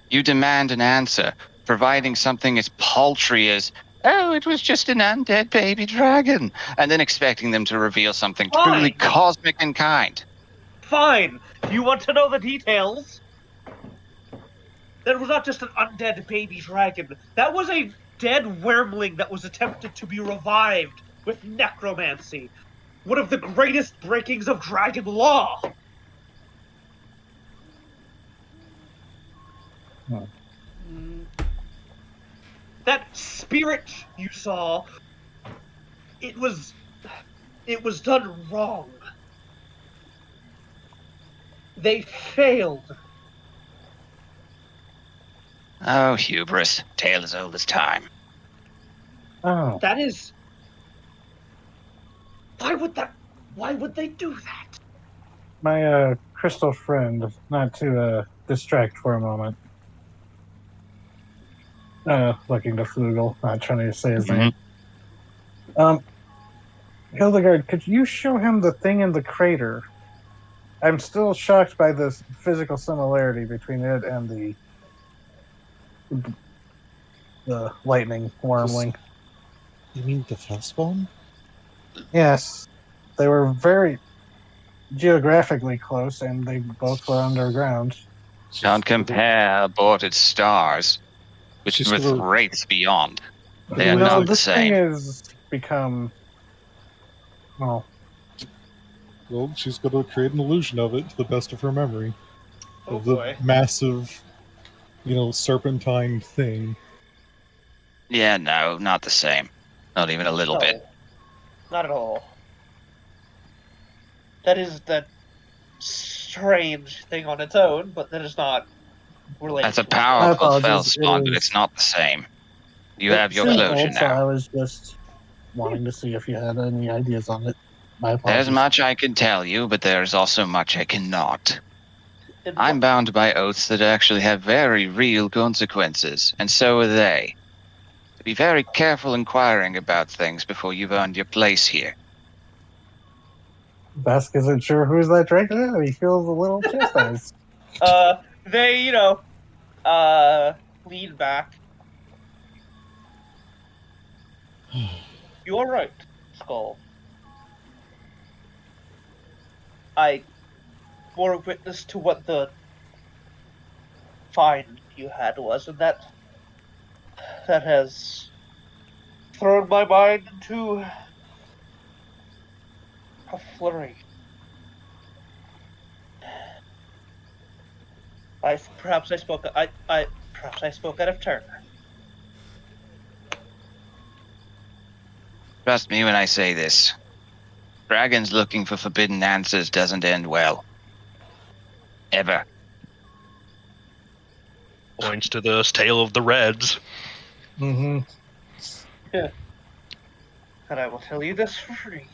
You demand an answer, providing something as paltry as Oh, it was just an undead baby dragon. And then expecting them to reveal something truly Fine. cosmic and kind. Fine. You want to know the details? That was not just an undead baby dragon. That was a dead wormling that was attempted to be revived with necromancy. One of the greatest breakings of dragon law. Mm, That spirit you saw, it was done wrong. They failed. Oh, hubris. Tale as old as time. Oh, That is why would they do that? my crystal friend, not to distract for a moment. Looking to Flugel, not trying to say his name. Hildegard, could you show him the thing in the crater? I'm still shocked by this physical similarity between it and the lightning wormling. You mean the Fastbone? Yes, they were very geographically close, and they both were underground. Don't compare aborted stars with wraiths beyond. They are No, not the this thing same. has become. Well, Well, she's going to create an illusion of it to the best of her memory. Oh Of the boy. massive, serpentine thing. Yeah, no, not the same. Not even a little No, bit. not at all. That is that strange thing on its own, but that is not related. That's a to it. I powerful apologize. feldspawn, It but is. it's not the same. You It have your seemed closure old, so I now. was just wanting to see if you had any ideas on it. My There's apologies. much I can tell you, but there's also much I cannot. And I'm bound by oaths that actually have very real consequences, and so are they. So be very careful inquiring about things before you've earned your place here. Bask isn't sure who's that dragon. He feels a little chastised. they, lean back. You are right, Skull. I bore witness to what the find you had was, and that has thrown my mind into a flurry. Perhaps I spoke out of turn. Trust me when I say this. Dragons looking for forbidden answers doesn't end well. Ever. Points to the tale of the Reds. Mm-hmm. And I will tell you this for free.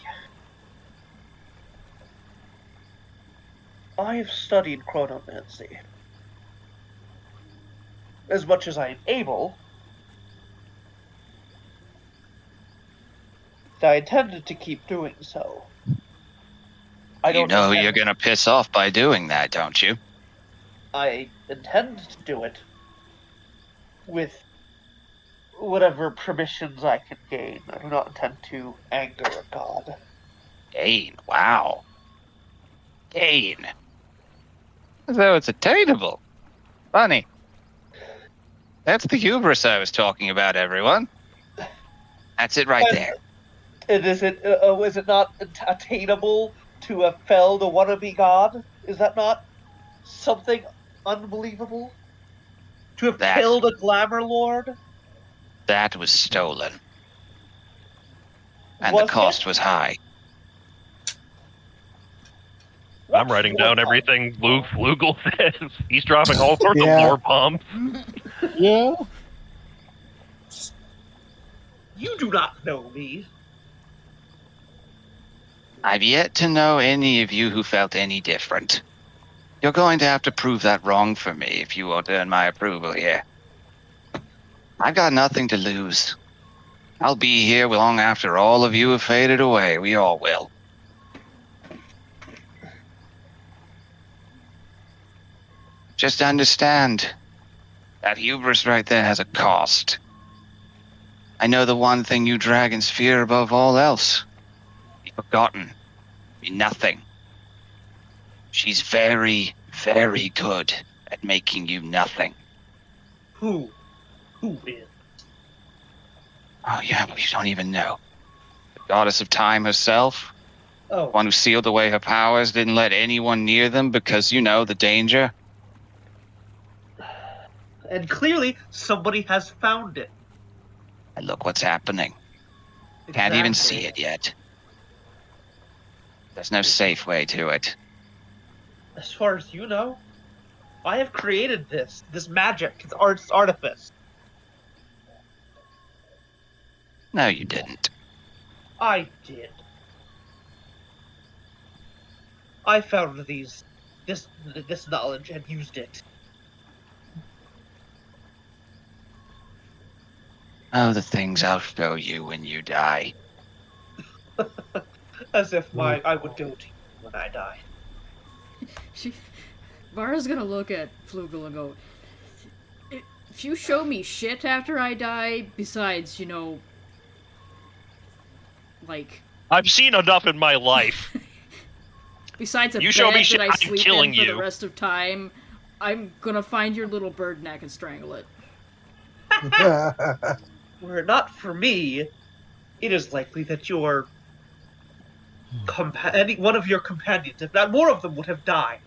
I have studied chronomancy. As much as I am able. I intended to keep doing so. You know you're gonna piss off by doing that, don't you? I intend to do it with whatever permissions I can gain. I do not intend to anger a god. Gain, wow. Gain. As though it's attainable. Funny. That's the hubris I was talking about, everyone. That's it right there. And is it not attainable to have felled a wannabe god? Is that not something unbelievable? To have killed a glamour lord? That was stolen. And the cost was high. I'm writing down everything Luke Flugel says. He's dropping all sorts of lore bombs. Yeah. You do not know me. I've yet to know any of you who felt any different. You're going to have to prove that wrong for me if you want to earn my approval here. I've got nothing to lose. I'll be here long after all of you have faded away. We all will. Just understand that hubris right there has a cost. I know the one thing you dragons fear above all else. Be forgotten. Be nothing. She's very, very good at making you nothing. Who is? Oh, yeah, but you don't even know. The goddess of time herself, the Oh, one who sealed away her powers, didn't let anyone near them because, the danger. and clearly somebody has found it. And look what's happening. Can't even see it yet. There's no safe way to it. As far as you know, I have created this magic. It's art's artifice. No, you didn't. I did. I found this knowledge and used it. Oh, the things I'll show you when you die. As if I would go to you when I die. Vara's gonna look at Flugel and go, if you show me shit after I die, besides, like... I've seen enough in my life. Besides a You bed show me that shit, I I'm sleep killing in for you. the rest of time, I'm gonna find your little bird neck and strangle it. Were it not for me, it is likely that your one of your companions, if not more of them, would have died.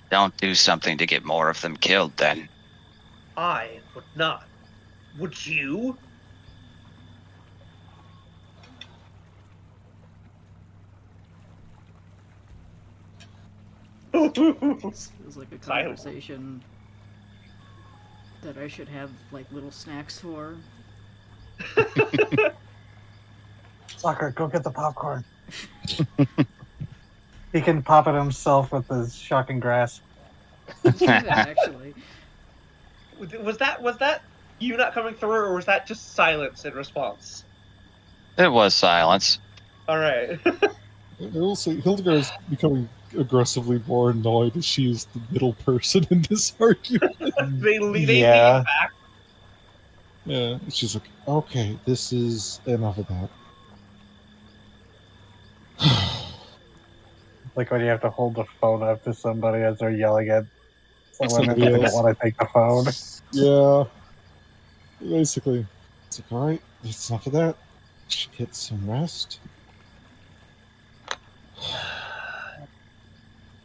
Don't do something to get more of them killed, then. I would not. Would you? This feels like a Silence. conversation that I should have, like, little snacks for. Soccer, go get the popcorn. He can pop it himself with his shocking grasp. Actually. Was that you not coming through, or was that just silence in response? It was silence. All right. I will say Hildegard is becoming aggressively more annoyed as she is the middle person in this argument. they Yeah. lean back. Yeah, she's like, okay, this is enough of that. Like when you have to hold the phone up to somebody as they're yelling at someone and Somebody they don't else. want to take the phone. Yeah, basically. It's like, alright, that's enough of that. Should get some rest.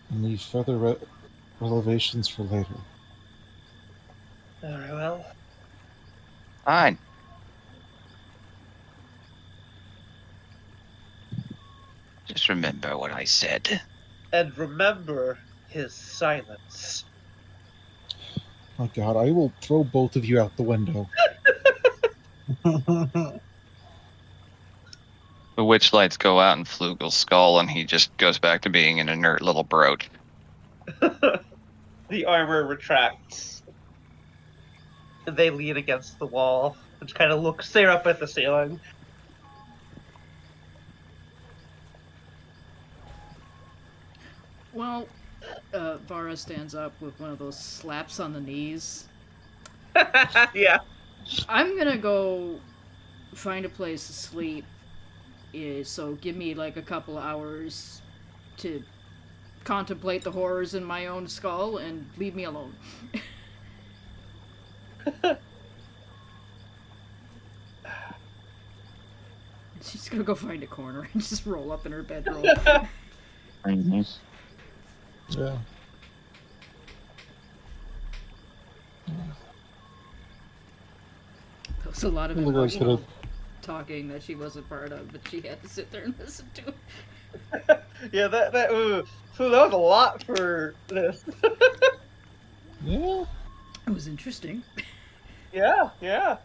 And leave further revelations for later. Very well. Fine. Just remember what I said. And remember his silence. My god, I will throw both of you out the window. The witch lights go out in Flugel's skull, and he just goes back to being an inert little brooch. The armor retracts. They lean against the wall and kind of stare up at the ceiling. Well, Vara stands up with one of those slaps on the knees. Yeah. I'm gonna go find a place to sleep. So give me like a couple hours to contemplate the horrors in my own skull and leave me alone. She's gonna go find a corner and just roll up in her bedroll. Yeah. There was a lot of Hildegard's emotional gonna talking that she wasn't part of, but she had to sit there and listen to. Yeah, that was a lot for this. Yeah. It was interesting. Yeah.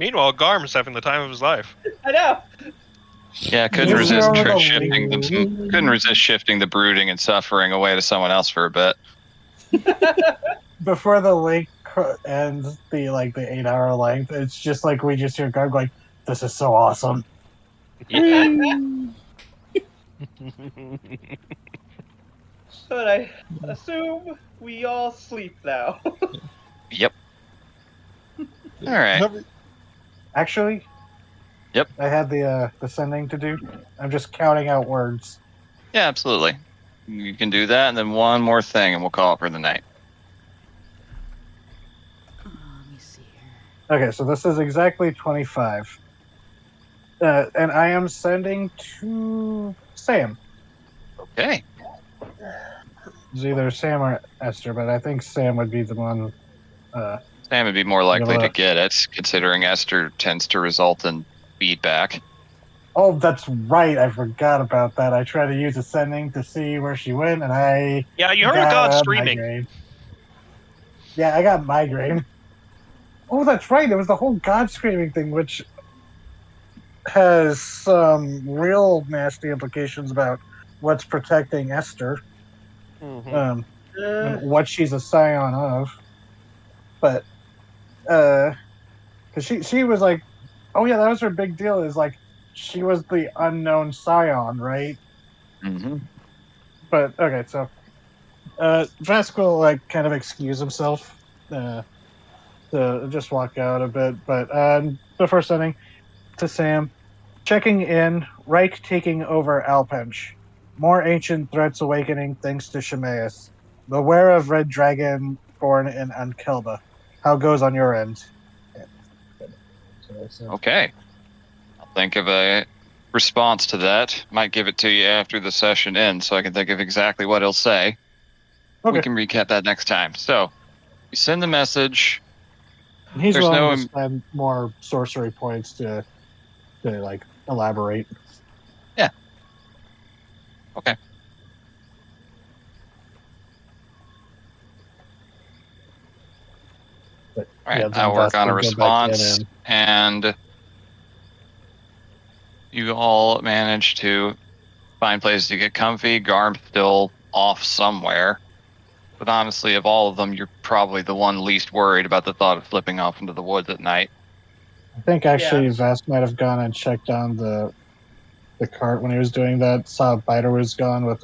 Meanwhile, Garm's having the time of his life. I know. Yeah, couldn't Yes, resist you're the shifting them. Couldn't resist shifting the brooding and suffering away to someone else for a bit. Before the link ends, the 8-hour length, it's just like we just hear Garg like, "This is so awesome." Yeah. But I assume we all sleep now. Yep. All right. Actually, Yep. I had the sending to do. I'm just counting out words. Yeah, absolutely. You can do that, and then one more thing, and we'll call it for the night. Let me see here. Okay, so this is exactly 25. And I am sending to Sam. Okay. It's either Sam or Esther, but I think Sam would be the one. Sam would be more likely Gonna- to get it, considering Esther tends to result in feedback. Oh, that's right. I forgot about that. I tried to use a sending to see where she went, and I Yeah, you heard got of God a screaming. migraine. Yeah, I got migraine. Oh, that's right. It was the whole God screaming thing, which has some real nasty implications about what's protecting Esther, Mhm. and what she's a scion of. But because she was like, oh yeah, that was her big deal. Is like she was the unknown scion, right? Mm-hmm. But okay, so Vask will like kind of excuse himself to just walk out a bit. But the first inning to Sam, checking in, Reich taking over Alpench. More ancient threats awakening thanks to Shemaeus. Beware of Red Dragon born in Ankelba. How goes on your end? Okay. I'll think of a response to that. Might give it to you after the session ends, so I can think of exactly what he'll say. We Okay. can recap that next time. So, you send the message. He's There's willing no to spend more sorcery points to like elaborate. Okay. But, All right. yeah, then I'll work Vask on a will go back in response, and you all manage to find places to get comfy. Garm's still off somewhere. But honestly, of all of them, you're probably the one least worried about the thought of slipping off into the woods at night. I think actually Yeah. Vask might have gone and checked on the cart when he was doing that. Saw Biter was gone with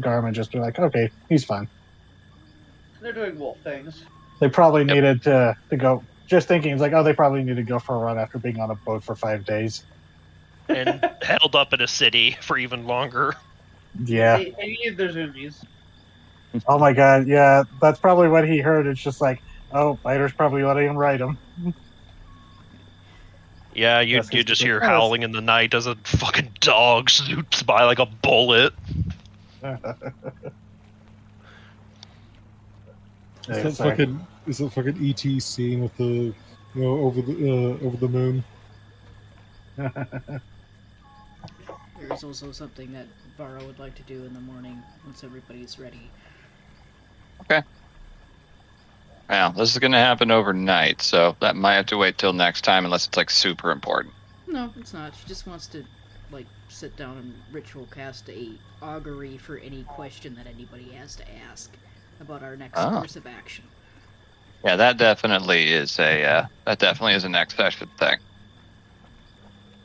Garm and just be like, okay, he's fine. They're doing wolf things. They probably Yep. needed to go. Just thinking, it's like, oh, they probably need to go for a run after being on a boat for 5 days. And held up in a city for even longer. Yeah. They need their zoomies. Oh my god. Yeah, that's probably what he heard. It's just like, oh, Biter's probably letting him ride him. Yeah, you That's his just big hear house. howling in the night as a fucking dog zoops by like a bullet. Is that fucking ET scene with the over the moon? There's also something that Vara would like to do in the morning once everybody's ready. Well, this is going to happen overnight, so that might have to wait till next time unless it's like super important. No, it's not. She just wants to, like, sit down and ritual cast a augury for any question that anybody has to ask about our next course of action. Yeah, that definitely is a next session thing.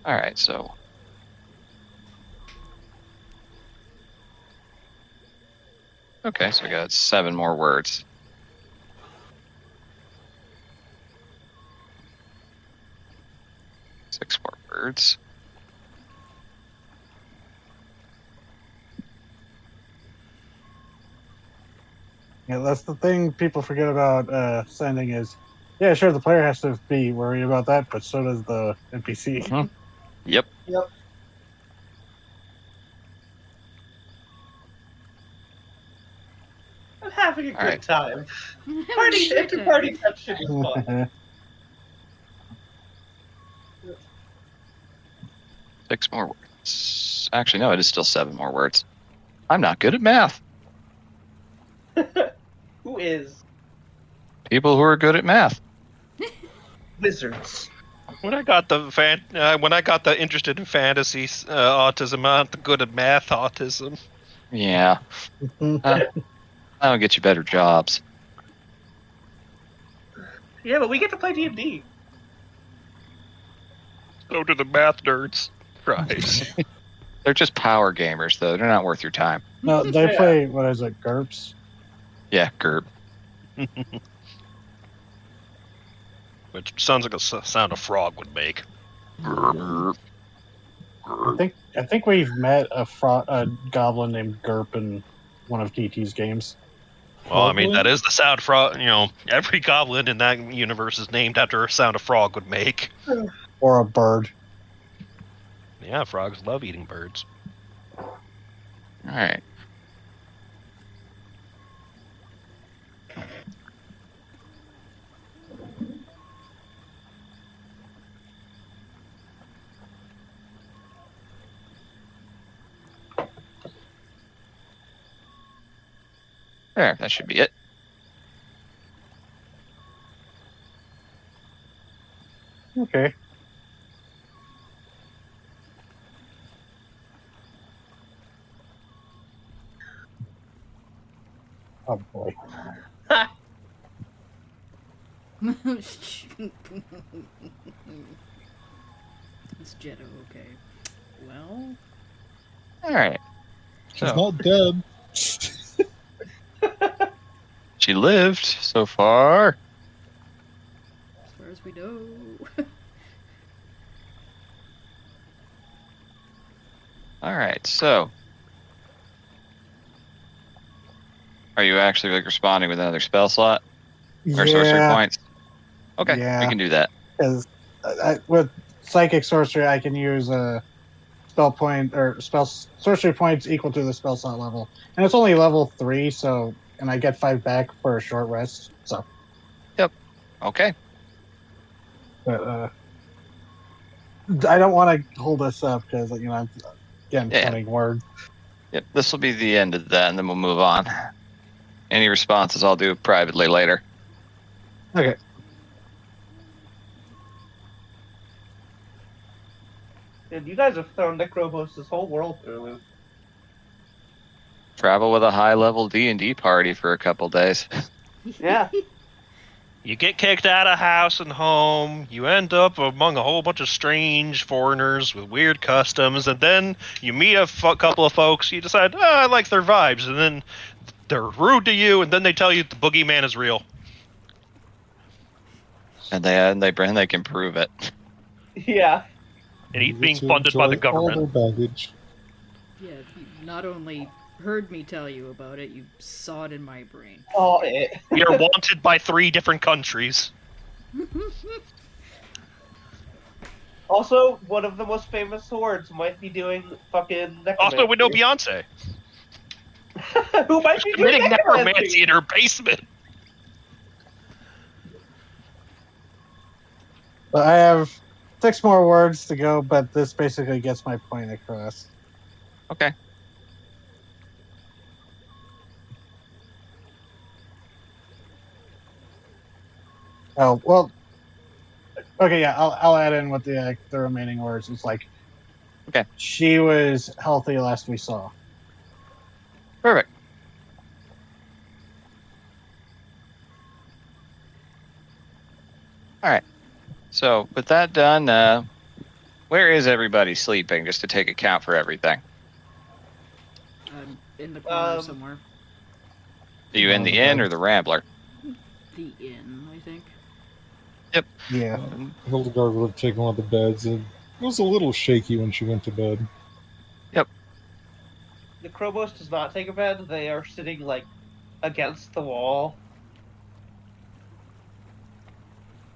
All right, so okay, so we got 7 more words. Six more words. Yeah, that's the thing people forget about sending is, yeah, sure, the player has to be worried about that, but so does the NPC. Mm-hmm. Yep. I'm having a good right. time. Party session is fun. 6 more words. Actually, no, it is still 7 more words. I'm not good at math. Who is? People who are good at math. Wizards. When I got the interested in fantasy autism, I'm not good at math autism. Yeah. That'll get you better jobs. Yeah, but we get to play D&D. So do the math nerds. Christ. They're just power gamers, though. They're not worth your time. No, they Yeah. play, what is it, GURPS? Yeah, Gerb. Which sounds like a sound a frog would make. Gerb. I think we've met a goblin named GURP in one of TT's games. Well, I mean, that Probably. is the sound frog. Every goblin in that universe is named after a sound a frog would make. Or a bird. Yeah, frogs love eating birds. All right. There, that should be it. Okay. Oh boy. It's Jetto, okay. Well, All right. She's So, not dead. she lived so far. as far as we know. All right. So, are you actually like responding with another spell slot or sorcery Yeah, points? Okay, we Yeah. can do that. because with psychic sorcery, I can use a spell point or spell sorcery points equal to the spell slot level, and it's only level 3. So, and I get 5 back for a short rest. So, Okay. but I don't want to hold this up because I'm again Yeah. counting words. Yep. This will be the end of that, and then we'll move on. Any responses I'll do privately later. Okay. And you guys have thrown Necrobos this whole world through a loop. Travel with a high-level D&D party for a couple days. Yeah. You get kicked out of house and home, you end up among a whole bunch of strange foreigners with weird customs, and then you meet a couple of folks, you decide, I like their vibes, and then they're rude to you, and then they tell you the boogeyman is real. And they can prove it. Yeah. And he's You being get to funded by the enjoy all government. their baggage. Yeah, you not only heard me tell you about it, you saw it in my brain. Oh, We are wanted by 3 different countries. Also, one of the most famous swords might be doing fucking necromancy. Also, we know Beyonce. Who might be doing Committing necromancy necromancy? in her basement. But I have 6 more words to go, but this basically gets my point across. Okay. Oh well. Okay, yeah, I'll add in with the remaining words. It's like, Okay. She was healthy last we saw. Perfect. All right. So with that done, where is everybody sleeping? Just to take account for everything. In the corner Um, somewhere. Are you in the Okay. inn or the Rambler? The inn, I think. Yeah. Hildegard would have taken one of the beds, and it was a little shaky when she went to bed. The Krobos does not take a bed. They are sitting, like, against the wall.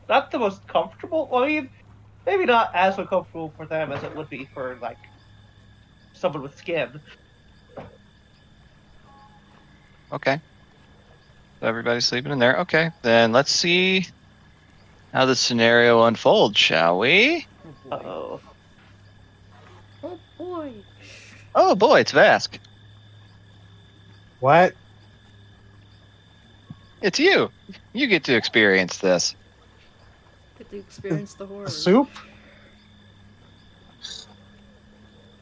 Not the most comfortable. Well, I mean, maybe not as uncomfortable for them as it would be for, like, someone with skin. Okay. So everybody's sleeping in there. Okay. Then let's see how the scenario unfolds, shall we? Oh boy. Uh-oh. Oh boy. Oh boy, it's Vask. What? It's you. You get to experience this. Get to experience the horror. Soup?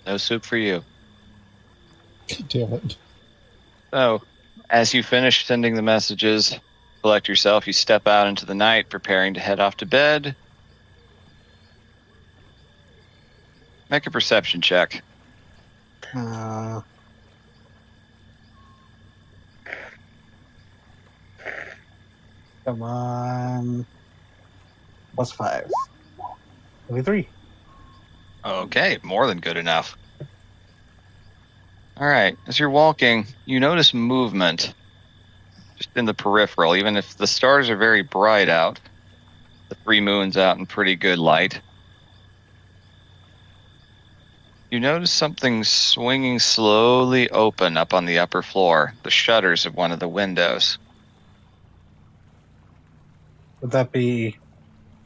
No soup for you. Damn it. So, as you finish sending the messages, collect yourself, you step out into the night, preparing to head off to bed. Make a perception check. Come on. Plus 5. 23. Okay, more than good enough. All right, as you're walking, you notice movement just in the peripheral, even if the stars are very bright out. The 3 moons out in pretty good light. You notice something swinging slowly open up on the upper floor, the shutters of one of the windows. Would that be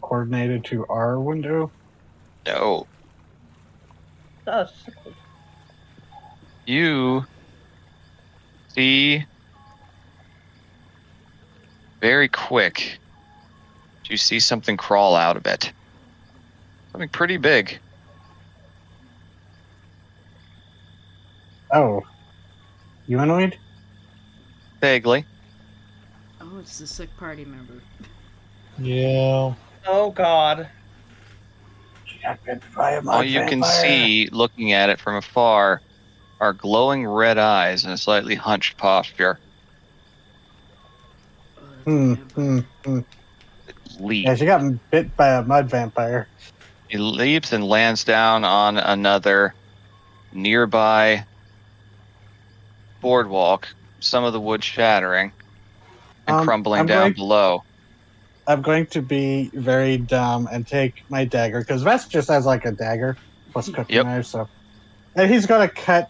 coordinated to our window? No, Oh, you see very quick. You see something crawl out of it. Something pretty big. Oh. Humanoid? Vaguely. Oh, it's the sick party member. Yeah. oh God. She got bit by a All mud you can vampire. see, looking at it from afar, are glowing red eyes and a slightly hunched posture. Oh, that's Hmm, a vampire. Leap. Yeah, she got bit by a mud vampire. He leaps and lands down on another nearby boardwalk, some of the wood shattering and crumbling down below. I'm going to be very dumb and take my dagger, because Vest just has like a dagger plus cooking Yep. knife, so. And he's gonna cut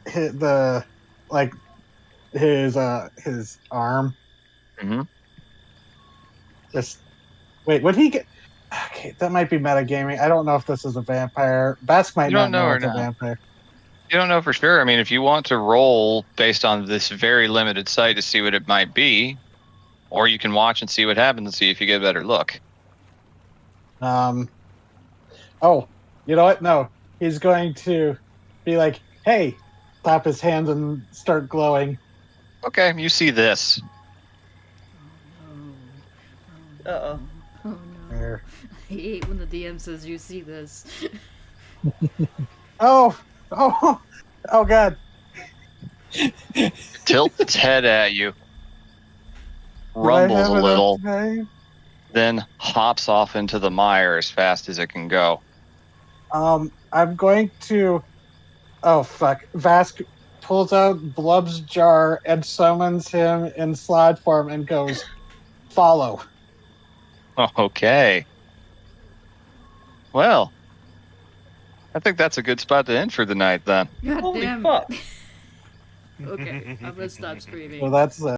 his arm. Mm-hmm. Just wait, would he get? Okay, that might be metagaming. I don't know if this is a vampire. Bask might You don't not know know or it's a not? vampire. You don't know for sure. I mean, if you want to roll based on this very limited sight to see what it might be, or you can watch and see what happens and see if you get a better look. Oh, you know what? No, he's going to be like, "Hey," clap his hands and start glowing. Okay, you see this. Oh, Uh-oh. no. Oh, no. There. I hate when the DM says you see this. Oh, oh, oh, God! Tilts its head at you, Do I rumbles have a enough little, time? then hops off into the mire as fast as it can go. I'm going to. Oh fuck! Vask pulls out Blub's jar and summons him in slide form and goes, "Follow." Okay. Well, I think that's a good spot to end for the night then. God Holy damn fuck. it. Okay, I'm gonna stop screaming. So that's